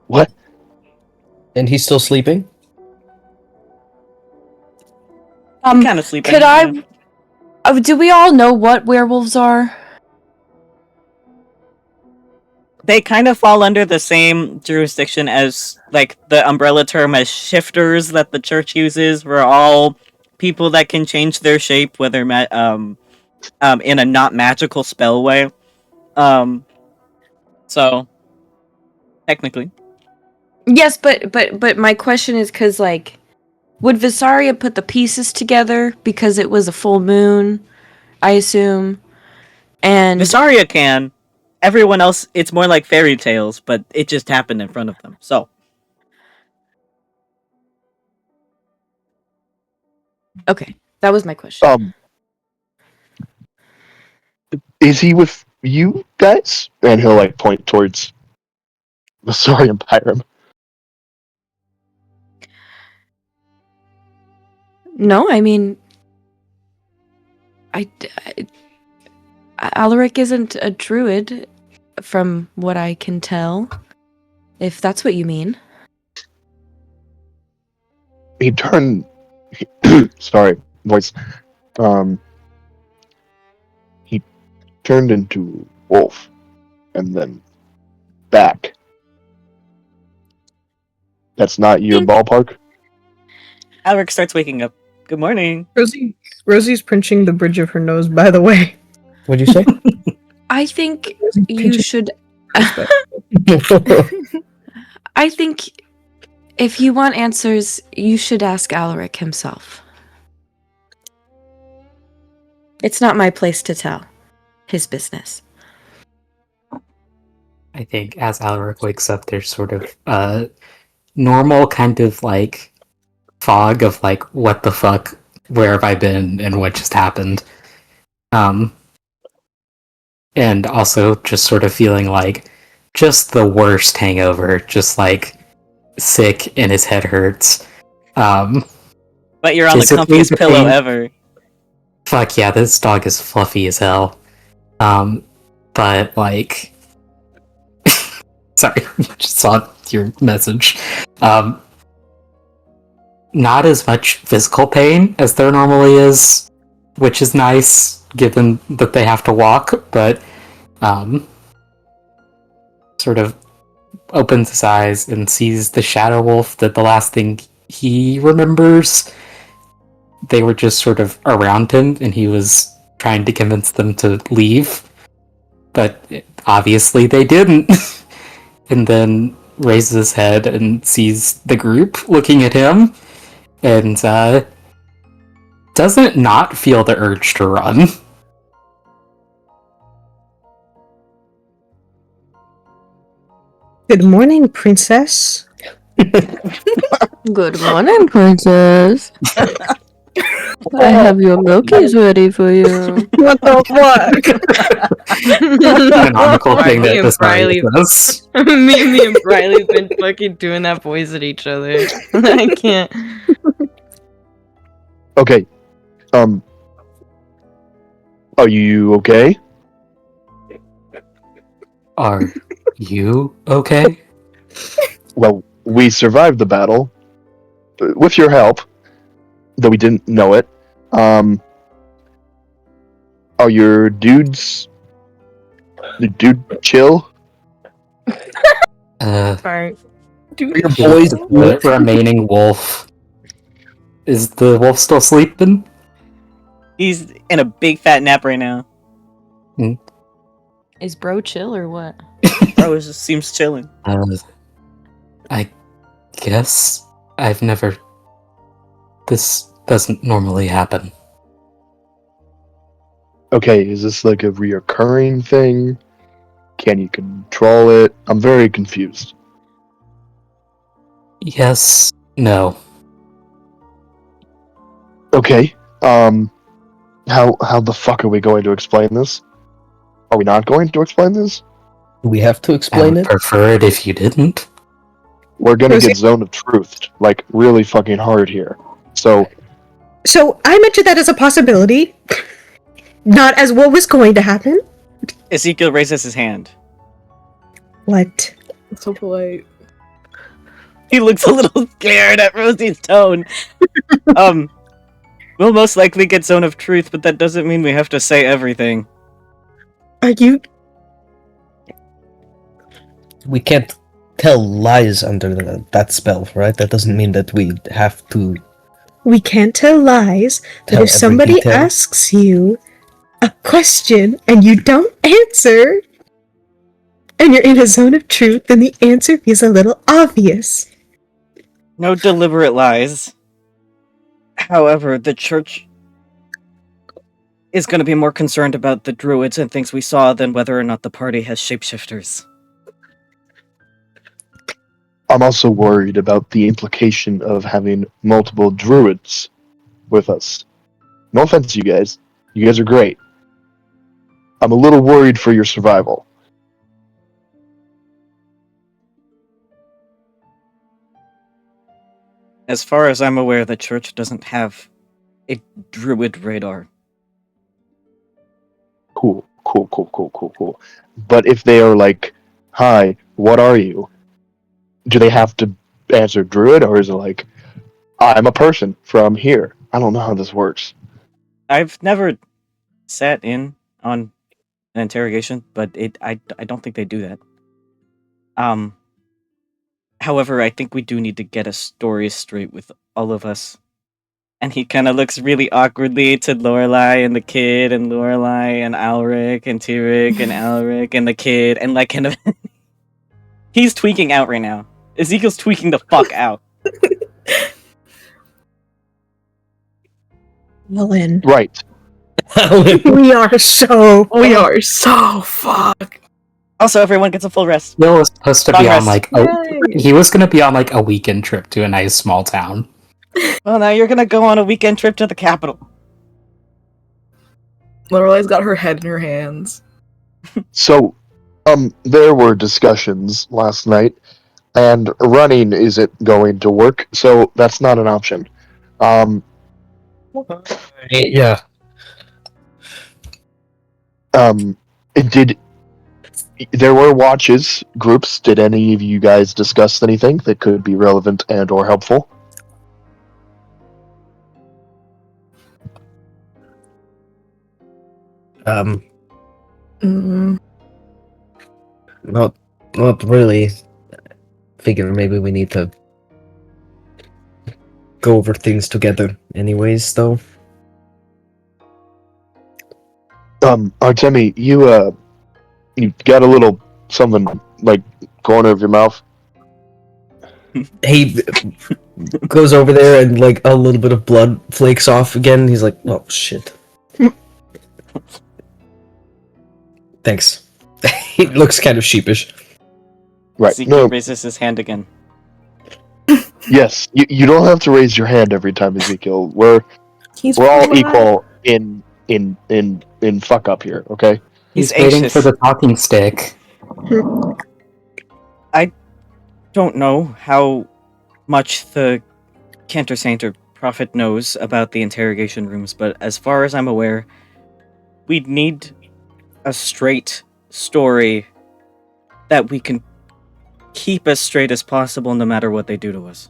What?
And he's still sleeping?
Kind of sleeping.
Could I... do we all know what werewolves are?
They kind of fall under the same jurisdiction as, like, the umbrella term as shifters that the church uses. We're all people that can change their shape, whether in a not magical spell way. So technically,
yes, but my question is because like, would Vysaria put the pieces together because it was a full moon? I assume, and
Vysaria can. Everyone else, it's more like fairy tales, but it just happened in front of them. So,
okay, that was my question.
Is he with you guys? And he'll like point towards Vysaria and Pyram.
No, I mean, Alaric isn't a druid, from what I can tell. If that's what you mean.
He turned. Sorry, voice. He turned into wolf, and then back. That's not your ballpark.
Alaric starts waking up. Good morning.
Rosie's pinching the bridge of her nose, by the way.
What'd you say?
I think you should. I think If you want answers, you should ask Alaric himself. It's not my place to tell. His business.
I think as Alaric wakes up, there's sort of a normal kind of like fog of like, what the fuck, where have I been, and what just happened. And also just sort of feeling like just the worst hangover, just like sick and his head hurts.
But you're on the
Physically
comfiest pillow
pain-
ever.
Fuck yeah, this dog is fluffy as hell. But like, sorry, just saw your message. Not as much physical pain as there normally is, which is nice given that they have to walk, but sort of opens his eyes and sees the shadow wolf that the last thing he remembers, they were just sort of around him and he was trying to convince them to leave, but obviously they didn't. And then raises his head and sees the group looking at him and doesn't not feel the urge to run.
Good morning, princess.
Good morning, princess. I have your milkies ready for you.
What the
Canonical thing that
Me and
this
Riley-
does.
me and Riley've been fucking doing that voice at each other. I can't.
Okay. Are you okay?
Are you okay?
Well, we survived the battle with your help, though we didn't know it. Are your dudes? The dude chill?
Sorry.
Your boys.
The remaining wolf. Is the wolf still sleeping?
He's in a big fat nap right now.
Is bro chill or what?
Bro just seems chilling.
I guess I've never. This doesn't normally happen.
Okay, is this like a reoccurring thing? Can you control it? I'm very confused.
Yes, no.
Okay, how the fuck are we going to explain this? Are we not going to explain this?
We have to
I
explain
would
it.
prefer it if you didn't.
We're gonna
Rosie?
get zone of truth, like, really fucking hard here. So,
So I mentioned that as a possibility, not as what was going to happen.
Ezekiel raises his hand.
What?
So polite.
He looks a little scared at Rosie's tone. We'll most likely get zone of truth, but that doesn't mean we have to say everything.
Are you?
We can't tell lies under that spell, right? That doesn't mean that we have to.
We can't tell lies, but
Tell
if somebody
every detail.
asks you a question and you don't answer, and you're in a zone of truth, then the answer feels a little obvious.
No deliberate lies. However, the church is going to be more concerned about the druids and things we saw than whether or not the party has shapeshifters.
I'm also worried about the implication of having multiple druids with us. No offense, you guys. You guys are great. I'm a little worried for your survival.
As far as I'm aware, the church doesn't have a druid radar.
Cool. But if they are like, hi, what are you? Do they have to answer druid, or is it like, I'm a person from here? I don't know how this works.
I've never sat in on an interrogation, but I don't think they do that. However, I think we do need to get a story straight with all of us. And he kind of looks really awkwardly to Lorelai and the kid, and Lorelai and Alaric and Tyric and Alaric and the kid, and like kind of he's tweaking out right now. Ezekiel's tweaking the fuck out.
Ellen.
Right.
We are so.
We are so fucked.
Also, everyone gets a full rest.
Bill was supposed to
Long
be on
rest.
he was going to be on like a weekend trip to a nice small town.
Well, now you're gonna go on a weekend trip to the capital.
Lorelai's got her head in her hands.
So, there were discussions last night, and running isn't going to work, so that's not an option.
Yeah.
There were watches, groups. Did any of you guys discuss anything that could be relevant and or helpful?
Not really. Figure maybe we need to go over things together anyways, though.
Artemi, you got a little something, like, corner of your mouth?
He goes over there and, like, a little bit of blood flakes off again. He's like, oh, shit. Thanks. He looks kind of sheepish.
Right.
Zeke
No,
raises his hand again.
yes. You don't have to raise your hand every time, Ezekiel. We're all
polite.
equal in fuck up here, okay?
He's
He's
waiting
anxious.
for the talking stick.
Don't know how much the Cantor Saint or Prophet knows about the interrogation rooms, but as far as I'm aware, we'd need a straight story that we can keep as straight as possible no matter what they do to us.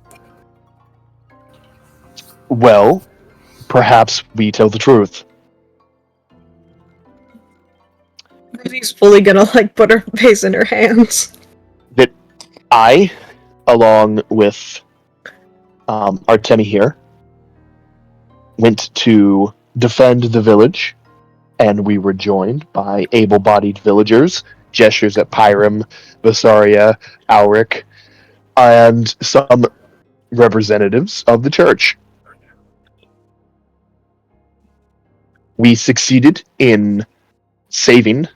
Well, perhaps we tell the truth.
Rosie's fully gonna, like, put her face in her hands.
That I, along with Artemi here, went to defend the village, and we were joined by able-bodied villagers, gestures at Pyram, Vysaria, Alaric, and some representatives of the church. We succeeded in saving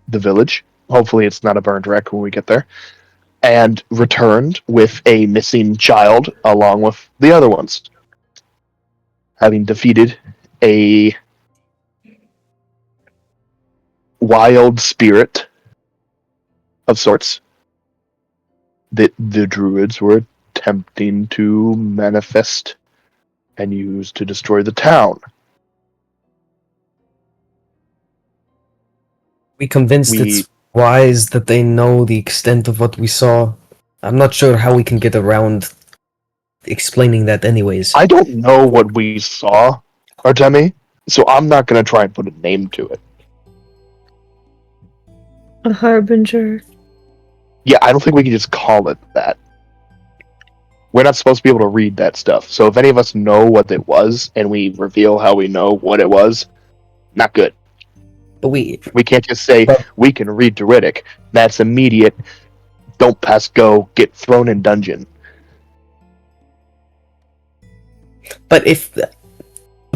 the village. Hopefully it's not a burned wreck when we get there. And returned with a missing child along with the other ones. Having defeated a wild spirit of sorts that the druids were attempting to manifest and use to destroy the town.
We convinced it's wise that they know the extent of what we saw. I'm not sure how we can get around explaining that anyways.
I don't know what we saw, Artemi, so I'm not going to try and put a name to it.
A harbinger.
Yeah, I don't think we can just call it that. We're not supposed to be able to read that stuff. So if any of us know what it was and we reveal how we know what it was, not good.
But we
can't just say we can read Tyric. That's immediate. Don't pass go. Get thrown in dungeon.
But if the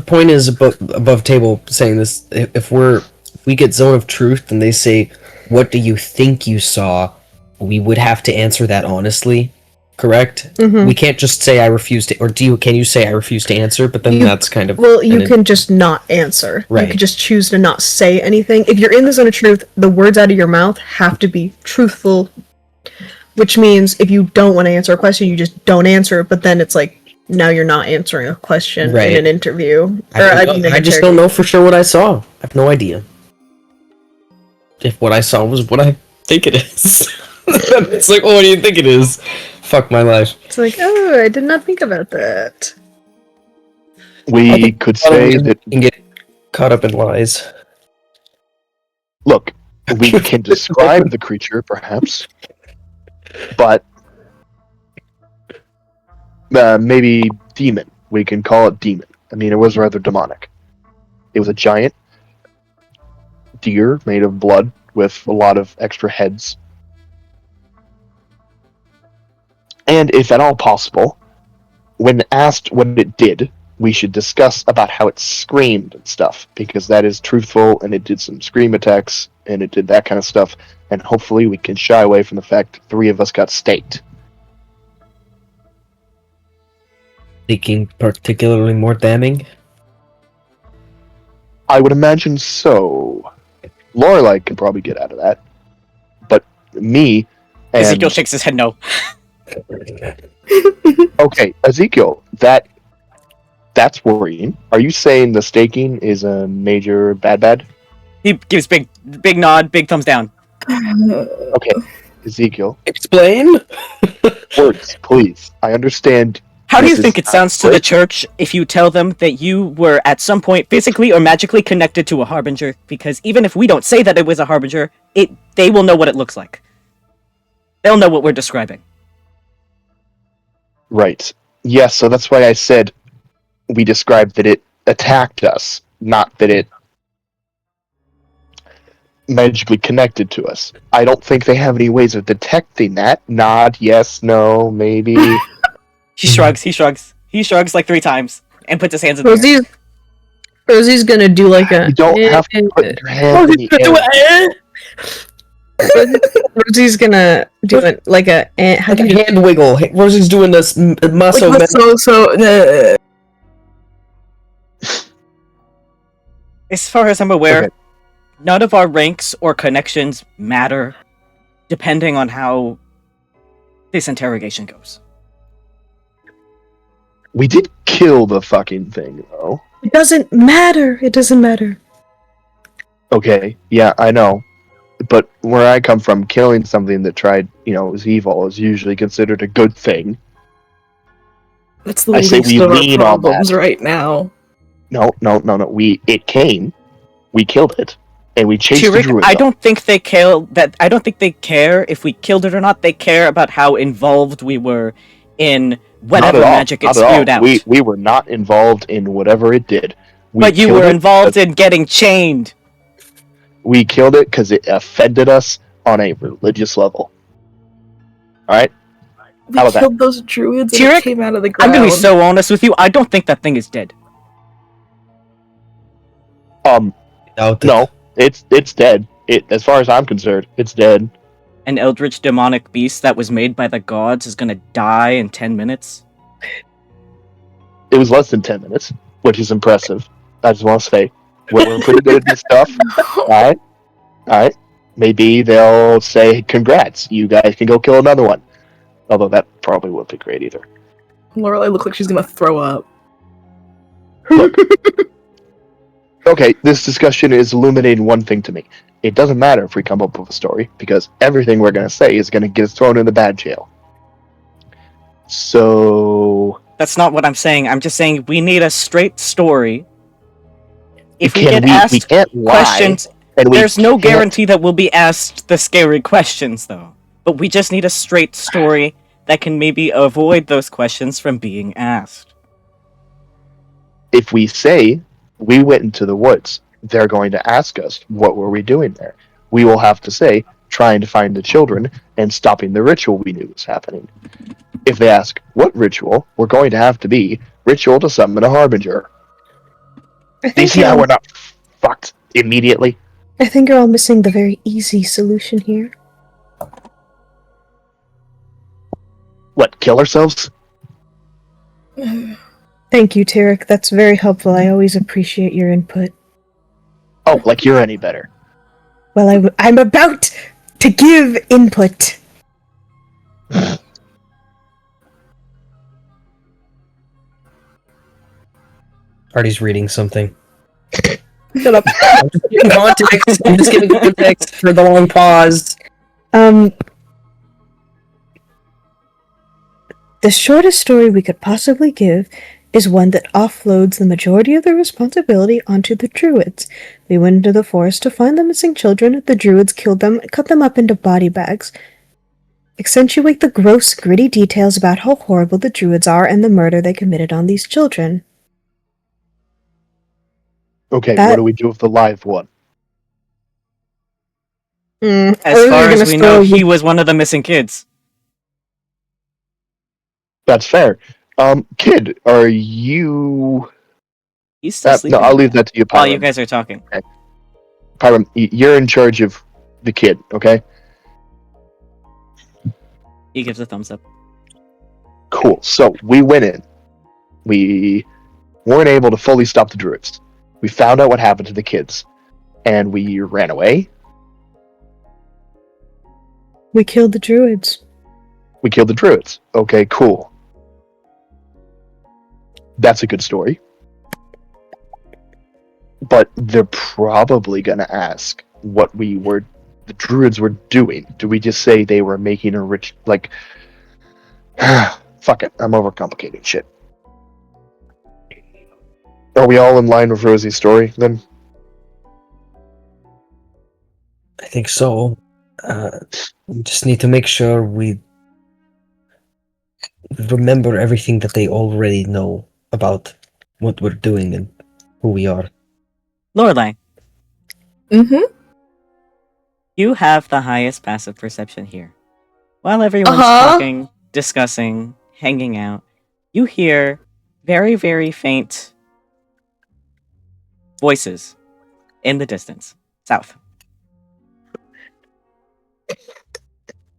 point is above table saying this, if we get zone of truth and they say, "What do you think you saw?" we would have to answer that honestly. Correct?
Mhm.
We can't just say I refuse to, or can you say I refuse to answer? But then that's kind of...
Well, you can just not answer.
Right.
You can just choose to not say anything. If you're in the zone of truth, the words out of your mouth have to be truthful, which means if you don't want to answer a question, you just don't answer, but then it's like, now you're not answering a question
Right.
in an interview.
I just don't know for sure what I saw. I have no idea. If what I saw was what I think it is. It's like, oh, what do you think it is? Fuck my life.
It's like, oh, I did not think about that.
We could say that...
You can get caught up in lies.
Look, we can describe the creature, perhaps, but maybe demon. We can call it demon. I mean, it was rather demonic. It was a giant deer made of blood with a lot of extra heads. And if at all possible, when asked what it did, we should discuss about how it screamed and stuff, because that is truthful, and it did some scream attacks, and it did that kind of stuff, and hopefully we can shy away from the fact 3 of us got staked.
Thinking particularly more damning?
I would imagine so. Lorelai can probably get out of that, but me and...
Ezekiel shakes his head no.
Okay, Ezekiel, that's worrying. Are you saying the staking is a major bad?
He gives big nod, big thumbs down.
Okay, Ezekiel,
Explain?
words, please. I understand.
How do you
this
think
is
it sounds to the church if you tell them that you were at some point physically or magically connected to a harbinger? Because even if we don't say that it was a harbinger, they will know what it looks like. They'll know what we're describing.
Right. Yes, so that's why I said we described that it attacked us, not that it magically connected to us. I don't think they have any ways of detecting that. Nod, yes, no, maybe.
He shrugs like 3 times, and puts his hands in the air.
Rosie's gonna do like a.
You don't have to put your hand in the air.
Rosie's gonna do it like a. How
Like
do
a
you
hand wiggle. Rosie's doing this muscle.
As far as I'm aware,
Okay.
none of our ranks or connections matter, depending on how this interrogation goes.
We did kill the fucking thing, though.
It doesn't matter. It doesn't matter.
Okay, yeah, I know. But where I come from, killing something that tried, was evil is usually considered a good thing.
That's the
I say
least
we
of our
lean on
problems
that.
right now.
No. It came, we killed it, and we chased the
Tyric,
druid.
I don't think they care if we killed it or not. They care about how involved we were in whatever magic it spewed out.
We were not involved in whatever it did.
But you were involved in getting chained.
We killed it because it offended us on a religious level. Alright?
We
How about
killed those druids and
Tyric,
it came out of the
I'm
ground.
gonna be so honest with you, I don't think that thing is dead.
No, it's dead. As far as I'm concerned, it's dead.
An eldritch demonic beast that was made by the gods is gonna die in 10 minutes.
It was less than 10 minutes, which is impressive. I just want to say, we're pretty good at this stuff. Alright. Maybe they'll say, congrats, you guys can go kill another one. Although that probably wouldn't be great either.
Lorelai looks like she's gonna throw up.
Okay, this discussion is illuminating one thing to me. It doesn't matter if we come up with a story, because everything we're going to say is going to get us thrown in the bad jail. So...
That's not what I'm saying. I'm just saying we need a straight story. If we get asked
we can't lie,
questions,
and
there's no
can't-
guarantee that we'll be asked the scary questions, though. But we just need a straight story that can maybe avoid those questions from being asked.
If we say we went into the woods, they're going to ask us, what were we doing there? We will have to say, trying to find the children and stopping the ritual we knew was happening. If they ask, what ritual, we're going to have to be, ritual to summon a harbinger. Do you see how we're not fucked immediately?
I think you're all missing the very easy solution here.
What, kill ourselves?
Thank you, Tyric. That's very helpful. I always appreciate your input.
Oh, like you're any better.
Well, I'm about to give input.
Artie's reading something.
Shut up.
I'm just giving context. I'm just giving context for the long pause.
The shortest story we could possibly give is one that offloads the majority of the responsibility onto the druids. We went into the forest to find the missing children. The druids killed them and cut them up into body bags. Accentuate the gross, gritty details about how horrible the druids are and the murder they committed on these children.
Okay, what do we do with the live one?
As far as we know, he was one of the missing kids.
That's fair. Kid, are you?
He's still
No,
sleeping.
I'll leave that to you,
While you
Pyram.
guys are talking.
Pyram, you're in charge of the kid, okay?
He gives a thumbs up.
Cool. So we went in. We weren't able to fully stop the druids. We found out what happened to the kids, and we ran away.
We killed the druids.
We killed the druids. Okay, cool. That's a good story. But they're probably gonna ask what the druids were doing. Do we just say they were making a rich, like, fuck it, I'm overcomplicating shit. Are we all in line with Rosie's story, then?
I think so. We just need to make sure we remember everything that they already know about what we're doing and who we are.
Lorelai,
Mm-hmm.
you have the highest passive perception here. While everyone's
Uh-huh.
talking, discussing, hanging out, you hear very, very faint voices in the distance, south.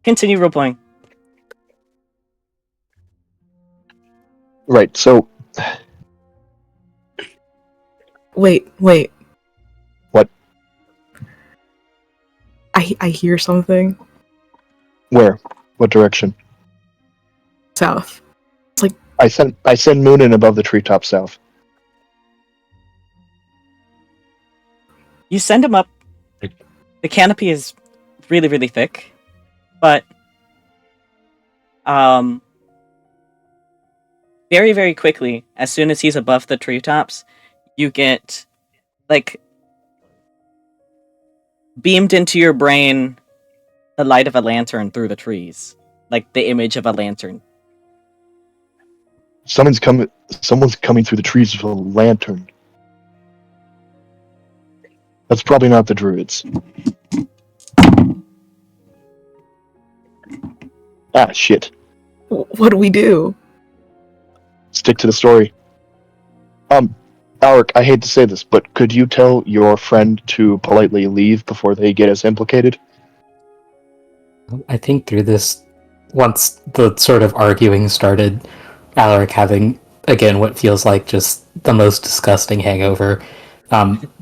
Continue roleplaying.
Right, so
Wait.
What?
I hear something.
where? What direction?
South.
I send Moon in above the treetop south.
You send him up. The canopy is really, really thick, but very, very quickly, as soon as he's above the treetops, you get like beamed into your brain the light of a lantern through the trees, like the image of a lantern.
Someone's coming through the trees with a lantern. That's probably not the druids. Ah, shit.
What do we do?
Stick to the story. Alaric, I hate to say this, but could you tell your friend to politely leave before they get us implicated?
I think through this, once the sort of arguing started, Alaric having, again, what feels like just the most disgusting hangover,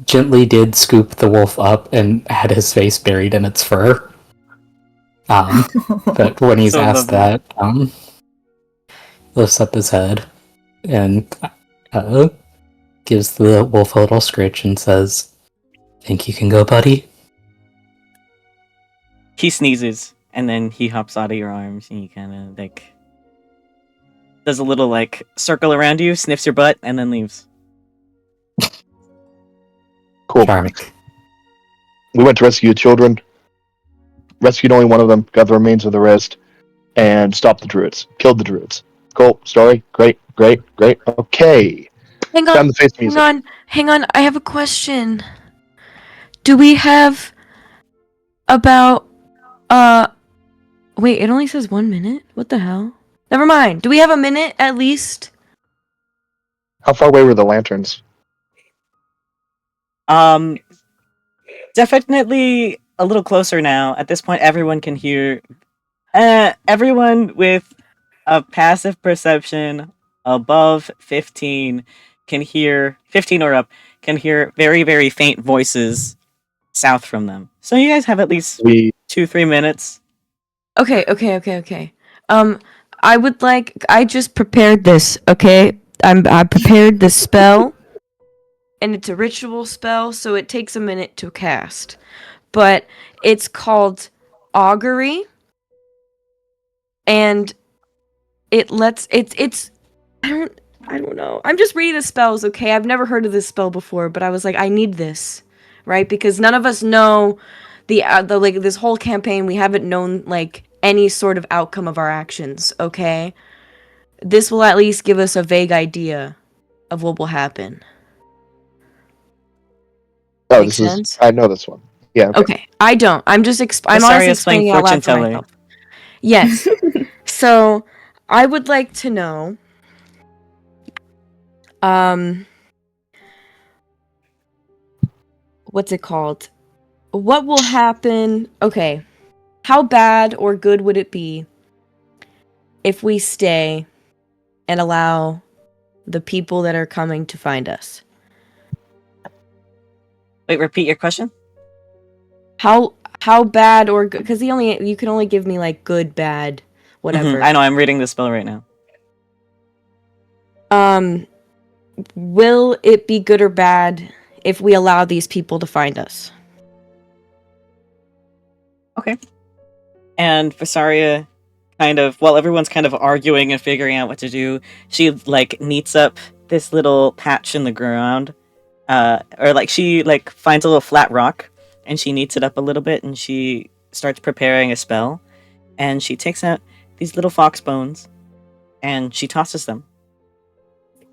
gently did scoop the wolf up and had his face buried in its fur. But when he's
So
asked
lovely.
that, lifts up his head and gives the wolf a little scritch and says, "Think you can go, buddy?"
He sneezes, and then he hops out of your arms, and he kind of like does a little like circle around you, sniffs your butt, and then leaves.
Cool.
Charming.
We went to rescue the children, rescued only one of them, got the remains of the rest, and stopped the druids. Killed the druids. Cool. Story. Great. Okay.
Hang
Time
on,
to face music.
hang on. I have a question. Do we have about wait, it only says 1 minute? What the hell? Never mind. Do we have a minute at least?
How far away were the lanterns?
Definitely a little closer now. At this point, everyone can hear. Everyone with a passive perception above 15 can hear 15 or up can hear very, very faint voices south from them. So you guys have at least 2-3 minutes.
Okay. I just prepared this, okay? I prepared the spell, and it's a ritual spell, so it takes a minute to cast. But it's called augury, and it's I don't know. I'm just reading the spells, okay? I've never heard of this spell before, but I was like, I need this, right? Because none of us know the like this whole campaign. We haven't known like any sort of outcome of our actions, okay? This will at least give us a vague idea of what will happen.
Oh,
Makes sense?
I know this one. Yeah.
Okay, I don't. I'm just I'm
Vysaria
honestly
is playing
explaining out
fortune
loud for
teller.
myself. Yes. So I would like to know What's it called? What will happen? Okay. How bad or good would it be if we stay and allow the people that are coming to find us?
Wait, repeat your question?
How bad or good? Because you can only give me like good, bad, whatever.
I know, I'm reading the spell right now.
Will it be good or bad if we allow these people to find us?
Okay. And Vysaria kind of, while everyone's kind of arguing and figuring out what to do, she like kneads up this little patch in the ground. Or like she like finds a little flat rock and she kneads it up a little bit and she starts preparing a spell. And she takes out these little fox bones and she tosses them.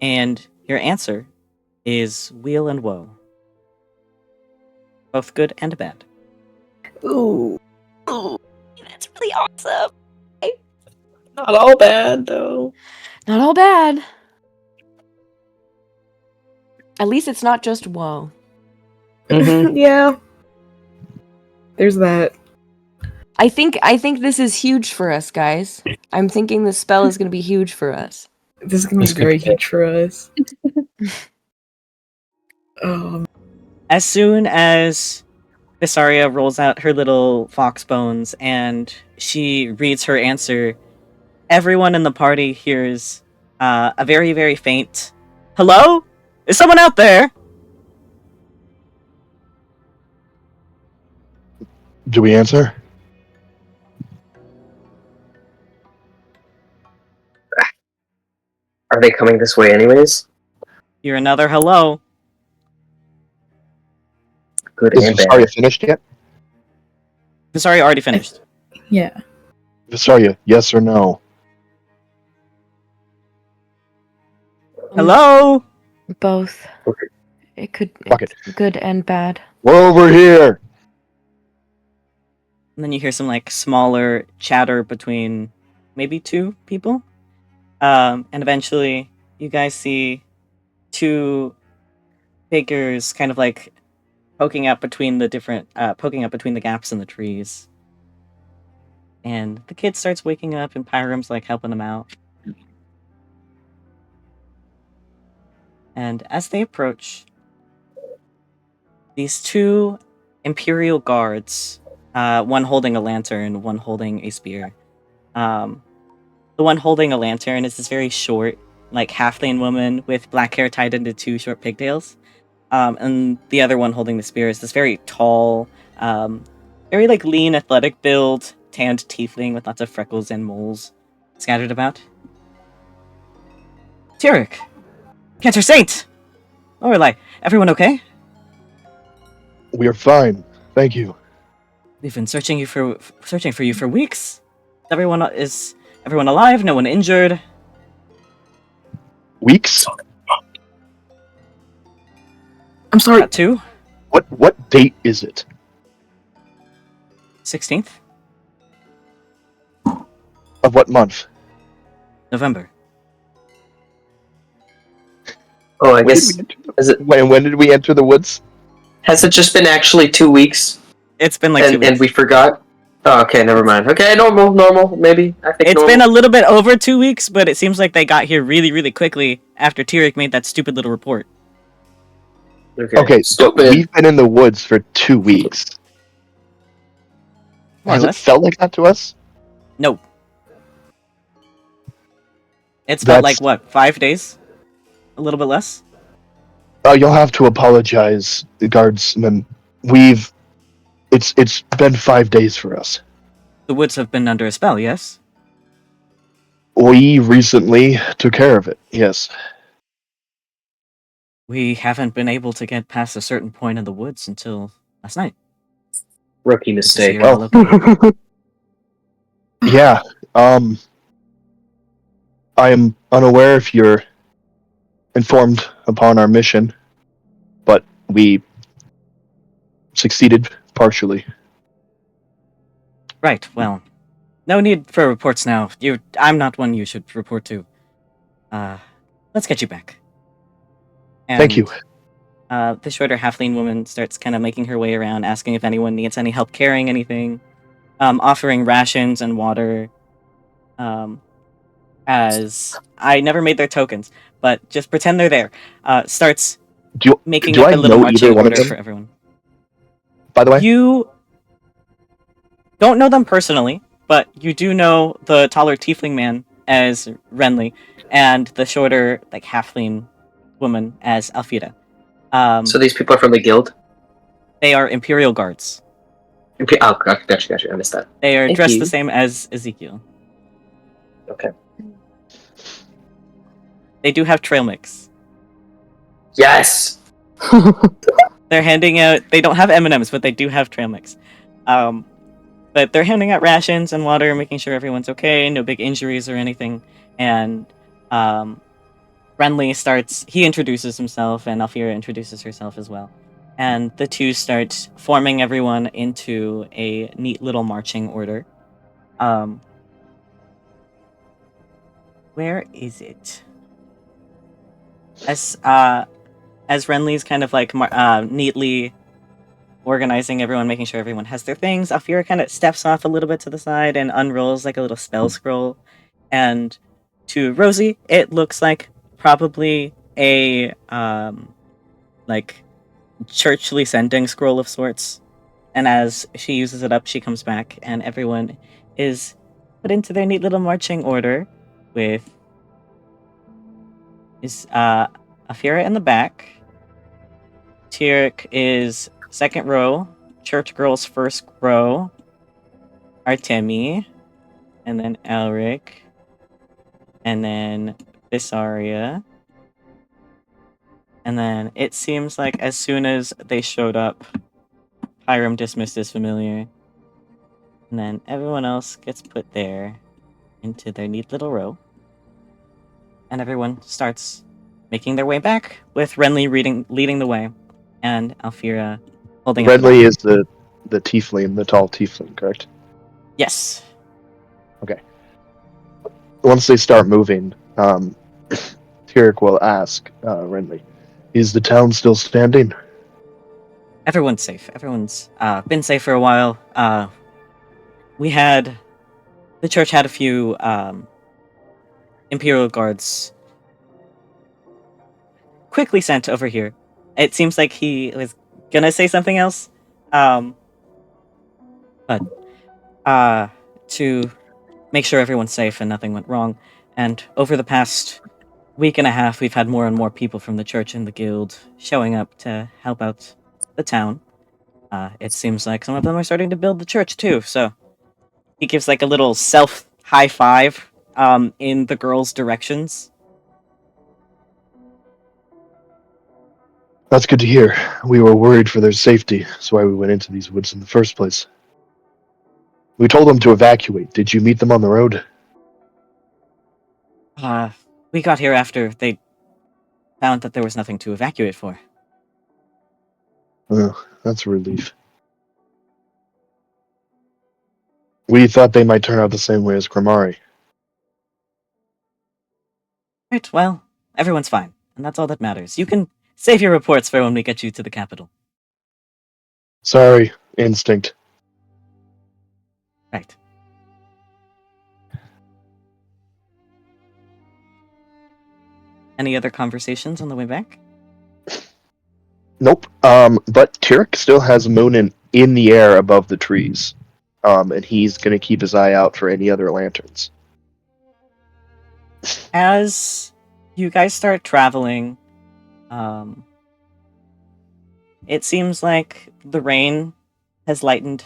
And your answer is weal and woe. Both good and bad.
Ooh.
That's really awesome.
Not all bad though.
Not all bad. At least it's not just woe.
Mm-hmm.
Yeah. There's that.
I think this is huge for us, guys. I'm thinking this spell is going to be huge for us.
This is gonna be
This could
very
be-
huge for us.
As soon as Vysaria rolls out her little fox bones and she reads her answer, everyone in the party hears a very, very faint, "Hello? Is someone out there?"
Do we answer?
Are they coming this way anyways?
Hear another hello.
Good
Is
and bad.
Vysaria finished yet?
Vysaria already finished.
Yeah.
Vysaria, yes or no?
Hello?
Both.
Okay.
It could
Fuck it.
good and bad.
We're over here!
And then you hear some like smaller chatter between maybe two people. And eventually you guys see two figures kind of like poking up between the gaps in the trees. And the kid starts waking up and Pyram's like helping him out. And as they approach, these two Imperial guards, one holding a lantern, one holding a spear. The one holding a lantern is this very short, like halfling woman with black hair tied into two short pigtails. And the other one holding the spear is this very tall, very like lean, athletic build, tanned tiefling with lots of freckles and moles scattered about. Tyric! Cancer Saint! Lorelai, everyone okay?
We are fine. Thank you.
We've been searching for you for weeks. Is everyone alive? No one injured?
Weeks?
I'm sorry.
Got two?
What date is it?
16th?
Of what month?
November.
Oh, I guess.
When did we enter the woods?
Has it just been actually 2 weeks?
It's been like 2 weeks.
And we forgot? Oh, okay, never mind. Okay, normal, maybe. I think
It's
normal.
been a little bit over 2 weeks, but it seems like they got here really, really quickly after Tyric made that stupid little report.
Okay, so
stupid.
we've been in the woods for 2 weeks.
More or
Has it
less.
felt like that to us?
No. It's felt
That's-
like, what, 5 days? A little bit less?
You'll have to apologize, the guardsmen. It's been 5 days for us.
The woods have been under a spell, yes?
We recently took care of it, yes.
We haven't been able to get past a certain point in the woods until last night.
Rookie mistake.
This is your location.
Yeah, I am unaware if you're informed upon our mission, but we succeeded partially.
Right, well, no need for reports now. I'm not one you should report to. Let's get you back. And,
Thank you.
The shorter halfling woman starts kind of making her way around, asking if anyone needs any help carrying anything, offering rations and water. As I never made their tokens, but just pretend they're there. Starts making
Do
up
I
a little
know either
marching
one of
order
them?
for everyone.
By the way,
You don't know them personally, but you do know the taller tiefling man as Renly, and the shorter, like, halfling woman as Alfida.
So these people are from the guild?
They are Imperial Guards.
Oh, gotcha. I missed that.
They are
Thank
dressed
you.
the same as Ezekiel.
Okay.
They do have trail mix.
Yes!
They're handing out. They don't have M&Ms, but they do have trail mix. But they're handing out rations and water, making sure everyone's okay, no big injuries or anything. And Renly starts. He introduces himself, and Alfira introduces herself as well. And the two start forming everyone into a neat little marching order. Where is it? As Renly's kind of like neatly organizing everyone, making sure everyone has their things, Alfira kind of steps off a little bit to the side and unrolls like a little spell scroll. And to Rosie, it looks like probably a like churchly sending scroll of sorts. And as she uses it up, she comes back, and everyone is put into their neat little marching order with Alfira in the back. Tyric is second row. Church girls first row. Artemi. And then Alaric. And then Vysaria. And then it seems like as soon as they showed up, Hiram dismissed as familiar. And then everyone else gets put there into their neat little row. And everyone starts making their way back, with Renly leading the way, and Alfira holding up the
Redley
back.
is the tiefling, the tall tiefling, correct?
Yes.
Okay. Once they start moving, Tyric will ask Renly, "Is the town still standing?"
Everyone's safe. Everyone's been safe for a while. The church had a few Imperial guards quickly sent over here. It seems like he was gonna say something else, but to make sure everyone's safe and nothing went wrong. And over the past week and a half, we've had more and more people from the church and the guild showing up to help out the town. It seems like some of them are starting to build the church too, so he gives like a little self high five in the girls' directions.
That's good to hear. We were worried for their safety. That's why we went into these woods in the first place. We told them to evacuate. Did you meet them on the road?
We got here after they found that there was nothing to evacuate for.
Oh, that's a relief. We thought they might turn out the same way as Grimari.
Right, well, everyone's fine, and that's all that matters. You can save your reports for when we get you to the capital.
Sorry, instinct.
Right. Any other conversations on the way back?
Nope. But Tyric still has Moonin in the air above the trees. And he's gonna keep his eye out for any other lanterns.
As you guys start traveling, it seems like the rain has lightened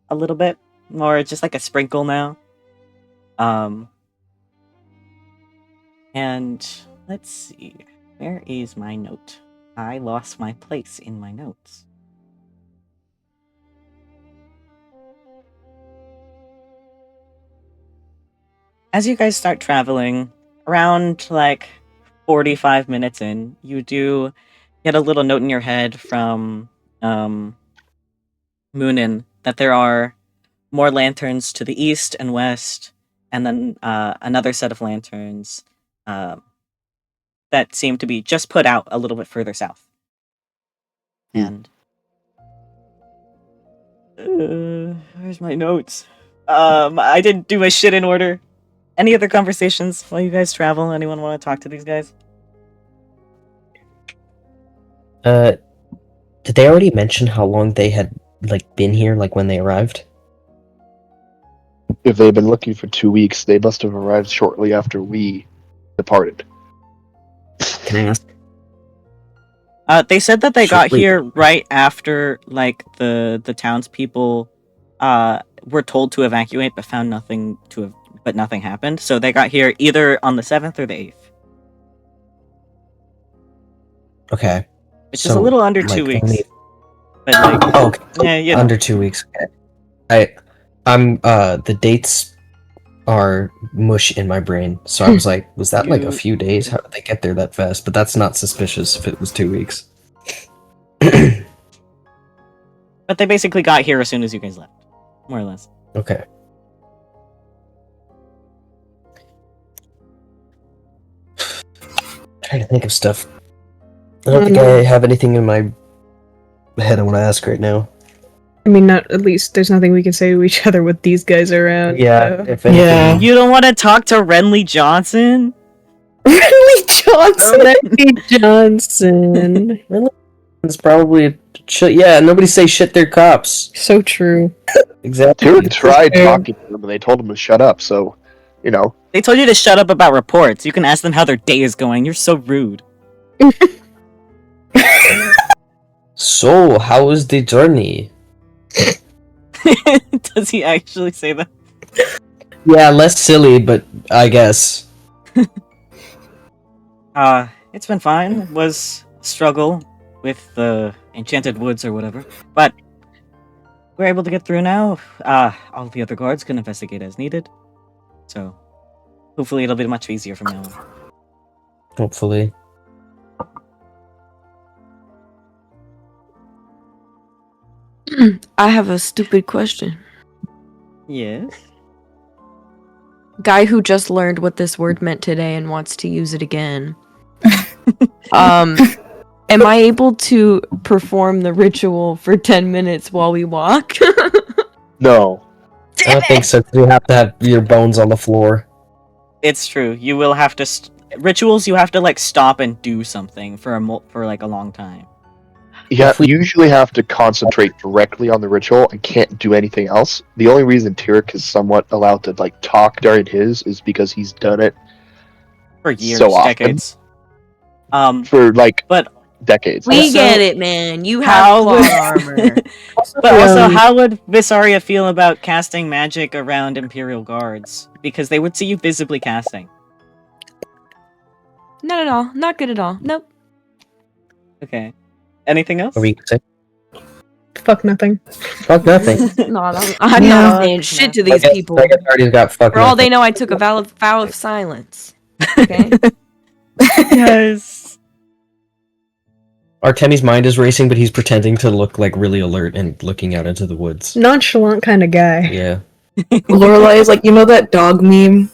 a little bit, more just like a sprinkle now. And let's see, where is my note? I lost my place in my notes. As you guys start traveling, around like 45 minutes in, you do get a little note in your head from Moonin that there are more lanterns to the east and west, and then another set of lanterns that that seem to be just put out a little bit further south. And where's my notes? I didn't do my shit in order. Any other conversations while you guys travel? Anyone want to talk to these guys?
Did they already mention how long they had been here, when they arrived?
If they've been looking for 2 weeks, they must have arrived shortly after we departed.
Can I ask?
They said that they got
Shortly.
here right after, the townspeople were told to evacuate, but found nothing but nothing happened. So they got here either on the 7th or the 8th.
Okay.
Which is a little under 2 weeks. But
okay.
yeah,
Under 2 weeks. Okay. I'm the dates are mush in my brain, so I was like, was that a few days? How did they get there that fast? But that's not suspicious if it was 2 weeks.
But they basically got here as soon as you guys left, more or less.
Okay. Trying to think of stuff. I don't think I have anything in my head I want to ask right now.
I mean, not at least there's nothing we can say to each other with these guys around.
Yeah,
so.
if anything.
You don't want to talk to Renly Johnson?
Renly Johnson. Renly Johnson.
It's probably yeah. Nobody say shit. They're cops.
So true.
Exactly.
Tyric tried talking to them, and they told him to shut up. So,
They told you to shut up about reports. You can ask them how their day is going. You're so rude.
So, how was the journey?
Does he actually say that?
Yeah, less silly, but I guess.
It's been fine. It was a struggle with the Enchanted Woods or whatever, but we're able to get through now. All the other guards can investigate as needed, so hopefully it'll be much easier from now on.
Hopefully.
I have a stupid question.
Yes?
Guy who just learned what this word meant today and wants to use it again. Am I able to perform the ritual for 10 minutes while we walk?
No.
I don't think so. You have to have your bones on the floor.
It's true. You will have to rituals. You have to stop and do something for a long time.
Yeah, you usually have to concentrate directly on the ritual and can't do anything else. The only reason Tyric is somewhat allowed to talk during his is because he's done it
For years,
so often.
decades.
For
but
decades.
We
Also,
get it, man. You
how
have plot
would-
armor.
But also, how would Vysaria feel about casting magic around Imperial guards? Because they would see you visibly casting.
Not at all. Not good at all. Nope.
Okay. Anything else?
What were you gonna say?
Fuck nothing.
Fuck nothing.
I'm not saying shit to these people.
I guess already got fuck
For all they
nothing.
know, I took a vow of silence. Okay?
Yes.
Artemi's mind is racing, but he's pretending to look really alert and looking out into the woods.
Nonchalant kind of guy.
Yeah.
Lorelai is that dog meme?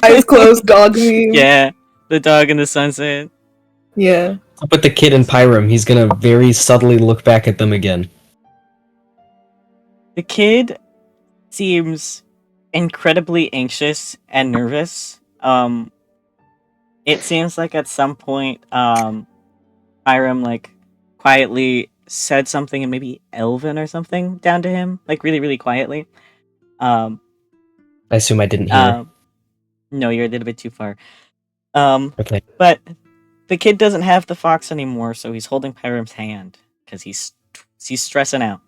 Eyes closed dog meme.
Yeah. The dog in the sunset.
Yeah.
But the kid in Pyram, he's gonna very subtly look back at them again.
The kid seems incredibly anxious and nervous. It seems like at some point, Hiram quietly said something in maybe Elven or something down to him, really, really quietly.
I assume I didn't hear.
No, you're a little bit too far.
Okay.
But the kid doesn't have the fox anymore, so he's holding Hiram's hand because he's stressing out.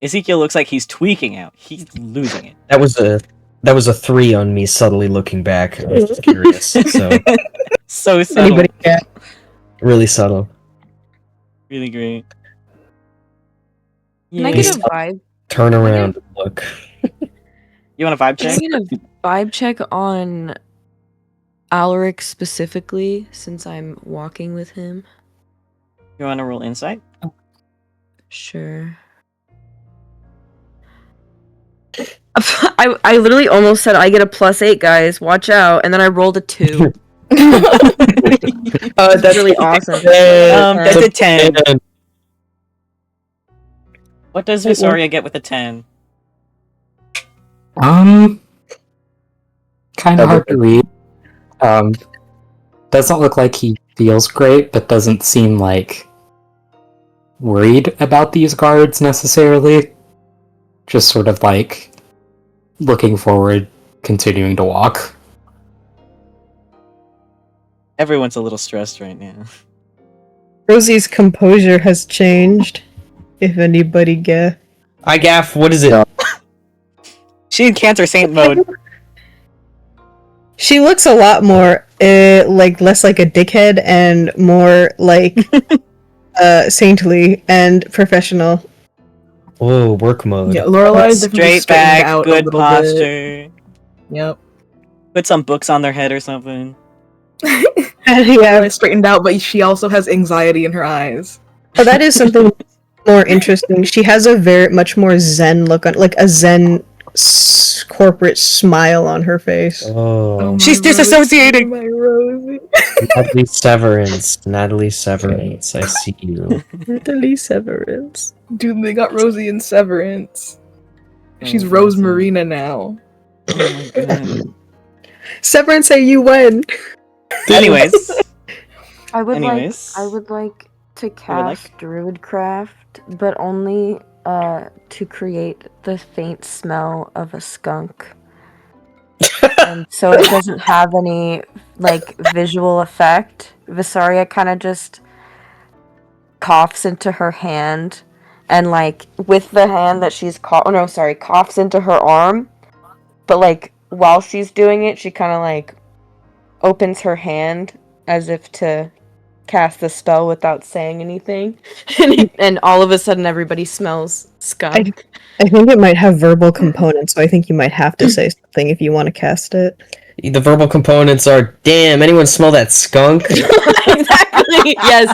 Ezekiel looks like he's tweaking out. He's losing it.
That was a 3 on me subtly looking back. I was just curious. So
So subtle.
Anybody can.
really subtle.
Really great.
Can I get a vibe?
Turn around and look.
You want a vibe check?
Can I get a vibe check on Alaric specifically, since I'm walking with him?
You want to roll insight?
Sure. I literally almost said I get a +8, guys. Watch out, and then I rolled a 2. Oh, that's really awesome.
That's a 10.
And
What does Vysaria get with a 10?
Kind of hard to read. Doesn't look like he feels great, but doesn't seem like worried about these guards necessarily. Just sort of like looking forward, continuing to walk.
Everyone's a little stressed right now.
Rosie's composure has changed. If anybody get.
I gaff. What is it?
She in Cancer Saint mode.
She looks a lot more, less like a dickhead and more like saintly and professional.
Oh, work mode.
Yeah, Lorelai's definitely
Straight
straightened
back,
out a
good
little
posture.
bit. Yep.
Put some books on their head or something.
Yeah,
Lorelai's straightened out, but she also has anxiety in her eyes.
well, that is something more interesting. She has a very much more zen look on, like a zen corporate smile on her face.
Oh,
She's disassociating.
My Rosie.
Natalie Severance. Natalie Severance. I see you.
Natalie Severance.
Dude, they got Rosie in Severance. She's Rose Marina now.
Oh my god.
Severance, say you win.
Anyways.
I would
Anyways.
like to
would like?
cast Druidcraft, but only to create the faint smell of a skunk. And so it doesn't have any like visual effect. Vysaria kind of just coughs into her hand, and like with the hand that she's coughs into her arm, but like while she's doing it, she kind of like opens her hand as if to cast the spell without saying anything, and all of a sudden everybody smells skunk.
I think it might have verbal components, so I think you might have to say something if you want to cast it.
The verbal components are, damn, anyone smell that skunk?
Exactly. Yes.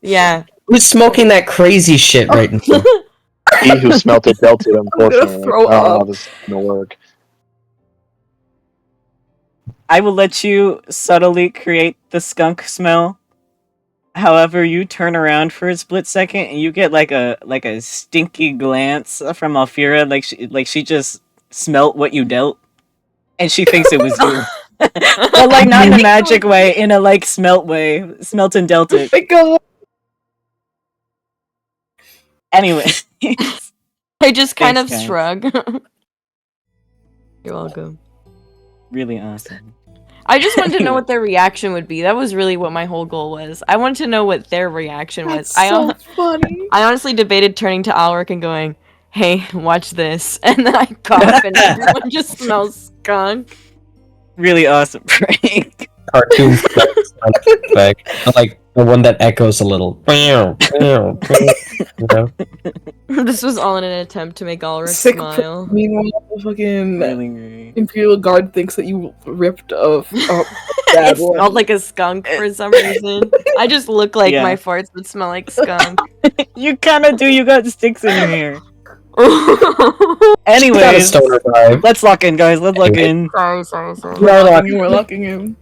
Yeah.
Who's smoking that crazy shit right now?
He who smelt it dealt it, unfortunately.
throw
I don't know how
up.
this is gonna work.
I will let you subtly create the skunk smell. However, you turn around for a split second and you get like a stinky glance from Alfira, like she just smelt what you dealt, and she thinks it was you. But like not in a magic way, in a like smelt way. Smelt and dealt it.
Oh my god.
Anyway.
I just kind
Thanks,
of
guys.
shrug. You're welcome.
Really awesome.
I just wanted to know what their reaction would be. That was really what my whole goal was. I wanted to know what their reaction was.
That's so funny.
I honestly debated turning to Alaric and going, "Hey, watch this," and then I cough and everyone just smells skunk.
Really awesome prank.
Cartoon effect. Like the one that echoes a little. You know?
This was all in an attempt to make Alaric
Sick.
smile.
Meanwhile, the fucking
Really great.
Imperial Guard thinks that you ripped a
It
bad one.
smelled like a skunk for some reason. I just look like
Yeah.
my farts would smell like skunk.
You kinda do, you got sticks in your hair.
Got a
Anyways,
stoner vibe.
let's lock in, guys. Let's lock in.
Sorry.
We're locking him.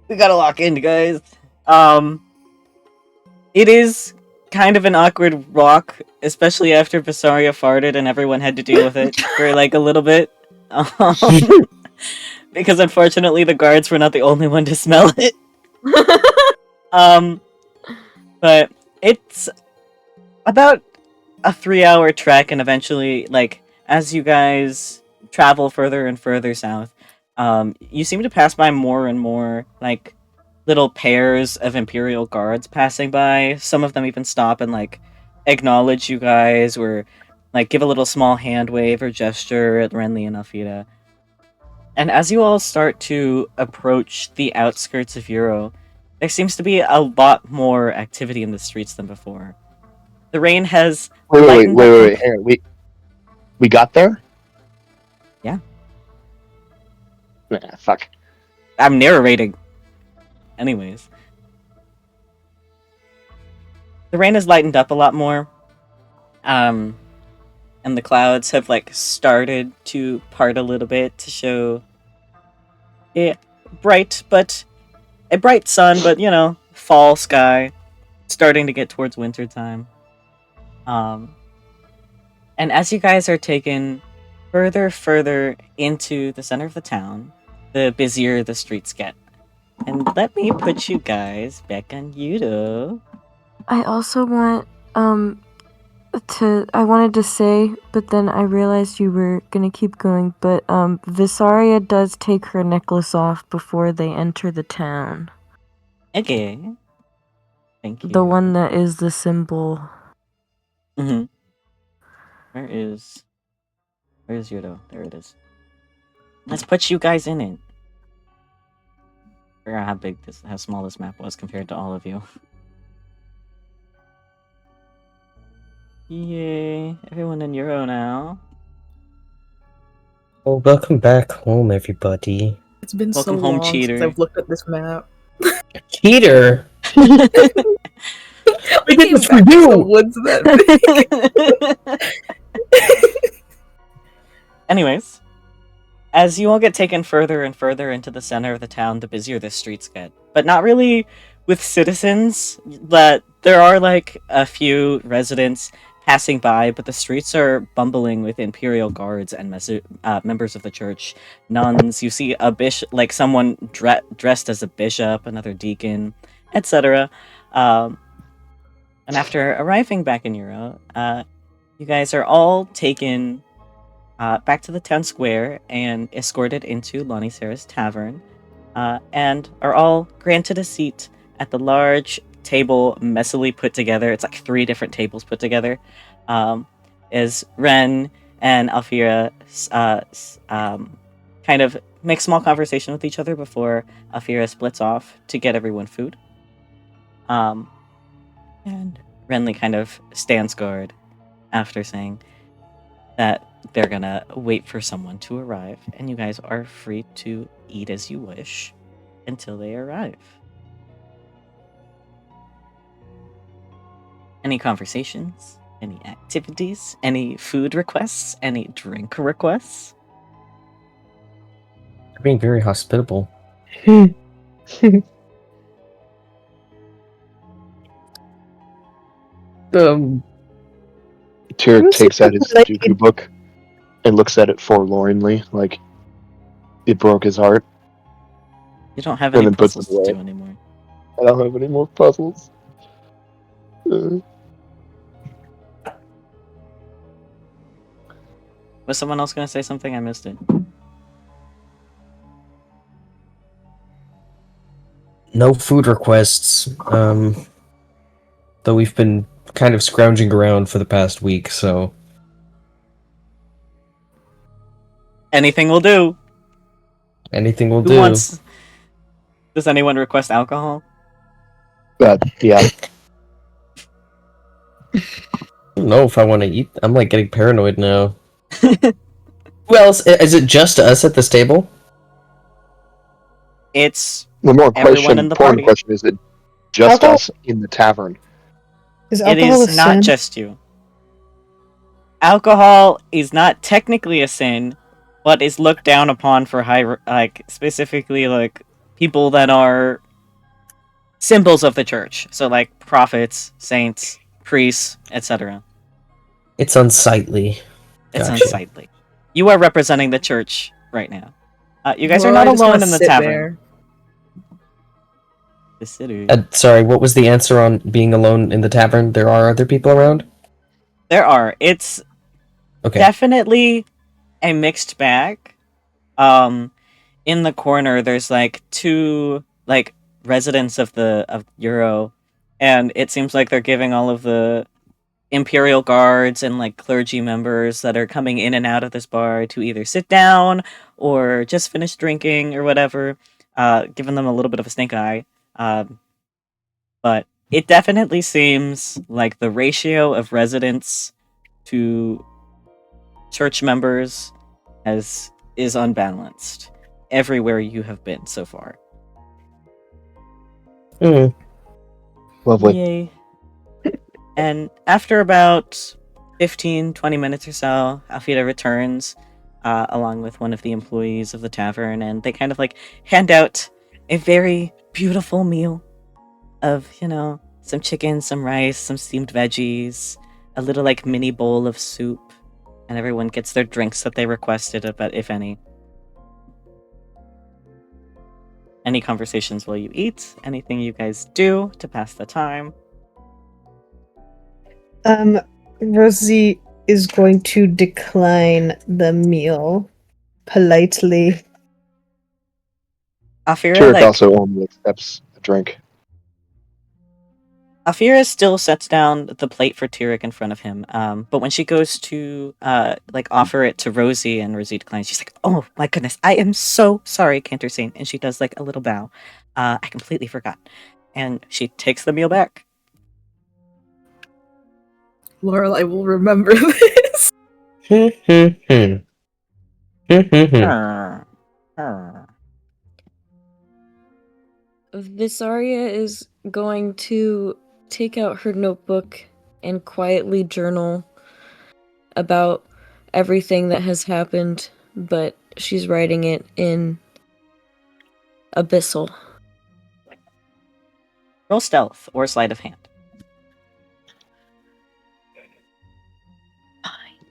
We gotta lock in, guys. It is kind of an awkward walk, especially after Vysaria farted and everyone had to deal with it for like a little bit. Because unfortunately the guards were not the only one to smell it. But it's about a 3-hour trek, and eventually, like, as you guys travel further and further south, you seem to pass by more and more, like, little pairs of Imperial guards passing by. Some of them even stop and, like, acknowledge you guys, or, like, give a little small hand wave or gesture at Renly and Alfida. And as you all start to approach the outskirts of Euro, there seems to be a lot more activity in the streets than before. The rain has
Wait.
lightened up-
Here, we got there?
Yeah.
Nah, fuck.
I'm narrating. Anyways. The rain has lightened up a lot more. And and the clouds have like started to part a little bit to show a bright sun, but fall sky, starting to get towards winter time. And as you guys are taken further into the center of the town, the busier the streets get. And let me put you guys back on Yudo.
I also want I wanted to say, but then I realized you were gonna keep going, but Vysaria does take her necklace off before they enter the town.
Okay. Thank you.
The one that is the symbol.
Mm-hmm. Where's Yudo? There it is. Let's put you guys in it. I forgot how small this map was compared to all of you. Yay, everyone in Euro now.
Well, welcome back home, everybody.
It's been
Welcome
so
home,
long
cheater.
since I've looked at this map.
Cheater!
We
did this for
back to
you!
the woods that
Anyways, as you all get taken further and further into the center of the town, the busier the streets get. But not really with citizens, but there are like a few residents passing by, but the streets are bumbling with Imperial guards and members of the church, nuns. You see a bishop, like someone dressed as a bishop, another deacon, etc. And after arriving back in Euro, you guys are all taken back to the town square and escorted into Lonnie Sarah's tavern, and are all granted a seat at the large table messily put together. It's like 3 different tables put together. As Ren and Alfira kind of make small conversation with each other before Alfira splits off to get everyone food. And Renly kind of stands guard after saying that they're gonna wait for someone to arrive, and you guys are free to eat as you wish until they arrive. Any conversations? Any activities? Any food requests? Any drink requests?
You're being very hospitable.
Tyric takes out his Dooku book and looks at it forlornly, like it broke his heart.
You don't have
And
any
then puts it
puzzles to
away.
do anymore.
I don't have any more puzzles.
Was someone else gonna say something? I missed it.
No food requests, though we've been kind of scrounging around for the past week, so...
Anything will do.
Anything will
Who
do.
wants... Does anyone request alcohol?
Yeah.
I don't know if I want to eat. I'm like getting paranoid now. Who else? Is it just us at this table?
It's
The more
everyone in the
important
party.
question is it just
Alcohol-
us in the tavern?
Is
It
alcohol
is
a
not
sin?
just you. Alcohol is not technically a sin, but is looked down upon for specifically people that are symbols of the church. So like prophets, saints, priests, etc.
It's unsightly.
It's
Gotcha.
unsightly. You are representing the church right now. You guys are
Well,
not
I just
alone
wanna
in the
sit
tavern.
there.
The city.
Sorry, what was the answer on being alone in the tavern? There are other people around?
There are. It's
Okay.
definitely a mixed bag. In the corner, there's like 2 residents of Euro, and it seems like they're giving all of the Imperial guards and like clergy members that are coming in and out of this bar to either sit down or just finish drinking or whatever, giving them a little bit of a stink eye. But it definitely seems like the ratio of residents to church members is unbalanced everywhere you have been so far.
Mm.
Lovely.
Yay. And after about 15, 20 minutes or so, Alfida returns along with one of the employees of the tavern, and they kind of like hand out a very beautiful meal of, some chicken, some rice, some steamed veggies, a little like mini bowl of soup, and everyone gets their drinks that they requested, but if any. Any conversations while you eat? Anything you guys do to pass the time?
Rosie is going to decline the meal politely.
Tyric also only accepts a drink.
Afira still sets down the plate for Tyric in front of him, but when she goes to offer it to Rosie and Rosie declines, she's like, "Oh my goodness, I am so sorry, Cantor Saint," and she does like a little bow. I completely forgot, and she takes the meal back.
Lorelai will remember this.
Vysaria is going to take out her notebook and quietly journal about everything that has happened, but she's writing it in abyssal.
Roll stealth or sleight of hand.
Fine.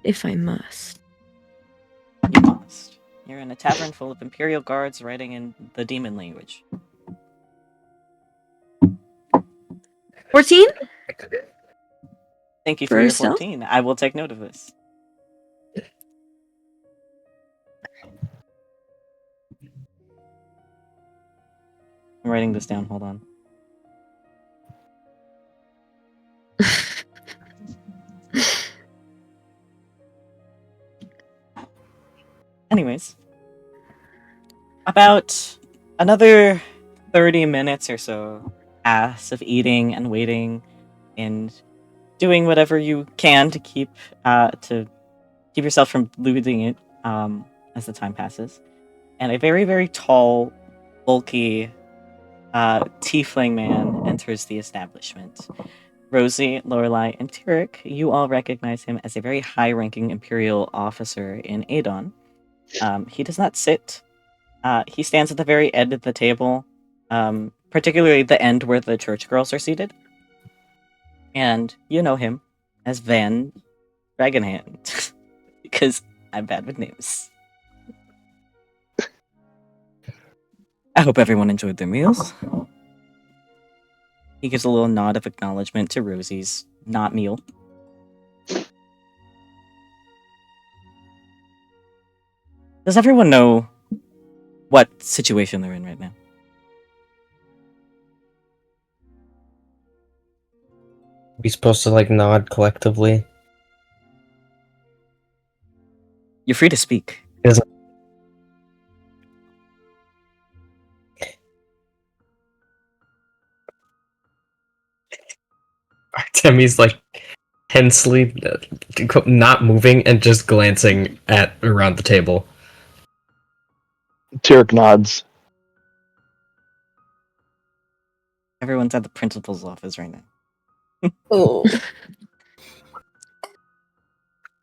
If I must.
You must. You're in a tavern full of Imperial guards writing in the demon language.
14?
Thank you for your 14. I will take note of this. I'm writing this down. Hold on. Anyways, about another 30 minutes or so of eating and waiting and doing whatever you can to keep yourself from losing it as the time passes. And a very, very tall, bulky tiefling man enters the establishment. Rosie, Lorelai, and Tyric, you all recognize him as a very high-ranking Imperial officer in Adon. He does not sit. He stands at the very end of the table, particularly the end where the church girls are seated. And you know him as Van Dragonhand, because I'm bad with names. I hope everyone enjoyed their meals. He gives a little nod of acknowledgement to Rosie's not meal. Does everyone know what situation they're in right now?
We supposed to nod collectively?
You're free to speak.
Artemi's tensely not moving and just glancing around the table.
Tyric nods.
Everyone's at the principal's office right now.
Oh.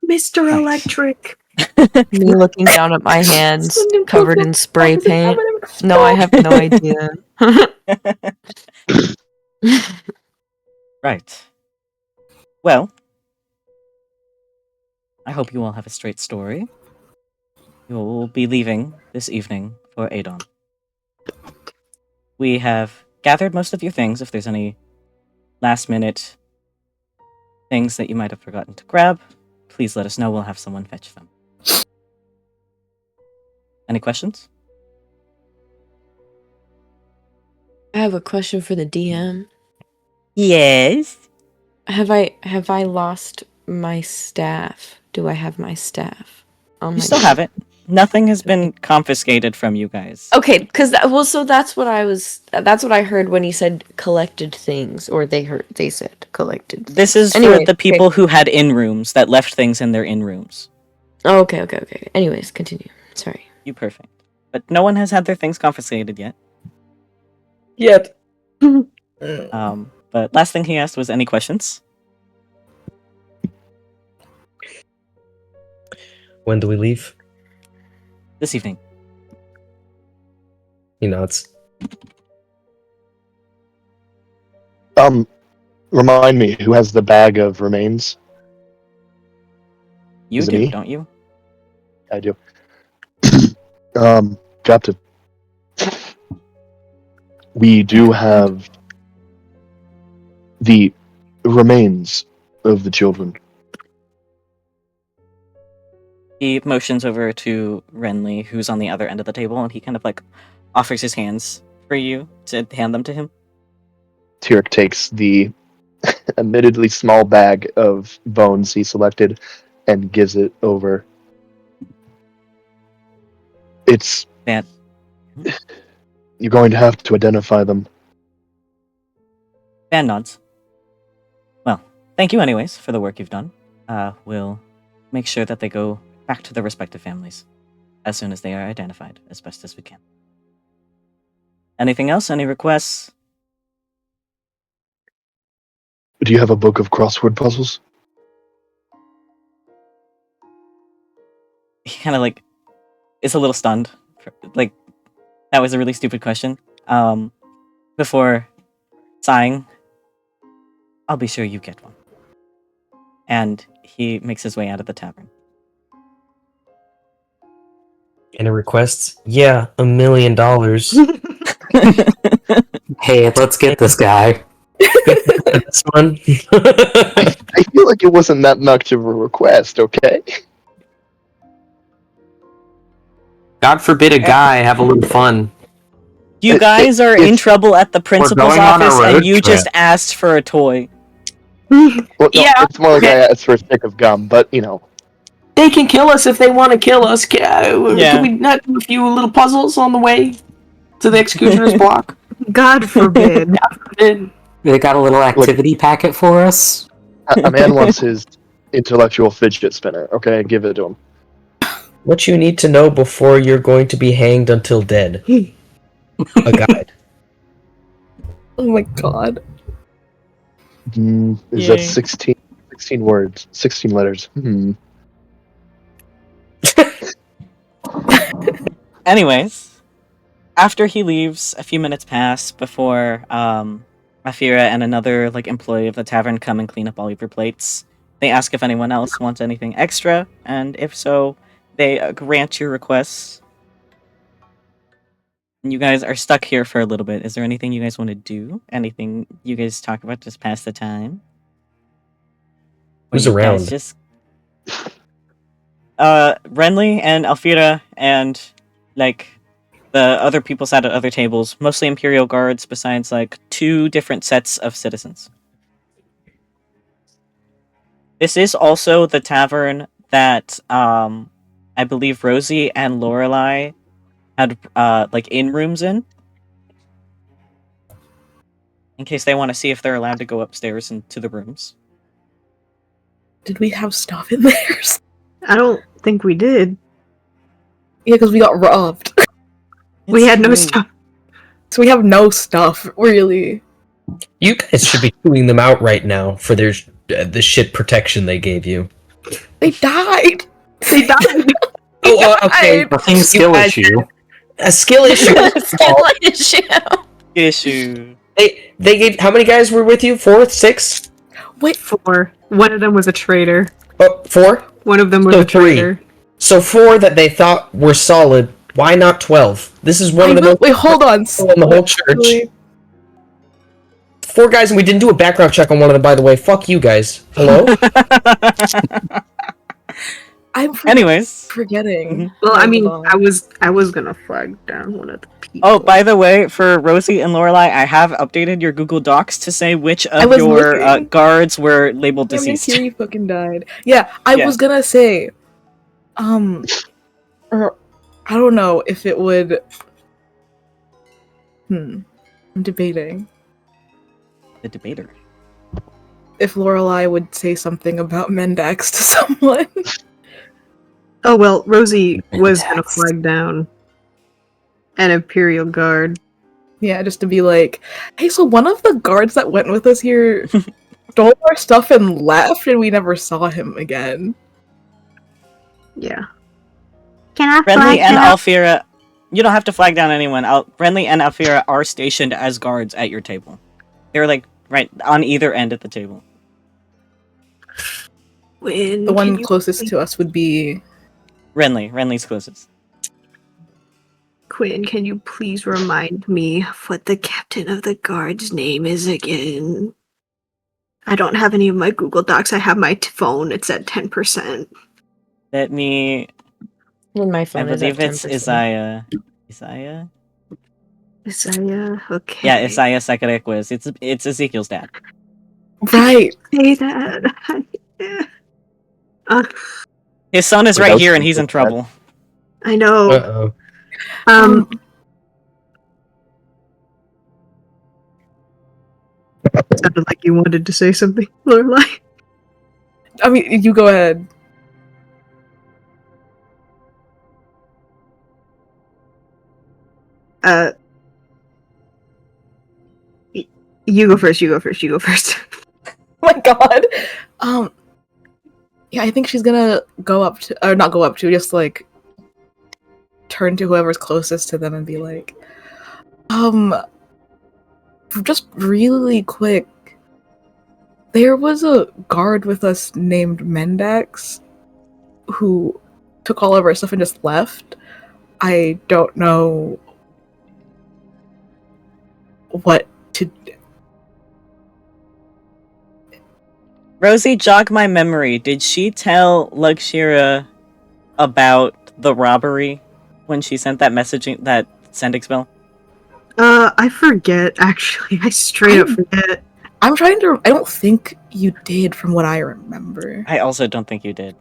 Mr. Electric.
Me looking down at my hands covered in spray paint. No, I have no idea.
Right. Well, I hope you all have a straight story. You will be leaving this evening for Adon. We have gathered most of your things. If there's any last-minute things that you might have forgotten to grab, please let us know. We'll have someone fetch them. Any questions?
I have a question for the DM.
Yes.
Have I lost my staff? Do I have my staff?
You still have it. Nothing has been confiscated from you guys.
Okay, because so that's what I heard when he said collected things, or they said collected.
This is for the people who had in-rooms that left things in their in-rooms.
Oh, okay. Anyways, continue. Sorry.
You perfect. But no one has had their things confiscated yet.
Yet.
But last thing he asked was any questions?
When do we leave?
This evening.
He nods.
Remind me, who has the bag of remains?
You
Is it
do,
me?
don't you?
I do. Captain. We do have the remains of the children.
He motions over to Renly, who's on the other end of the table, and he kind of like offers his hands for you to hand them to him.
Tyric takes the admittedly small bag of bones he selected and gives it over. It's...
That
You're going to have to identify them.
Van nods. Well, thank you anyways for the work you've done. We'll make sure that they go back to their respective families as soon as they are identified, as best as we can. Anything else? Any requests?
Do you have a book of crossword puzzles?
He kind of like is a little stunned. Like, that was a really stupid question. Before sighing, I'll be sure you get one. And he makes his way out of the tavern.
Any requests? Yeah, $1 million.
Hey, let's get this guy.
This one.
I feel like it wasn't that much of a request, okay?
God forbid a guy have a little fun.
You guys are in trouble at the principal's
going on a
office,
road
and you
trip.
just asked for a toy.
Well, no,
Yeah,
it's more like I asked for a stick of gum, but, you know.
They can kill us if they want to kill us. Can we not do a few little puzzles on the way to the executioner's block?
God forbid.
They got a little activity packet for us.
A man wants his intellectual fidget spinner, okay? Give it to him.
What you need to know before you're going to be hanged until dead. A guide.
Oh my god.
Is
Yay.
that 16 words? 16 letters.
Anyways, after he leaves, a few minutes pass before Afira and another like employee of the tavern come and clean up all of your plates. They ask if anyone else wants anything extra, and if so, they grant your requests. And you guys are stuck here for a little bit. Is there anything you guys want to do? Anything you guys talk about just pass the time? Or
Who's
you guys
around?
Just Renly and Alfira and like the other people sat at other tables, mostly Imperial guards, besides like 2 different sets of citizens. This is also the tavern that I believe Rosie and Lorelai had like in rooms in case they want to see if they're allowed to go upstairs into the rooms.
Did we have stuff in there?
I don't think we did.
Yeah, because we got robbed.
We had no
true.
stuff.
So we have no stuff, really.
You guys should be chewing them out right now for their the shit protection they gave you.
They died!
They died.
Oh, okay.
Nothing skill
guys-
issue.
A skill issue.
Skill issue.
Issue.
They gave. How many guys were with you? 4, 6?
Wait,
4. One of them was a traitor.
Oh, 4?
One of them was
So
a traitor.
So 4 that they thought were solid. Why not 12? This is one of the most
wait, hold on.
people in the whole church.
Actually,
4 guys, and we didn't do a background check on one of them, by the way. Fuck you guys. Hello?
I'm
Anyways.
forgetting.
Well, I mean,
Hold on.
I was gonna flag down one of the people.
Oh, by the way, for Rosie and Lorelai, I have updated your Google Docs to say which
I
of
was
your
looking.
guards were labeled
How many
deceased.
Kiri fucking died? Yeah, I
Yeah.
was gonna say, or I don't know if it would. I'm debating
The debater.
if Lorelai would say something about Mendax to someone.
Oh well, Rosie was gonna
Yes.
flag down an Imperial guard.
Yeah, just to be like, hey, so one of the guards that went with us here stole our stuff and left, and we never saw him again.
Yeah. Can I
Renly
flag
and
down?
Alfira, you don't have to flag down anyone. Renly and Alfira are stationed as guards at your table. They're like right on either end of the table.
When
The
can
one
you
closest
please-
to us would be
Renly's closest.
Quinn, can you please remind me what the captain of the guard's name is again? I don't have any of my Google Docs. I have my phone. It's at 10%.
Let me.
When my
I
phone is at
believe it's
10%.
Isaiah. Isaiah.
Isaiah, okay.
Yeah, Isaiah Sakarequis. It's Ezekiel's dad.
right.
Say that. uh,
His son is
Wait, that
right
was
here, and he's in
Ezekiel's dad?
trouble.
I know.
Uh-oh.
Sounded like you wanted to say something, Lorelai.
I mean, you go ahead.
You go first.
Oh my god. Yeah, I think she's gonna go up to, or not go up to, just like turn to whoever's closest to them and be like, just really quick. There was a guard with us named Mendax who took all of our stuff and just left. I don't know what to do.
Rosie, jog my memory. Did she tell Luxira about the robbery when she sent that messaging, that sending spell?
I forget, actually. I straight up forget.
I'm trying to. I don't think you did, from what I remember.
I also don't think you did.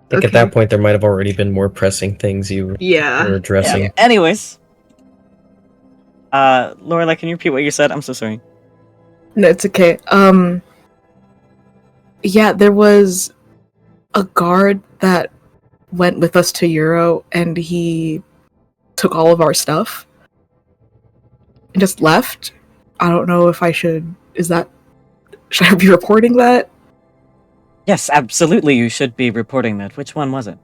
I think at that point there might have already been more pressing things you were addressing.
Yeah. Anyways. Lorelai, can you repeat what you said? I'm so sorry.
No, it's okay. Yeah, there was a guard that went with us to Euro, and he took all of our stuff and just left. I don't know if I should. Should I be reporting that?
Yes, absolutely. You should be reporting that. Which one was it?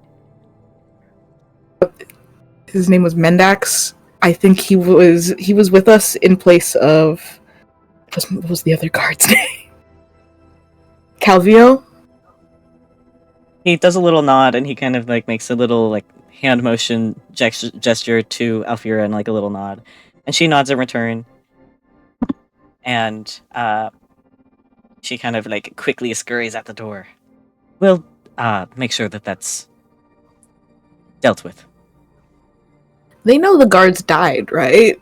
His name was Mendax. I think he was with us in place of. What was the other guard's name? Calvio?
He does a little nod, and he kind of like makes a little like hand motion gesture to Alfira and like a little nod, and she nods in return. And she kind of like quickly scurries out the door. We'll make sure that that's dealt with.
They know the guards died, right?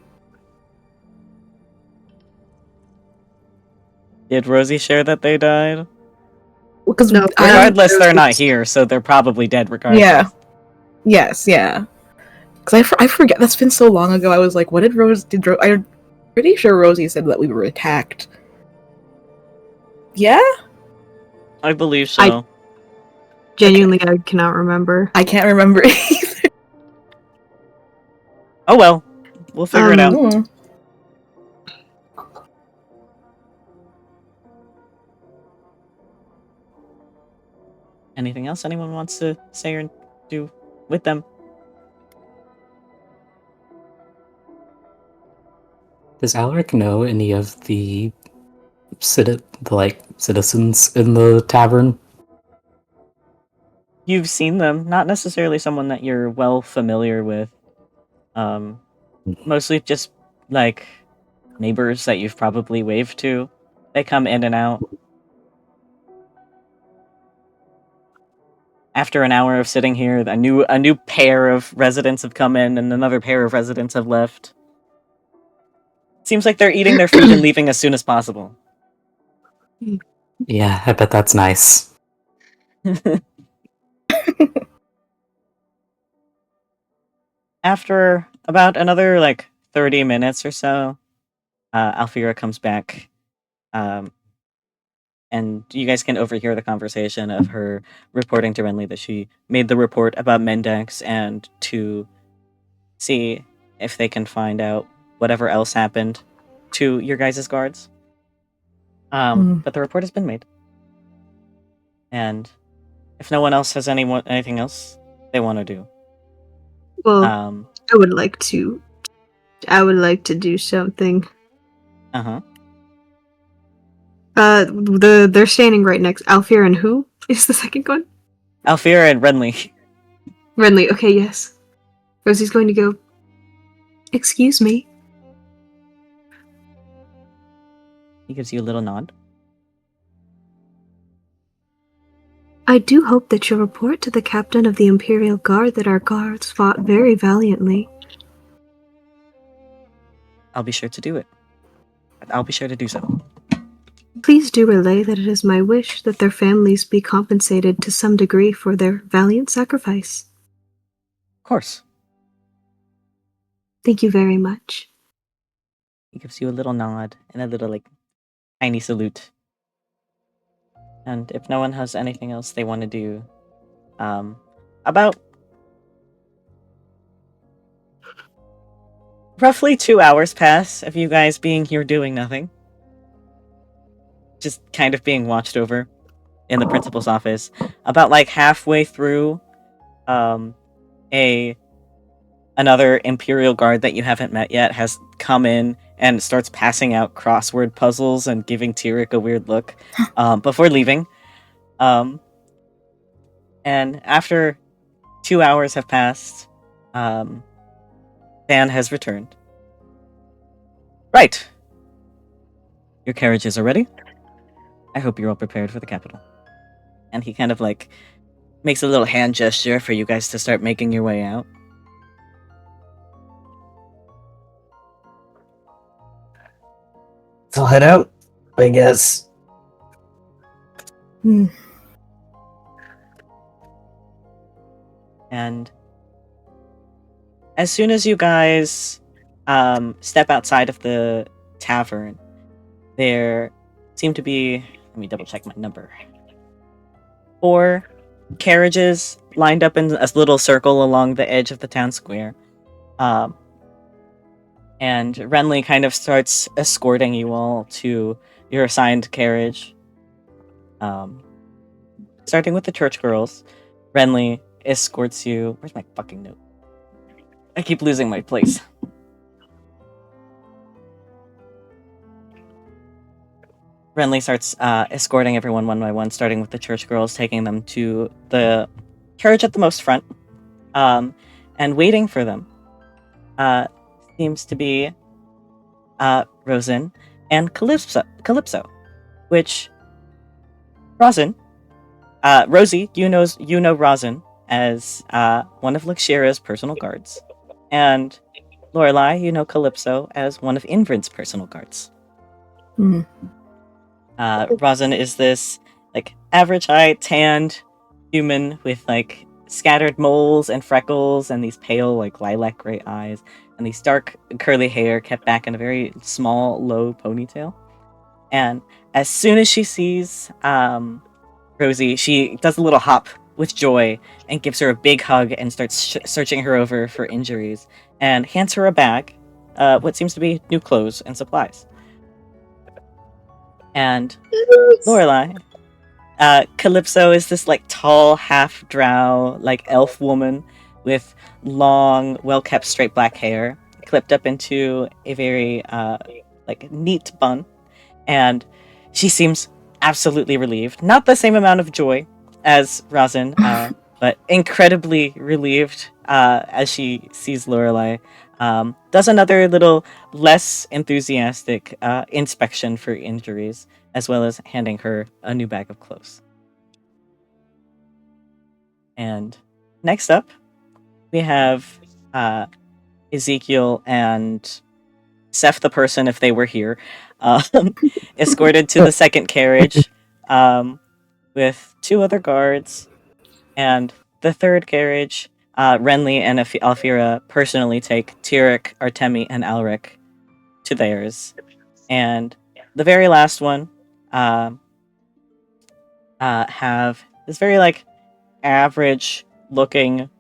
Did Rosie share that they died?
Because
No,
regardless, they're not here, so they're probably dead regardless.
Yeah. Yes, yeah. Because I forget. That's been so long ago. I was like, what did I'm pretty sure Rosie said that we were attacked. Yeah?
I believe so.
Genuinely, I cannot remember.
I can't remember either.
Oh well. We'll figure it out.
Mm.
Anything else anyone wants to say or do with them?
Does Alaric know any of the citizens in the tavern?
You've seen them, not necessarily someone that you're well familiar with. Mostly just like neighbors that you've probably waved to. They come in and out. After an hour of sitting here, a new pair of residents have come in, and another pair of residents have left. Seems like they're eating their food and leaving as soon as possible.
Yeah, I bet that's nice.
After about another 30 minutes or so, Alfira comes back, and you guys can overhear the conversation of her reporting to Renly that she made the report about Mendax and to see if they can find out whatever else happened to your guys' guards. But the report has been made. And if no one else has anything else they want to do.
Well, I would like to do something.
Uh-huh.
They're standing right next. Alfir and who is the second one?
Alfira and Renly.
Renly. Okay, yes. Rosie's going to go. Excuse me.
He gives you a little nod.
I do hope that you'll report to the captain of the Imperial Guard that our guards fought very valiantly.
I'll be sure to do it. I'll be sure to do so.
Please do relay that it is my wish that their families be compensated to some degree for their valiant sacrifice.
Of course.
Thank you very much.
He gives you a little nod and a little, tiny salute. And if no one has anything else they want to do, about roughly 2 hours pass of you guys being here doing nothing. Just kind of being watched over in the principal's office. About halfway through, another Imperial Guard that you haven't met yet has come in and starts passing out crossword puzzles and giving Tyric a weird look before leaving. And after 2 hours have passed, Dan has returned. Right. Your carriages are ready. I hope you're all prepared for the capital. And he kind of makes a little hand gesture for you guys to start making your way out.
So I'll head out, I guess.
And as soon as you guys step outside of the tavern, there seem to be, let me double check my number, 4 carriages lined up in a little circle along the edge of the town square. And Renly kind of starts escorting you all to your assigned carriage. Starting with the church girls, Renly escorts you. Where's my fucking note? I keep losing my place. Renly starts escorting everyone one by one, starting with the church girls, taking them to the carriage at the most front, and waiting for them. Seems to be Rosin and Calypso, which Rosin, Rosie, you know Rosin as one of Lixira's personal guards, and Lorelai, you know Calypso as one of Invrin's personal guards. Rosin is this average height, tanned human with scattered moles and freckles and these pale lilac gray eyes and these dark curly hair kept back in a very small low ponytail. And as soon as she sees Rosie, she does a little hop with joy and gives her a big hug and starts searching her over for injuries and hands her a bag, what seems to be new clothes and supplies. And Lorelai, Calypso is this tall half drow elf woman with long, well-kept straight black hair clipped up into a very neat bun, and she seems absolutely relieved. Not the same amount of joy as Rosin, but incredibly relieved as she sees Lorelai. Does another little less enthusiastic inspection for injuries, as well as handing her a new bag of clothes. And next up, we have Ezekiel and Seth the person, if they were here, escorted to the second carriage with 2 other guards. And the third carriage, Renly and Alfira personally take Tyric, Artemi, and Alaric to theirs. And the very last one have this very average looking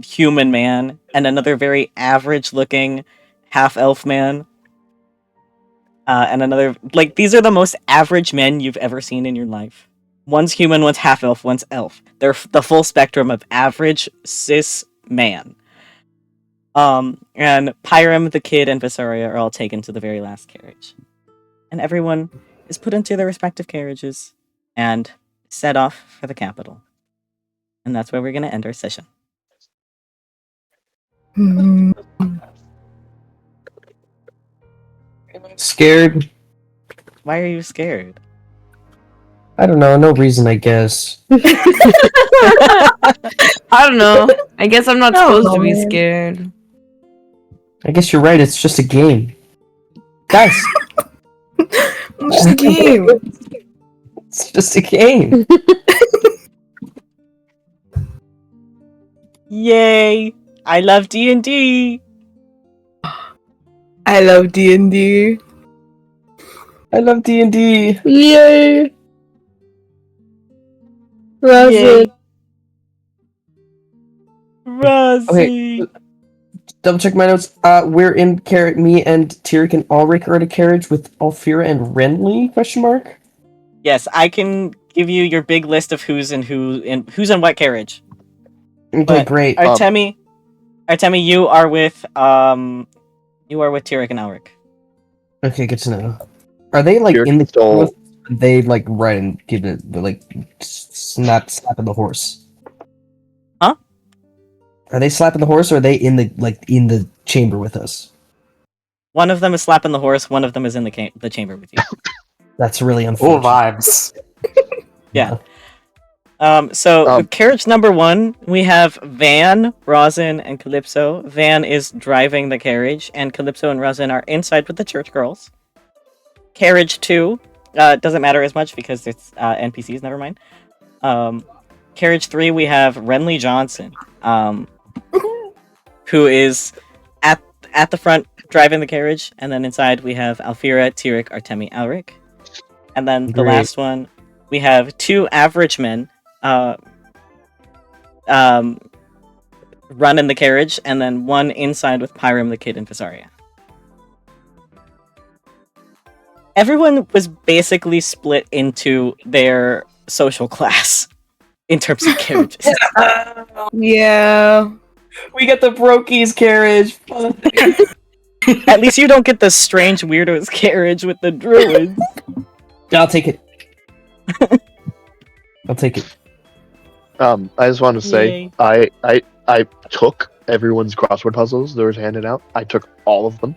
human man and another very average looking half elf man and another these are the most average men you've ever seen in your life. One's human, one's half elf, one's elf. They're the full spectrum of average cis man. And Pyram, the kid, and Vysaria are all taken to the very last carriage. And everyone is put into their respective carriages and set off for the capital. And that's where we're going to end our session.
Scared?
Why are you scared?
I don't know. No reason, I guess.
I don't know. I guess I'm not supposed to be
man.
scared.
I guess you're right. It's just a game. Guys,
It's just a game.
it's just a game.
Yay! I love D&D!
I love D&D.
I love D&D.
Yay! Rosie.
Yay. Rosie!
Okay, double check my notes. We're in carriage. Me and Tyric and Alaric are in a carriage with Alfira and Renly? Question mark.
Yes, I can give you your big list of who's in what carriage.
Okay,
But
great.
Artemi, you are with Tyric and Alaric.
Okay, good to know. Are they like
Tyric
in the
stole-
carriage? They like ride and give it like slapping the horse?
Huh?
Are they slapping the horse, or are they in the chamber with us?
One of them is slapping the horse. One of them is in the chamber with you.
That's really
Full
unfortunate.
vibes.
Yeah. So carriage number 1, we have Van, Rosin, and Calypso. Van is driving the carriage, and Calypso and Rosin are inside with the church girls. Carriage 2 doesn't matter as much because it's NPCs. Never mind. Carriage 3, we have Renly Johnson, who is at the front driving the carriage, and then inside we have Alfira, Tyric, Artemi, Alaric, and then the
Great.
last one we have 2 average men. Run in the carriage, and then 1 inside with Pyram, the kid, and Vysaria. Everyone was basically split into their social class in terms of carriages.
Yeah.
We got the Brokies carriage.
At least you don't get the strange weirdos carriage with the druids.
I'll take it. I'll take it.
I just want to say,
Yay.
I took everyone's crossword puzzles that was handed out. I took all of them.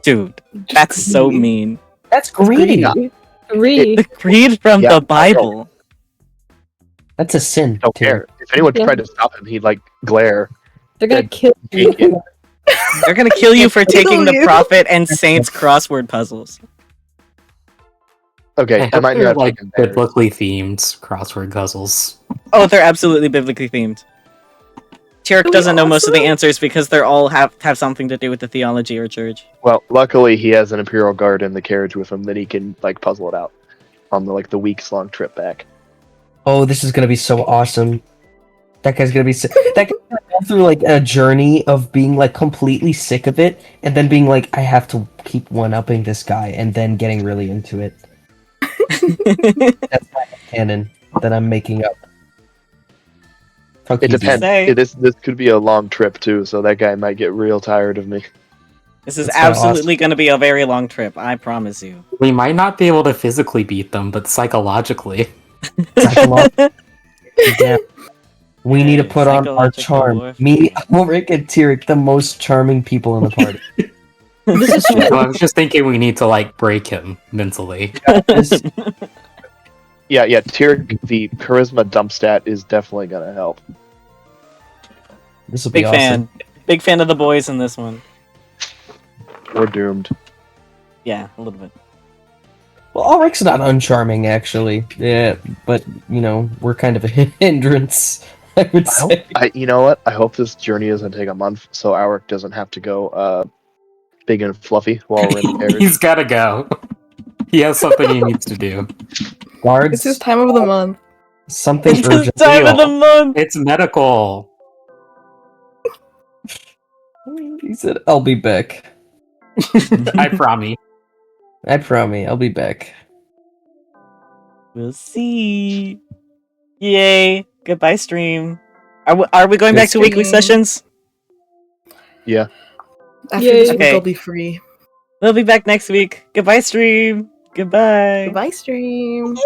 Dude, that's so mean.
That's greedy.
Three.
The creed from
Yeah,
the Bible.
That's a sin.
Don't
Tyric.
care. If anyone
Yeah.
tried to stop him, he'd like glare.
They're gonna
Dead.
kill
Take it.
They're gonna kill you for taking the
you.
prophet and saints crossword puzzles.
Okay, I might
they're
not
like
take theirs.
biblically themed crossword puzzles.
Oh, they're absolutely biblically themed. Tyric
we
doesn't know most of the
also-
answers because they're all have something to do with the theology or church.
Well, luckily he has an Imperial Guard in the carriage with him that he can like puzzle it out on the weeks-long trip back.
Oh, this is gonna be so awesome. That guy's gonna be sick. That guy's gonna go through like a journey of being like completely sick of it, and then being like, I have to keep one-upping this guy, and then getting really into it. That's my canon that I'm making up. Fuck
It
you,
depends.
Say-
This could be a long trip too, so that guy might get real tired of me.
This is
That's kinda
absolutely going to be a very long trip, I promise you.
We might not be able to physically beat them, but psychologically.
dude. Yeah. We need to put on our
Psychological
charm.
warfare.
Me, Ulrich, and Tyric, the most charming people in the party.
This is true.
I was just thinking we need to like break him mentally.
This-
Yeah, Tyric, the charisma dump stat is definitely gonna help.
This will be
Big
awesome.
fan. Big fan of the boys in this one.
We're doomed.
Yeah, a little bit.
Well, Ulrich's not uncharming, actually. Yeah, but, you know, we're kind of a hindrance, I would say.
You know what? I hope this journey doesn't take a month, so Alaric doesn't have to go big and fluffy while we're in the carriage.
He's gotta go. He has something he needs to do.
Guards,
It's his time of the month.
something
It's the
urgent.
time of the month!
It's medical.
He said, I'll be back.
I promise.
I promise, I'll be back.
We'll see. Yay! Goodbye, stream. Are we going back to weekly
Stream.
sessions?
Yeah.
After
Yay.
this week,
Okay.
I'll be free.
We'll be back next week. Goodbye, stream. Goodbye.
Goodbye, stream.